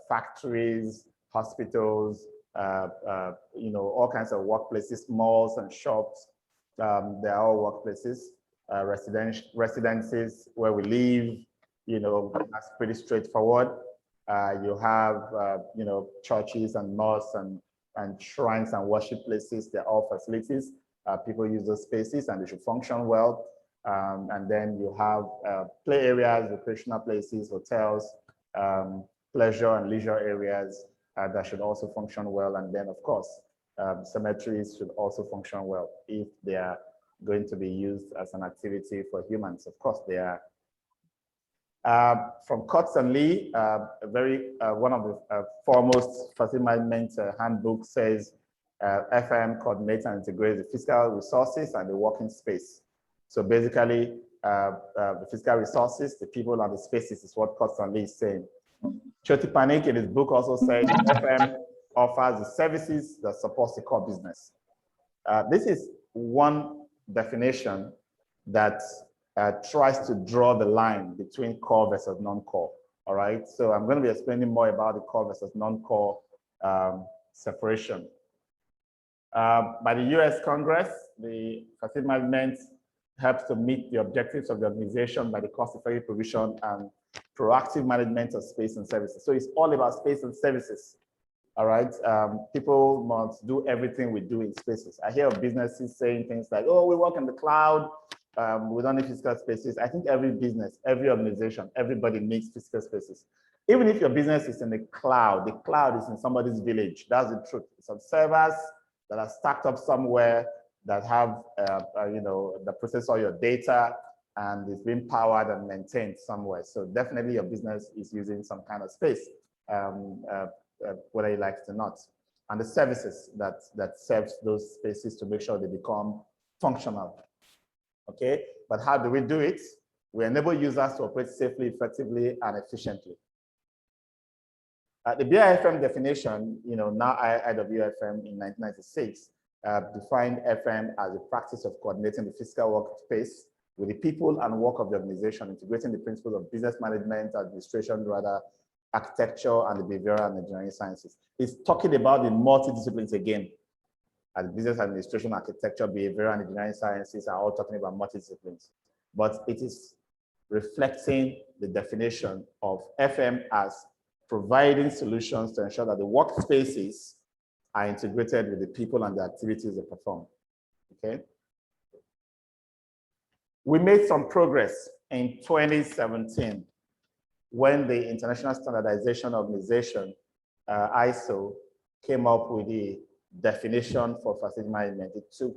factories, hospitals, all kinds of workplaces, malls and shops. They are all workplaces, residences where we live, that's pretty straightforward. You have, churches and mosques and shrines and worship places. They're all facilities. People use those spaces and they should function well. And then you have play areas, recreational places, hotels, pleasure and leisure areas that should also function well. And then, of course, cemeteries should also function well if they are going to be used as an activity for humans. Of course, they are. From Coates and Lee, one of the foremost facility management handbook says FM coordinates and integrates the physical resources and the working space. So basically, the physical resources, the people and the spaces is what Coates and Lee is saying. Choti Panik in his book also said FM offers the services that supports the core business. This is one definition that tries to draw the line between core versus non-core. All right, so I'm going to be explaining more about the core versus non-core separation. By the US Congress, the facility management helps to meet the objectives of the organization by the cost-effective provision and proactive management of space and services. So it's all about space and services. All right, people must do everything we do in spaces. I hear of businesses saying things like, oh, we work in the cloud, we don't need physical spaces. I think every business, every organization, everybody needs physical spaces. Even if your business is in the cloud is in somebody's village. That's the truth. Some servers that are stacked up somewhere that have, that process all your data and it's being powered and maintained somewhere. So definitely your business is using some kind of space, whether you like it or not. And the services that serves those spaces to make sure they become functional. Okay, but how do we do it? We enable users to operate safely, effectively, and efficiently. The BIFM definition, now IWFM in 1996, defined FM as the practice of coordinating the physical workspace with the people and work of the organization, integrating the principles of business management, administration, architecture, and the behavioral and engineering sciences. It's talking about the multidisciplines again. As business administration, architecture, behavioral and engineering sciences are all talking about multidisciplines. But it is reflecting the definition of FM as providing solutions to ensure that the workspaces are integrated with the people and the activities they perform. Okay. We made some progress in 2017 when the International Standardization Organization, ISO, came up with the definition for facility management. It took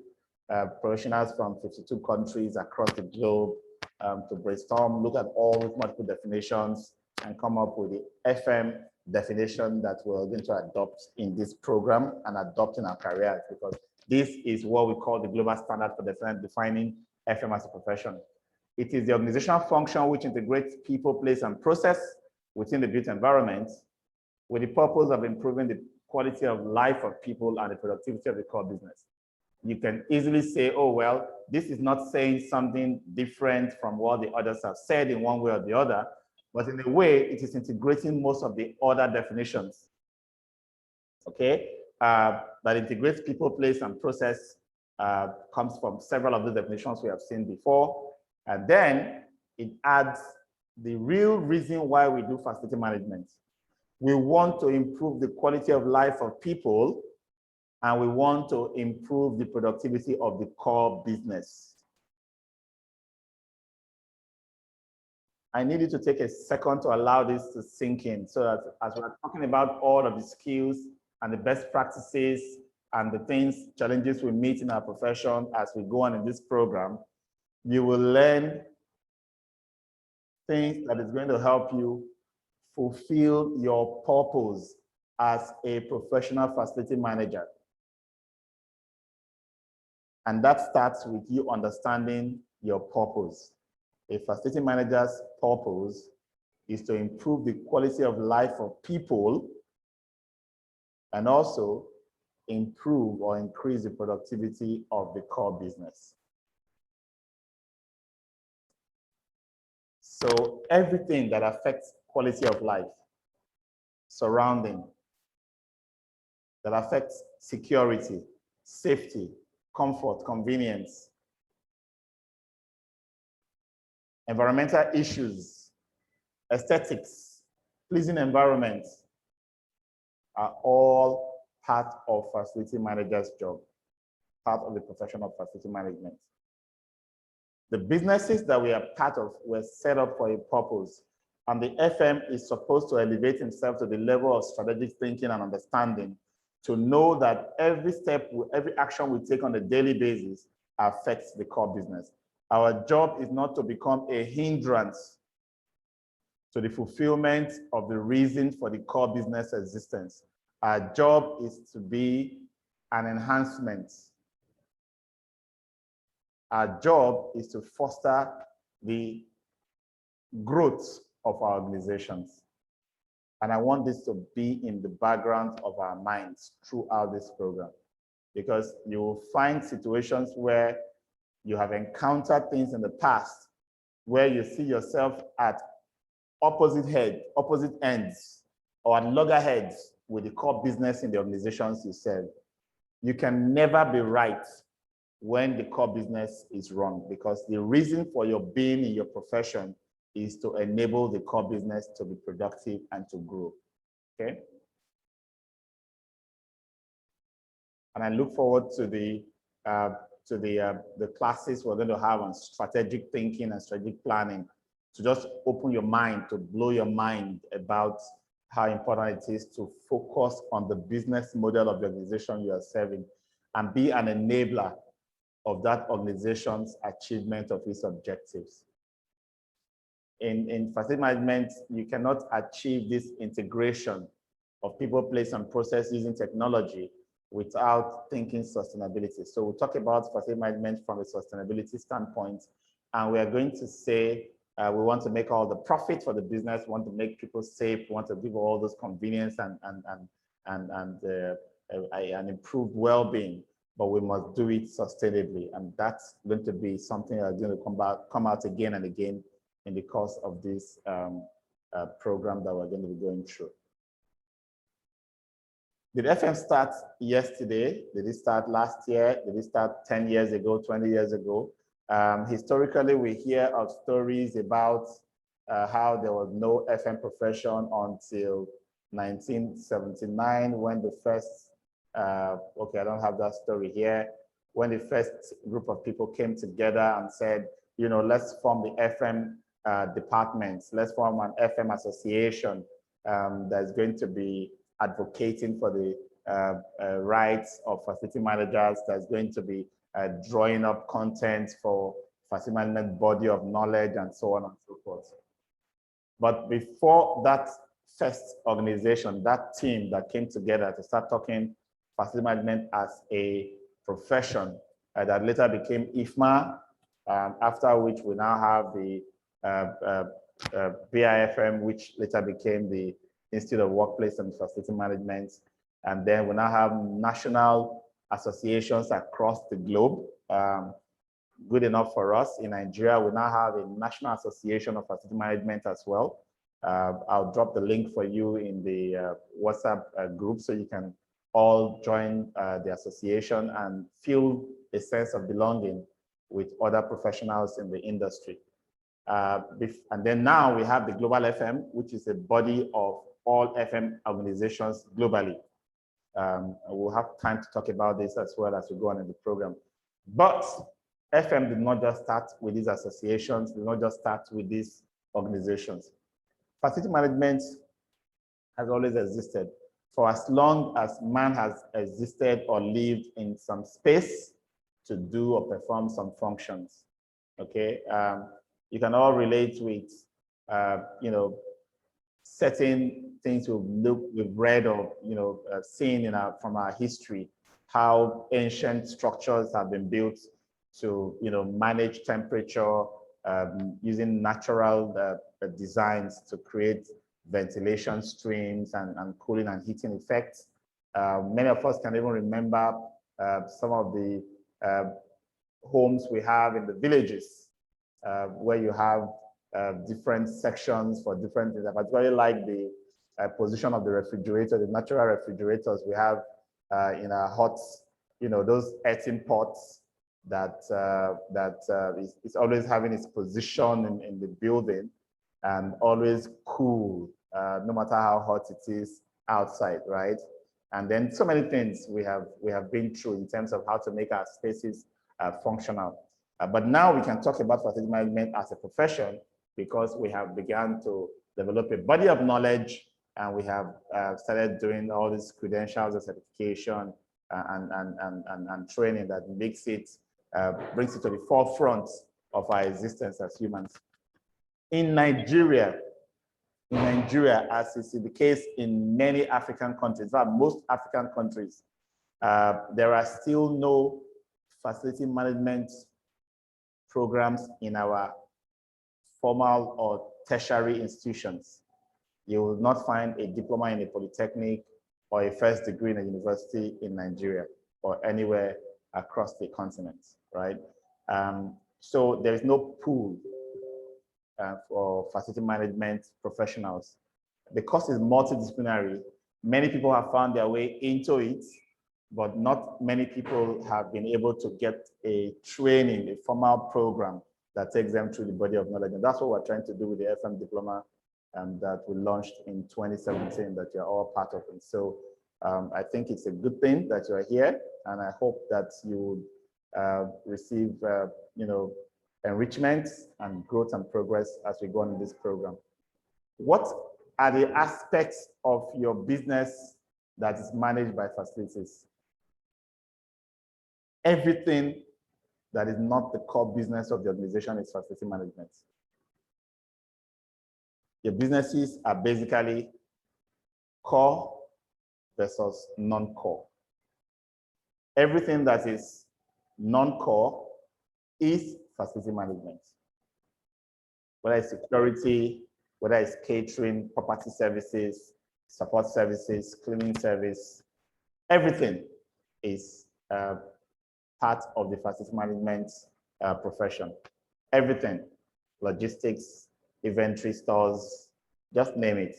professionals from 52 countries across the globe to brainstorm, look at all these multiple definitions, and come up with the FM definition that we're going to adopt in this program and adopt in our careers, because this is what we call the global standard for defining FM as a profession. It is the organizational function which integrates people, place, and process within the built environment with the purpose of improving the quality of life of people and the productivity of the core business. You can easily say, oh, well, this is not saying something different from what the others have said in one way or the other, but in a way, it is integrating most of the other definitions, okay? That integrates people, place, and process comes from several of the definitions we have seen before. And then it adds the real reason why we do facility management. We want to improve the quality of life of people, and we want to improve the productivity of the core business. I need you to take a second to allow this to sink in, so that as we're talking about all of the skills and the best practices and the things, challenges we meet in our profession as we go on in this program, you will learn things that is going to help you fulfill your purpose as a professional facility manager. And that starts with you understanding your purpose. A facility manager's purpose is to improve the quality of life of people and also improve or increase the productivity of the core business. So everything that affects quality of life, surrounding, that affects security, safety, comfort, convenience, environmental issues, aesthetics, pleasing environments are all part of facility manager's job, part of the profession of facility management. The businesses that we are part of were set up for a purpose, and the FM is supposed to elevate himself to the level of strategic thinking and understanding to know that every step, every action we take on a daily basis affects the core business. Our job is not to become a hindrance to the fulfillment of the reason for the core business existence. Our job is to be an enhancement. Our job is to foster the growth of our organizations. And I want this to be in the background of our minds throughout this program, because you will find situations where you have encountered things in the past where you see yourself at opposite ends, or at loggerheads with the core business in the organizations you serve. You can never be right when the core business is wrong, because the reason for your being in your profession is to enable the core business to be productive and to grow, okay? And I look forward to the classes we're going to have on strategic thinking and strategic planning, to just open your mind, to blow your mind about how important it is to focus on the business model of the organization you are serving and be an enabler of that organization's achievement of its objectives. In facility management, you cannot achieve this integration of people, place, and process using technology without thinking sustainability. So we'll talk about facility management from a sustainability standpoint, and we are going to say we want to make all the profit for the business, we want to make people safe, we want to give all those convenience and improved well-being, but we must do it sustainably, and that's going to be something that's going to come out again and again in the course of this program that we're going to be going through. Did FM start yesterday? Did it start last year? Did it start 10 years ago, 20 years ago? Historically, we hear of stories about how there was no FM profession until 1979, when the first, okay, I don't have that story here, when the first group of people came together and said, you know, let's form the FM departments, let's form an FM association that's going to be advocating for the rights of facility managers, that's going to be drawing up content for facility management body of knowledge and so on and so forth. But before that first organization, that team that came together to start talking facility management as a profession, that later became IFMA, after which we now have the BIFM, which later became the Institute of Workplace and Facility Management. And then we now have national associations across the globe. Good enough for us. In Nigeria, we now have a National Association of Facility Management as well. I'll drop the link for you in the WhatsApp group so you can all join the association and feel a sense of belonging with other professionals in the industry. And then now we have the Global FM, which is a body of all FM organizations globally. We'll have time to talk about this as well as we go on in the program. But FM did not just start with these associations, did not just start with these organizations. Facility management has always existed. For as long as man has existed or lived in some space to do or perform some functions, okay? You can all relate with, you know, certain things we've read or, you know, seen from our history, how ancient structures have been built to, you know, manage temperature using natural designs to create ventilation streams and cooling and heating effects. Many of us can even remember some of the homes we have in the villages where you have different sections for different things. I particularly like the position of the refrigerator, the natural refrigerators we have in our hot, those earthen pots that is always having its position in the building and always cool, no matter how hot it is outside, right? And then so many things we have been through in terms of how to make our spaces functional. But now we can talk about facility management as a profession because we have begun to develop a body of knowledge, and we have started doing all these credentials and certification and training that makes it, brings it to the forefront of our existence as humans. In Nigeria, as is the case in many African countries, in fact, most African countries, there are still no facility management programs in our formal or tertiary institutions. You will not find a diploma in a polytechnic or a first degree in a university in Nigeria or anywhere across the continent, right? So there is no pool for facility management professionals. The course is multidisciplinary. Many people have found their way into it, but not many people have been able to get a training, a formal program that takes them through the body of knowledge. And that's what we're trying to do with the FM diploma that we launched in 2017 that you're all part of. And so I think it's a good thing that you're here, and I hope that you receive enrichment and growth and progress as we go on in this program. What are the aspects of your business that is managed by facilities? Everything that is not the core business of the organization is facility management. Your businesses are basically core versus non-core. Everything that is non-core is facility management. Whether it's security, whether it's catering, property services, support services, cleaning service, everything is part of the facility management profession. Everything, logistics, inventory stores, just name it.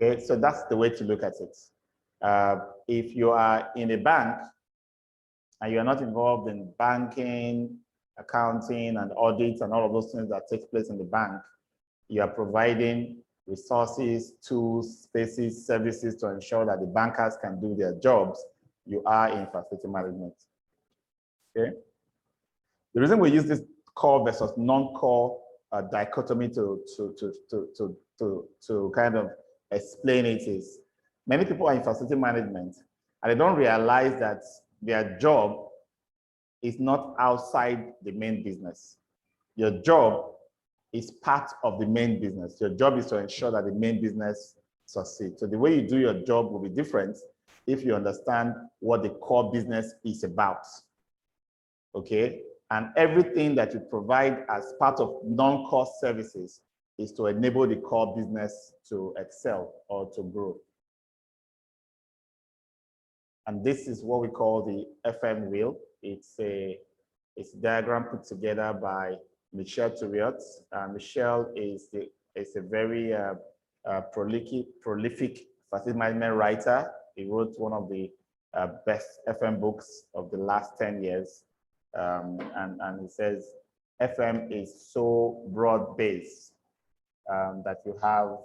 Okay, so that's the way to look at it. If you are in a bank and you're not involved in banking, accounting, and audits and all of those things that take place in the bank, you are providing resources, tools, spaces, services to ensure that the bankers can do their jobs. You are in facility management. Okay. The reason we use this core versus non-core dichotomy to kind of explain it is many people are in facility management and they don't realize that their job is not outside the main business. Your job is part of the main business. Your job is to ensure that the main business succeeds. So the way you do your job will be different if you understand what the core business is about. Okay? And everything that you provide as part of non-core services is to enable the core business to excel or to grow. And this is what we call the FM wheel. It's a diagram put together by Michel Touriot. Michel is a very prolific facility management writer. He wrote one of the best FM books of the last 10 years. And he says, FM is so broad-based that you have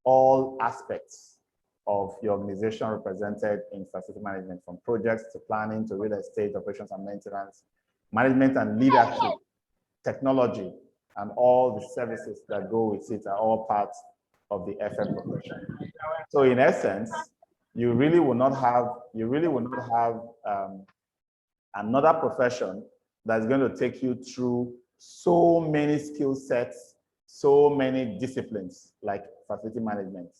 all aspects of your organization represented in facility management, from projects to planning to real estate, operations and maintenance, management and leadership, technology, and all the services that go with it are all parts of the FM profession. So in essence, you really will not have another profession that's going to take you through so many skill sets, so many disciplines like facility management.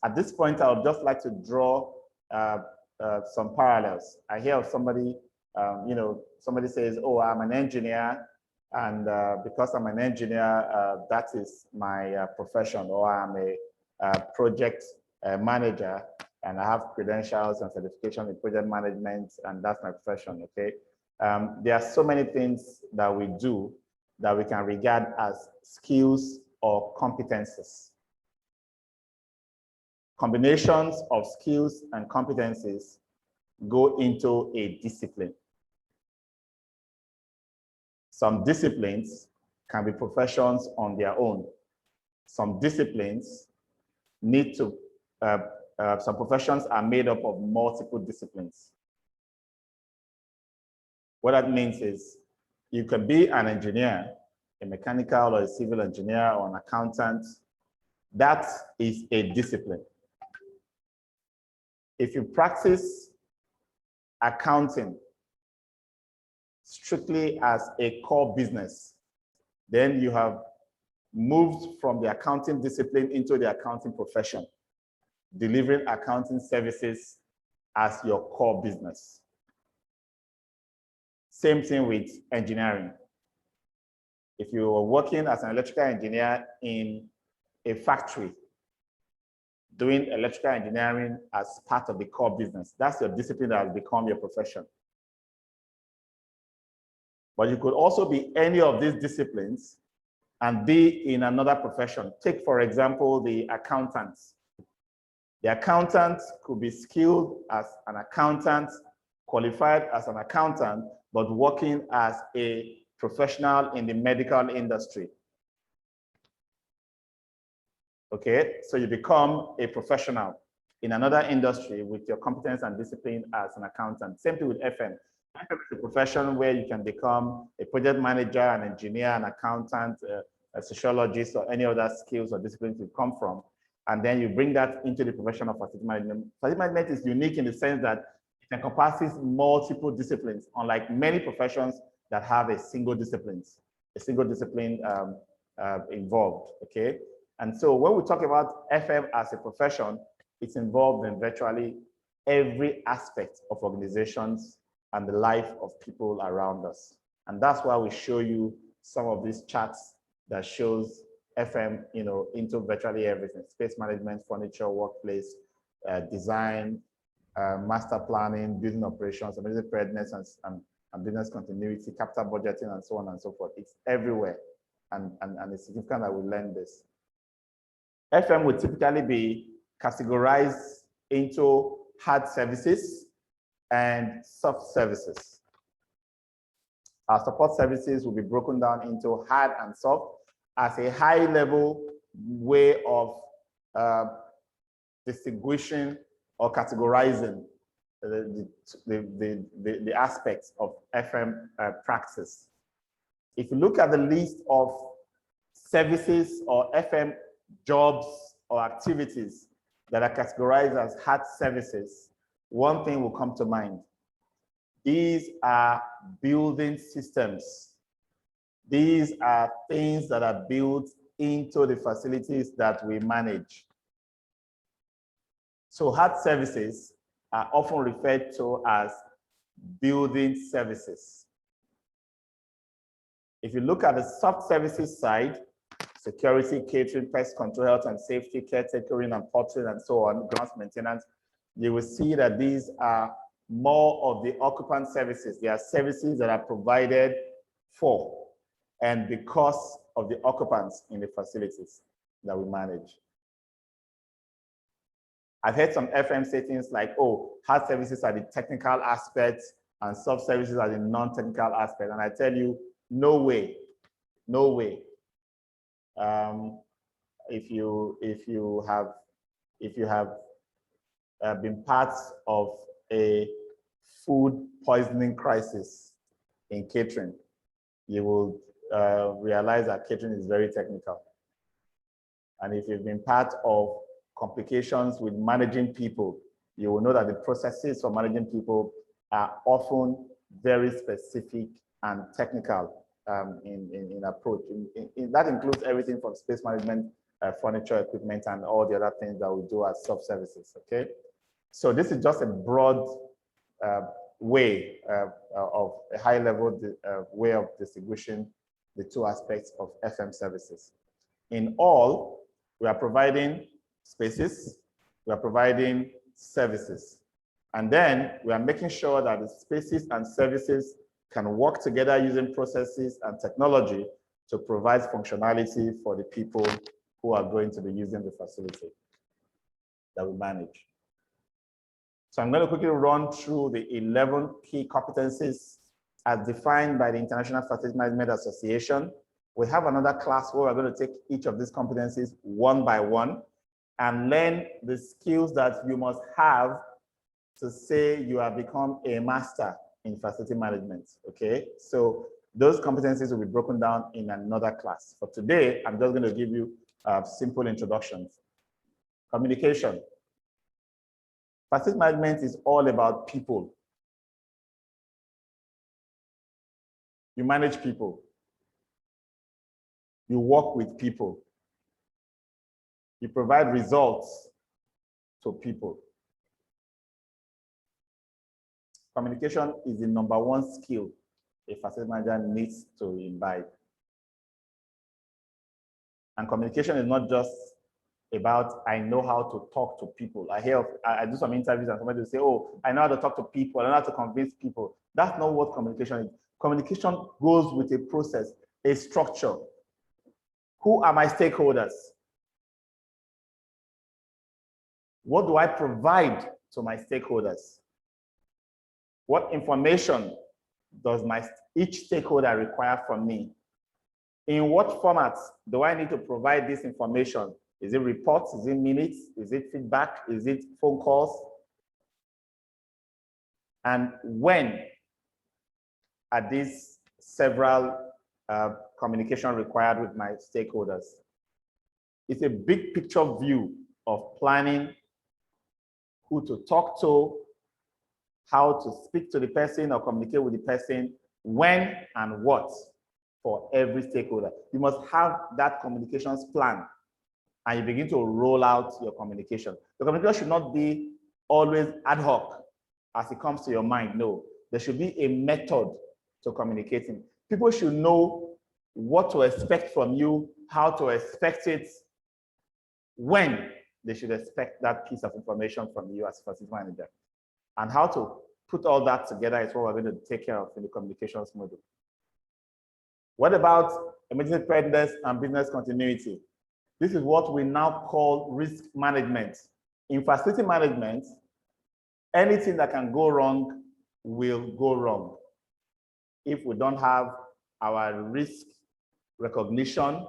At this point, I would just like to draw some parallels. I hear of somebody, somebody says, oh, I'm an engineer, and because I'm an engineer, that is my profession, or I'm a project manager, and I have credentials and certification in project management, and that's my profession, okay? There are so many things that we do that we can regard as skills or competences. Combinations of skills and competencies go into a discipline. Some disciplines can be professions on their own. Some disciplines need to, some professions are made up of multiple disciplines. What that means is you can be an engineer, a mechanical or a civil engineer or an accountant. That is a discipline. If you practice accounting strictly as a core business, then you have moved from the accounting discipline into the accounting profession, delivering accounting services as your core business. Same thing with engineering. If you are working as an electrical engineer in a factory, doing electrical engineering as part of the core business, that's your discipline that has become your profession. But you could also be any of these disciplines and be in another profession. Take, for example, the accountants. The accountant could be skilled as an accountant, qualified as an accountant, but working as a professional in the medical industry. Okay, so you become a professional in another industry with your competence and discipline as an accountant. Same thing with FM. FM is a profession where you can become a project manager, an engineer, an accountant, a sociologist, or any other skills or disciplines you come from. And then you bring that into the profession of facility management. Facility management is unique in the sense that it encompasses multiple disciplines, unlike many professions that have a single discipline involved, okay? And so when we talk about FM as a profession, it's involved in virtually every aspect of organizations and the life of people around us. And that's why we show you some of these charts that shows FM, into virtually everything: space management, furniture, workplace, design, master planning, building operations, emergency preparedness, and business continuity, capital budgeting, and so on and so forth. It's everywhere, and it's significant that we learn this. FM would typically be categorized into hard services and soft services. Our support services will be broken down into hard and soft as a high-level way of distinguishing or categorizing the aspects of FM practice. If you look at the list of services or FM jobs or activities that are categorized as hard services, one thing will come to mind. These are building systems. These are things that are built into the facilities that we manage. So hard services are often referred to as building services. If you look at the soft services side, security, catering, pest control, health and safety, caretakering and portering, and so on, grounds maintenance, you will see that these are more of the occupant services. They are services that are provided for and because of the occupants in the facilities that we manage. I've heard some FM say things like, oh, hard services are the technical aspects and soft services are the non-technical aspect. And I tell you, no way, no way. If you have been part of a food poisoning crisis in catering, you will realize that catering is very technical. And if you've been part of complications with managing people, you will know that the processes for managing people are often very specific and technical in approach. That includes everything from space management, furniture, equipment, and all the other things that we do as soft services, okay? So this is just a broad way of a high-level way of distinguishing the two aspects of FM services. In all, we are providing spaces, we are providing services, and then we are making sure that the spaces and services can work together using processes and technology to provide functionality for the people who are going to be using the facility. that we manage. So I'm going to quickly run through the 11 key competencies as defined by the International Facility Management Association. We have another class where we're going to take each of these competencies one by one and learn the skills that you must have to say you have become a master in facility management, okay? So those competencies will be broken down in another class. For today, I'm just going to give you simple introductions. Communication. Facility management is all about people. You manage people. You work with people. You provide results to people. Communication is the #1 skill a facility manager needs to imbibe. And communication is not just about, I know how to talk to people. I do some interviews and somebody will say, oh, I know how to talk to people, I know how to convince people. That's not what communication is. Communication goes with a process, a structure. Who are my stakeholders? What do I provide to my stakeholders? What information does each stakeholder require from me? In what formats do I need to provide this information? Is it reports? Is it minutes? Is it feedback? Is it phone calls? And when are these several communication required with my stakeholders? It's a big picture view of planning, who to talk to, how to speak to the person or communicate with the person, when and what for every stakeholder. You must have that communications plan and you begin to roll out your communication. The communication should not be always ad hoc as it comes to your mind. No, there should be a method to communicating. People should know what to expect from you, how to expect it, when they should expect that piece of information from you as facility manager. And how to put all that together is what we're going to take care of in the communications module. What about emergency preparedness and business continuity? This is what we now call risk management. In facility management, anything that can go wrong will go wrong if we don't have our risk recognition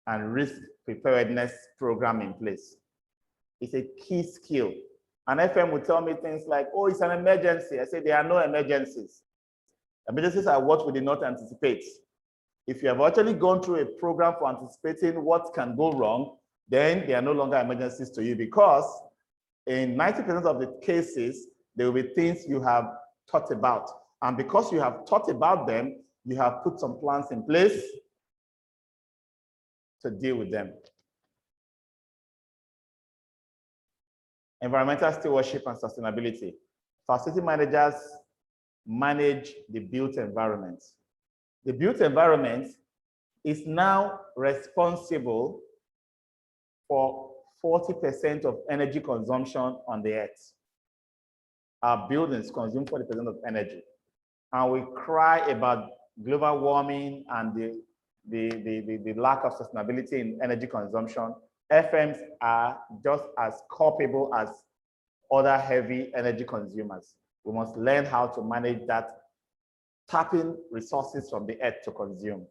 and risk preparedness program in place. It's a key skill. An FM will tell me things like, oh, it's an emergency. I say there are no emergencies. Emergencies are what we did not anticipate. If you have actually gone through a program for anticipating what can go wrong, then they are no longer emergencies to you, because in 90% of the cases, there will be things you have thought about. And because you have thought about them, you have put some plans in place to deal with them. Environmental stewardship and sustainability. Facility managers manage the built environment. The built environment is now responsible for 40% of energy consumption on the earth. Our buildings consume 40% of energy. And we cry about global warming and the lack of sustainability in energy consumption. FMs are just as culpable as other heavy energy consumers. We must learn how to manage that, tapping resources from the earth to consume.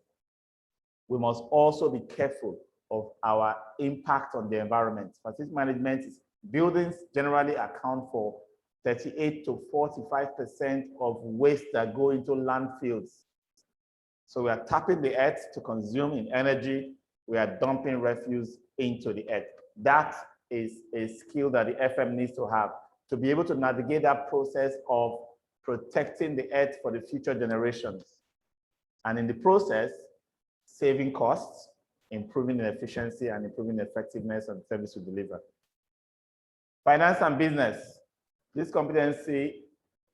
We must also be careful of our impact on the environment. Facility management buildings generally account for 38 to 45% of waste that go into landfills. So we are tapping the earth to consume in energy. We are dumping refuse into the earth. That is a skill that the FM needs to have to be able to navigate that process of protecting the earth for the future generations. And in the process, saving costs, improving the efficiency, and improving the effectiveness of the service we deliver. Finance and business. This competency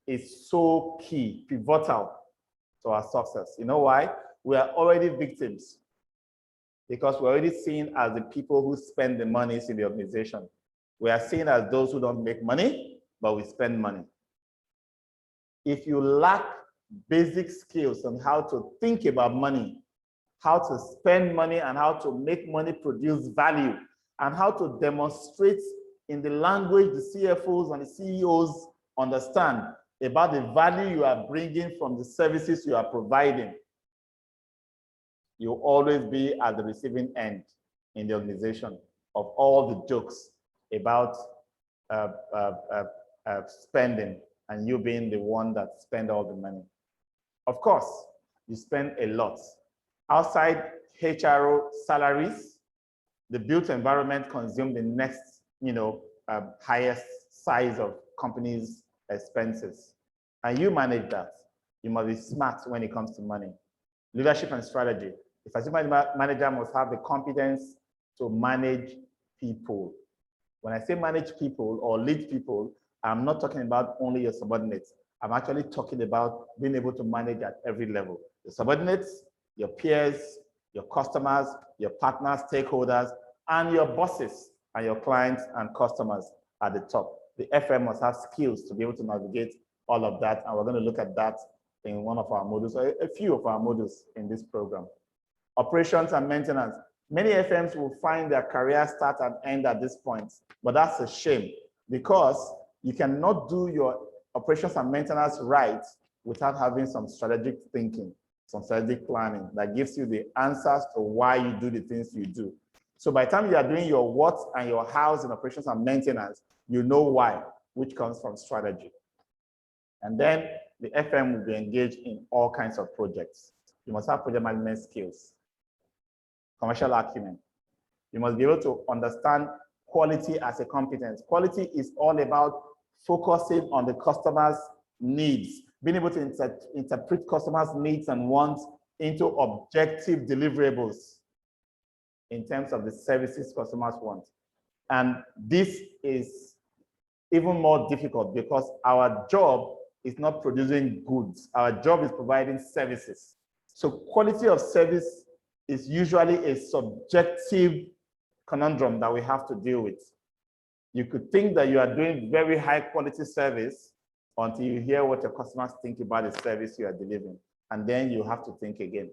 is so key, pivotal to our success. You know why? We are already victims, because we're already seen as the people who spend the monies in the organization. We are seen as those who don't make money, but we spend money. If you lack basic skills on how to think about money, how to spend money, and how to make money produce value, and how to demonstrate in the language the CFOs and the CEOs understand about the value you are bringing from the services you are providing, you'll always be at the receiving end in the organization of all the jokes about spending and you being the one that spend all the money. Of course, you spend a lot. Outside HRO salaries, the built environment consumes the next, highest size of companies' expenses. And you manage that. You must be smart when it comes to money. Leadership and strategy. The facility manager must have the competence to manage people. When I say manage people or lead people, I'm not talking about only your subordinates. I'm actually talking about being able to manage at every level. Your subordinates, your peers, your customers, your partners, stakeholders, and your bosses and your clients and customers at the top. The FM must have skills to be able to navigate all of that. And we're going to look at that in one of our modules, or a few of our modules in this program. Operations and maintenance. Many FMs will find their career start and end at this point, but that's a shame because you cannot do your operations and maintenance right without having some strategic thinking, some strategic planning that gives you the answers to why you do the things you do. So by the time you are doing your what and your hows in operations and maintenance, you know why, which comes from strategy. And then the FM will be engaged in all kinds of projects. You must have project management skills, commercial acumen. You must be able to understand quality as a competence. Quality is all about focusing on the customer's needs, being able to interpret customers' needs and wants into objective deliverables in terms of the services customers want. And this is even more difficult because our job is not producing goods. Our job is providing services. So quality of service is usually a subjective conundrum that we have to deal with. You could think that you are doing very high quality service until you hear what your customers think about the service you are delivering. And then you have to think again,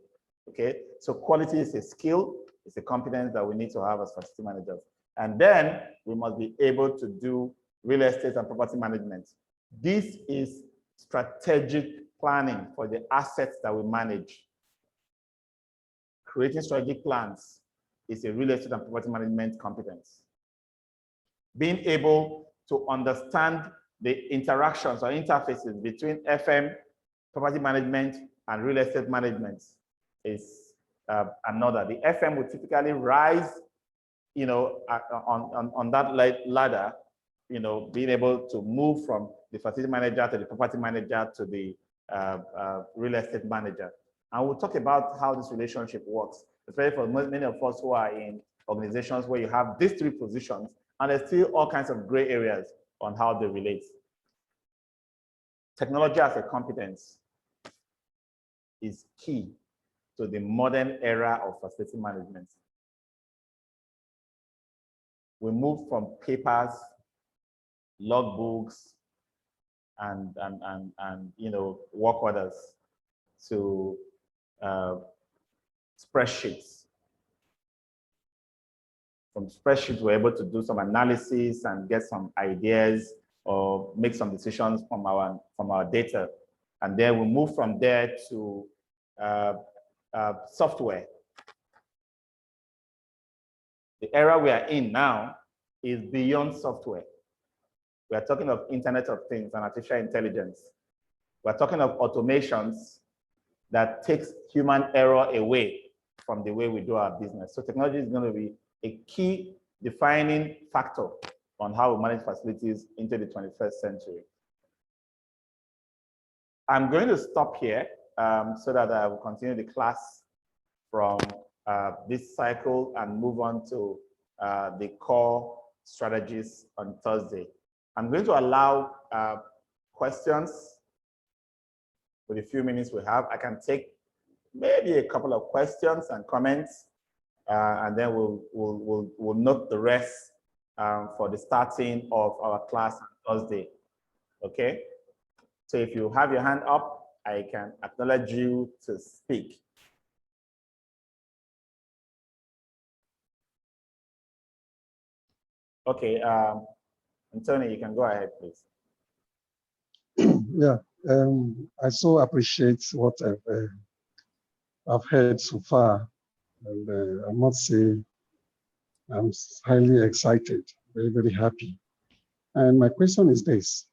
okay? So quality is a skill, it's a competence that we need to have as facility managers. And then we must be able to do real estate and property management. This is strategic planning for the assets that we manage. Creating strategic plans is a real estate and property management competence. Being able to understand the interactions or interfaces between FM, property management, and real estate management is another. The FM will typically rise, on that ladder, being able to move from the facility manager to the property manager to the real estate manager. And we'll talk about how this relationship works, especially for many of us who are in organizations where you have these three positions, and there's still all kinds of gray areas on how they relate. Technology as a competence is key to the modern era of facility management. We move from papers, logbooks, and work orders to spreadsheets. From spreadsheets, we're able to do some analysis and get some ideas or make some decisions from our data. And then we move from there to software. The era we are in now is beyond software. We are talking of Internet of Things and artificial intelligence. We're talking of automations that takes human error away from the way we do our business. So technology is going to be a key defining factor on how we manage facilities into the 21st century. I'm going to stop here so that I will continue the class from this cycle and move on to the core strategies on Thursday. I'm going to allow questions with the few minutes we have. I can take maybe a couple of questions and comments, and then we'll note the rest for the starting of our class on Thursday. Okay? So if you have your hand up, I can acknowledge you to speak. Okay, Antonio, you can go ahead, please. Yeah, I so appreciate what I've heard so far, and I must say I'm highly excited, very, very happy. And my question is this.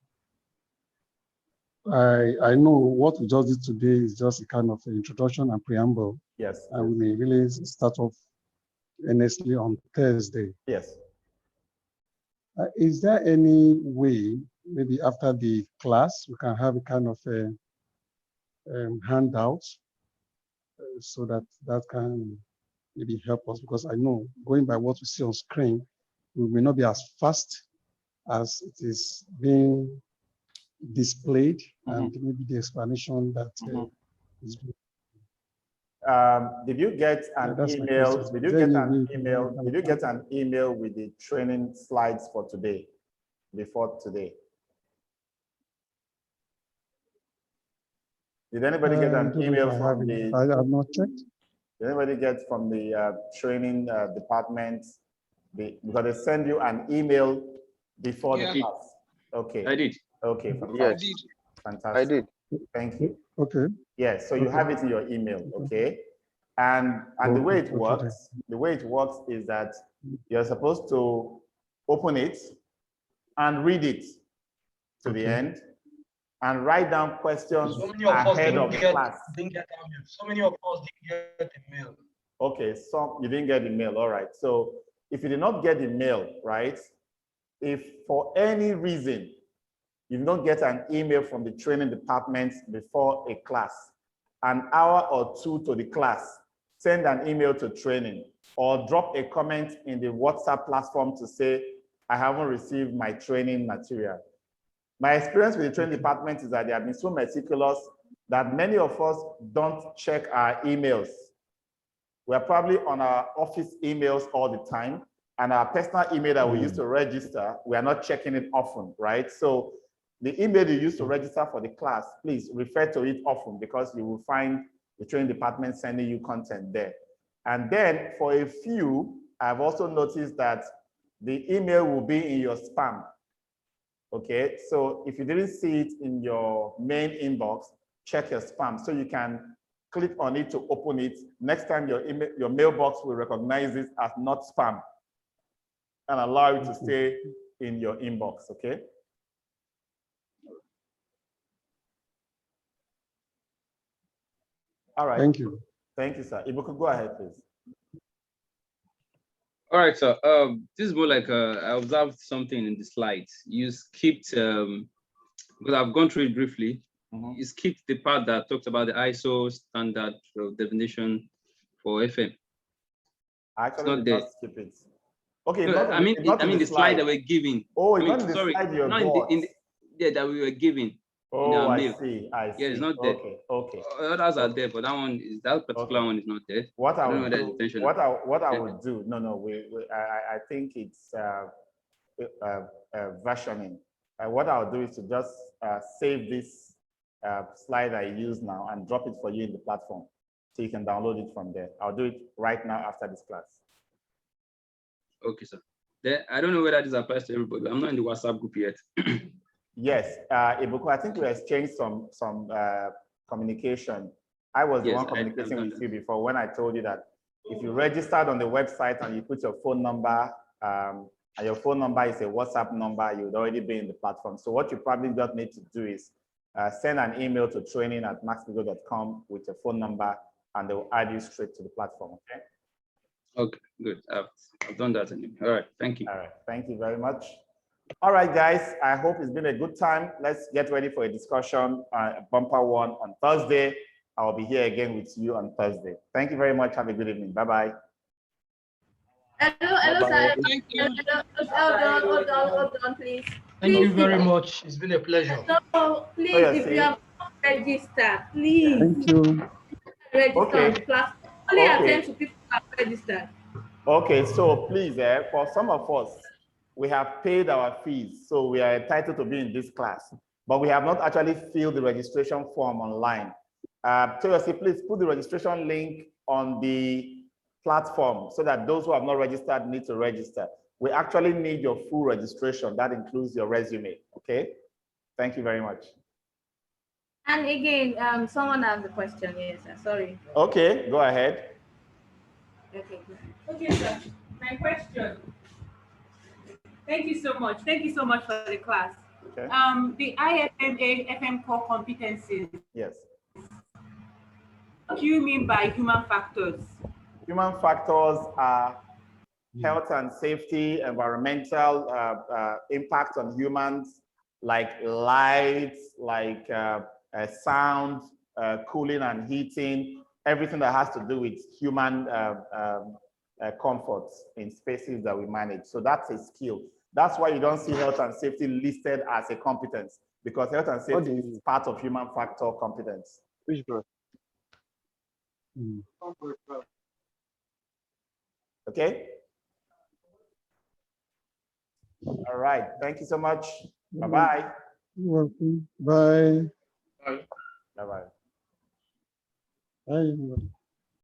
I know what we just did today is just a kind of introduction and preamble. Yes. And we may really start off earnestly on Thursday. Yes. Is there any way, maybe after the class, we can have a kind of a handout so that can maybe help us? Because I know going by what we see on screen, we may not be as fast as it is being displayed, and maybe the explanation that is being. Did you get an email? Did you get an email? Did you get an email with the training slides for today, before today? Did anybody get an email from the? I have not checked. Did anybody get from the training department? Because they send you an email before the class. Okay. I did. Okay. Yes. Fantastic. I did. Thank you. Okay. Yes. So you have it in your email. Okay. And the way it works, is that you're supposed to open it and read it to the end and write down questions ahead of the class. So many of us didn't get the mail. Okay, so you didn't get the mail. All right. So if you did not get the mail, right? If for any reason you don't get an email from the training department before a class, an hour or two to the class, send an email to training or drop a comment in the WhatsApp platform to say, I haven't received my training material. My experience with the training department is that they have been so meticulous that many of us don't check our emails. We're probably on our office emails all the time, and our personal email that we use to register, we are not checking it often, right? So the email you use to register for the class, please refer to it often because you will find the training department sending you content there. And then for a few, I've also noticed that the email will be in your spam. Okay, so if you didn't see it in your main inbox, check your spam so you can click on it to open it. Next time your mailbox will recognize it as not spam and allow it to stay in your inbox, okay? All right. Thank you. Thank you, sir. If you could go ahead, please. All right, so this is more like I observed something in the slides. You skipped, because I've gone through it briefly, you skipped the part that talked about the ISO standard definition for FM. Actually, did not skip it. Okay, no, I mean the slide that we're giving. Oh, it's not in the slide you're that we were giving. Oh, I see. Yeah, it's not there. Okay, okay. Others are there, but that particular one is not there. What I would do, I think it's versioning. What I'll do is to just save this slide I use now and drop it for you in the platform, so you can download it from there. I'll do it right now after this class. Okay, sir. I don't know whether this applies to everybody. I'm not in the WhatsApp group yet. Yes, Ibuku, I think we exchanged some communication. I was the one communicating with you before when I told you that if you registered on the website and you put your phone number, and your phone number is a WhatsApp number, you would already be in the platform. So what you probably just need to do is send an email to training@max-migold.com with your phone number, and they will add you straight to the platform, okay? Okay, good. I've done that anyway. All right, thank you. All right, thank you very much. All right, guys, I hope it's been a good time. Let's get ready for a discussion, bumper one on Thursday. I'll be here again with you on Thursday. Thank you very much. Have a good evening. Bye-bye. Hello, sir. Thank you. Hold on, please. Thank you very much. It's been a pleasure. So, please, if you have not registered, please. Thank you. Register on the platform. Only attend to people who have registered. Okay, so please, for some of us, we have paid our fees, so we are entitled to be in this class, but we have not actually filled the registration form online. So please put the registration link on the platform so that those who have not registered need to register. We actually need your full registration. That includes your resume, okay? Thank you very much. And again, someone has a question. Yes, sir. Sorry. Okay, go ahead. Okay. Okay, sir. My question. Thank you so much. Thank you so much for the class. Okay. The IFMA FM core competencies. Yes. What do you mean by human factors? Human factors are health and safety, environmental impact on humans, like light, like sound, cooling and heating, everything that has to do with human comfort in spaces that we manage. So that's a skill. That's why you don't see health and safety listed as a competence, because health and safety is part of human factor competence. Which bro? Okay. All right. Thank you so much. Bye-bye. You're welcome. Bye. Bye-bye. Bye.